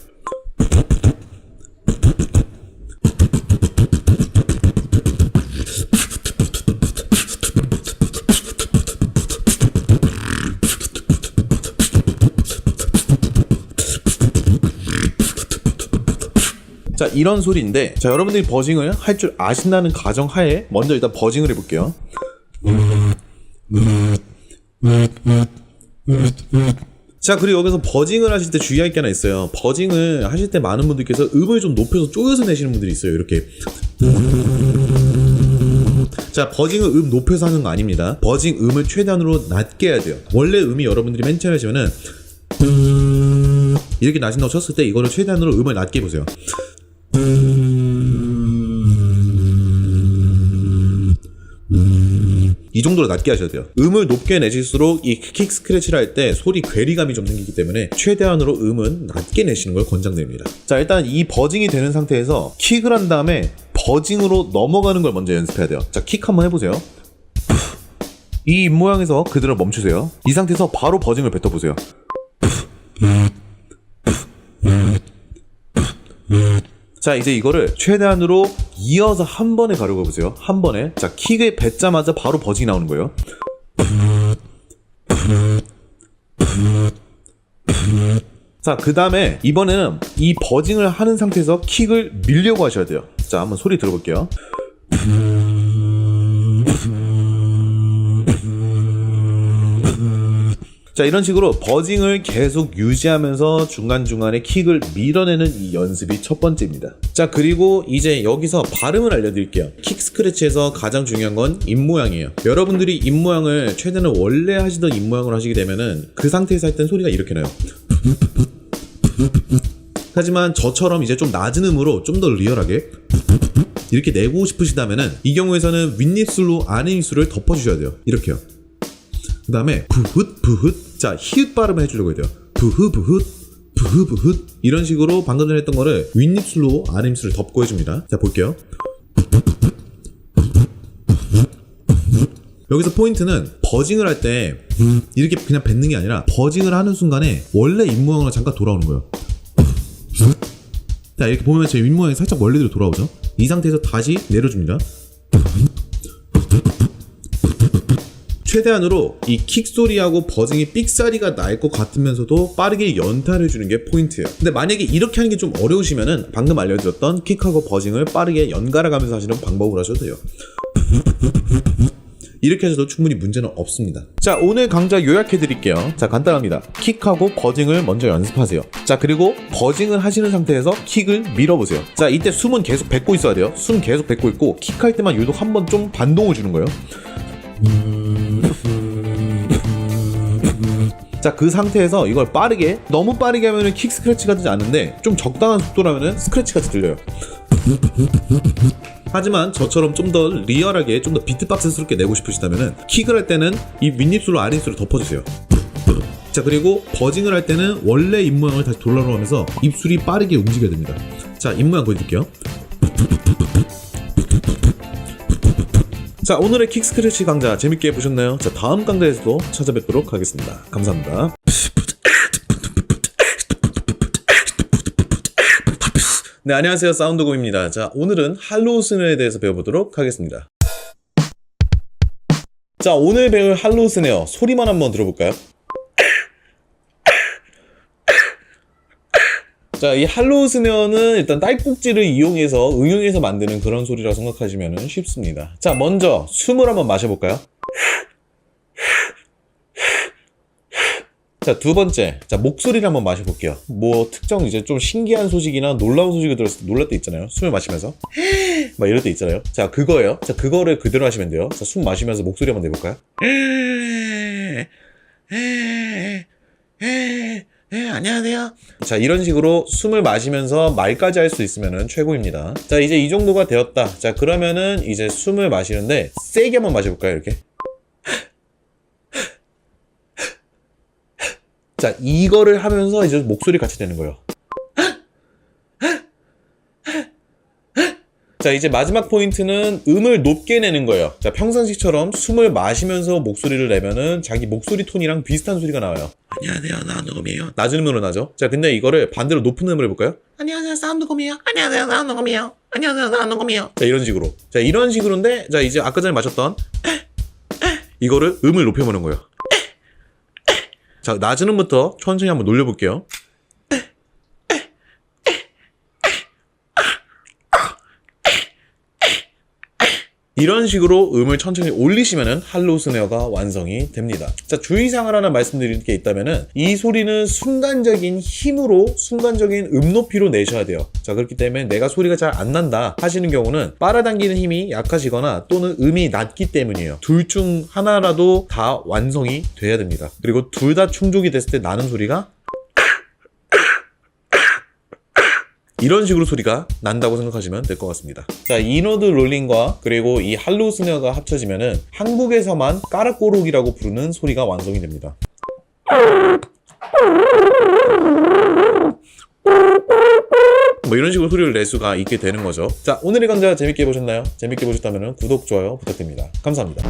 자, 이런 소리인데, 자, 여러분들이 버징을 할 줄 아신다는 가정하에 먼저 일단 버징을 해볼게요. 자, 그리고 여기서 버징을 하실 때 주의할 게 하나 있어요. 버징을 하실 때 많은 분들께서 음을 좀 높여서 쪼여서 내시는 분들이 있어요. 이렇게. 자, 버징은 음 높여서 하는 거 아닙니다. 버징 음을 최대한으로 낮게 해야 돼요. 원래 음이 여러분들이 맨 처음에 하시면은 이렇게 나신다고 쳤을 때 이거를 최대한으로 음을 낮게 해보세요. 이 정도로 낮게 하셔야 돼요. 음을 높게 내실수록 이 킥 스크래치를 할 때 소리 괴리감이 좀 생기기 때문에 최대한으로 음은 낮게 내시는 걸 권장드립니다. 자, 일단 이 버징이 되는 상태에서 킥을 한 다음에 버징으로 넘어가는 걸 먼저 연습해야 돼요. 자, 킥 한번 해보세요. 이 입 모양에서 그대로 멈추세요. 이 상태에서 바로 버징을 뱉어보세요. 자, 이제 이거를 최대한으로 이어서 한 번에 가려고 해보세요. 한 번에. 자, 킥을 뱉자마자 바로 버징이 나오는 거예요. 자, 그 다음에 이번에는 이 버징을 하는 상태에서 킥을 밀려고 하셔야 돼요. 자, 한번 소리 들어볼게요. 자, 이런 식으로 버징을 계속 유지하면서 중간중간에 킥을 밀어내는 이 연습이 첫 번째입니다. 자, 그리고 이제 여기서 발음을 알려드릴게요. 킥 스크래치에서 가장 중요한 건 입모양이에요. 여러분들이 입모양을 최대한 원래 하시던 입모양으로 하시게 되면은 그 상태에서 할 땐 소리가 이렇게 나요. 하지만 저처럼 이제 좀 낮은 음으로 좀 더 리얼하게 이렇게 내고 싶으시다면은 이 경우에서는 윗입술로 아랫입술을 덮어주셔야 돼요. 이렇게요. 그 다음에 부훗 자, 히읗 발음을 해주려고 해야 돼요. 부훗 이런 식으로 방금 전에 했던 거를 윗입술로 아랫입술을 덮고 해줍니다. 자, 볼게요. 여기서 포인트는 버징을 할 때 이렇게 그냥 뱉는 게 아니라 버징을 하는 순간에 원래 입모양으로 잠깐 돌아오는 거예요. 자, 이렇게 보면 제 윗모양이 살짝 원래대로 돌아오죠. 이 상태에서 다시 내려줍니다. 최대한으로 이 킥 소리하고 버징이 삑사리가 날 것 같으면서도 빠르게 연타를 주는 게 포인트예요. 근데 만약에 이렇게 하는 게 좀 어려우시면은 방금 알려드렸던 킥하고 버징을 빠르게 연갈아 가면서 하시는 방법으로 하셔도 돼요. 이렇게 하셔도 충분히 문제는 없습니다. 자, 오늘 강좌 요약해드릴게요. 자, 간단합니다. 킥하고 버징을 먼저 연습하세요. 자, 그리고 버징을 하시는 상태에서 킥을 밀어보세요. 자, 이때 숨은 계속 뱉고 있어야 돼요. 숨 계속 뱉고 있고 킥할 때만 유독 한번 좀 반동을 주는 거예요. 자, 그 상태에서 이걸 빠르게, 너무 빠르게 하면은 킥 스크래치가 되지 않는데 좀 적당한 속도라면은 스크래치같이 들려요. 하지만 저처럼 좀 더 리얼하게, 좀 더 비트박스스럽게 내고 싶으시다면은 킥을 할 때는 이 윗입술로 아랫입술을 덮어주세요. 자, 그리고 버징을 할 때는 원래 입모양을 다시 돌아오면서 입술이 빠르게 움직여야 됩니다. 자, 입모양 보여드릴게요. 자, 오늘의 킥 스크래치 강좌 재밌게 보셨나요? 자, 다음 강좌에서도 찾아뵙도록 하겠습니다. 감사합니다. 네, 안녕하세요. 사운드곰입니다. 자, 오늘은 할로우 스네어에 대해서 배워보도록 하겠습니다. 자, 오늘 배울 할로우 스네어 소리만 한번 들어볼까요? 자, 이 할로우 스네어는 일단 딸꾹질을 이용해서 응용해서 만드는 그런 소리라고 생각하시면 쉽습니다. 자, 먼저 숨을 한번 마셔볼까요? 자, 두 번째, 자, 목소리를 한번 마셔볼게요. 뭐 특정 이제 좀 신기한 소식이나 놀라운 소식이 들었을 때 놀랄 때 있잖아요. 숨을 마시면서 막 이럴 때 있잖아요. 자, 그거예요. 자, 그거를 그대로 하시면 돼요. 자, 숨 마시면서 목소리 한번 내볼까요? 네, 안녕하세요. 자, 이런 식으로 숨을 마시면서 말까지 할 수 있으면 최고입니다. 자, 이제 이 정도가 되었다. 자, 그러면은 이제 숨을 마시는데 세게 한번 마셔볼까요? 이렇게. 자, 이거를 하면서 이제 목소리 같이 내는 거예요. 자, 이제 마지막 포인트는 음을 높게 내는 거예요. 자, 평상시처럼 숨을 마시면서 목소리를 내면은 자기 목소리 톤이랑 비슷한 소리가 나와요. 안녕하세요, 사운드곰이에요. 낮은 음으로 나죠. 자, 근데 이거를 반대로 높은 음으로 해볼까요? 안녕하세요, 사운드곰이에요. 안녕하세요, 사운드곰이에요. 안녕하세요, 사운드곰이에요. 자, 이런 식으로. 자, 이런 식으로인데, 자, 이제 아까 전에 마셨던 이거를 음을 높여보는 거예요. 자, 낮은 음부터 천천히 한번 놀려볼게요. 이런 식으로 음을 천천히 올리시면은 할로우 스네어가 완성이 됩니다. 자, 주의사항을 하나 말씀드릴 게 있다면은 이 소리는 순간적인 힘으로 순간적인 음 높이로 내셔야 돼요. 자, 그렇기 때문에 내가 소리가 잘 안 난다 하시는 경우는 빨아당기는 힘이 약하시거나 또는 음이 낮기 때문이에요. 둘 중 하나라도 다 완성이 돼야 됩니다. 그리고 둘 다 충족이 됐을 때 나는 소리가 이런 식으로 소리가 난다고 생각하시면 될 것 같습니다. 자, 이너드 롤링과 그리고 이 할로우 스네어가 합쳐지면은 한국에서만 까르꼬록이라고 부르는 소리가 완성이 됩니다. 뭐 이런 식으로 소리를 낼 수가 있게 되는 거죠. 자, 오늘의 강좌 재밌게 보셨나요? 재밌게 보셨다면 구독, 좋아요 부탁드립니다. 감사합니다.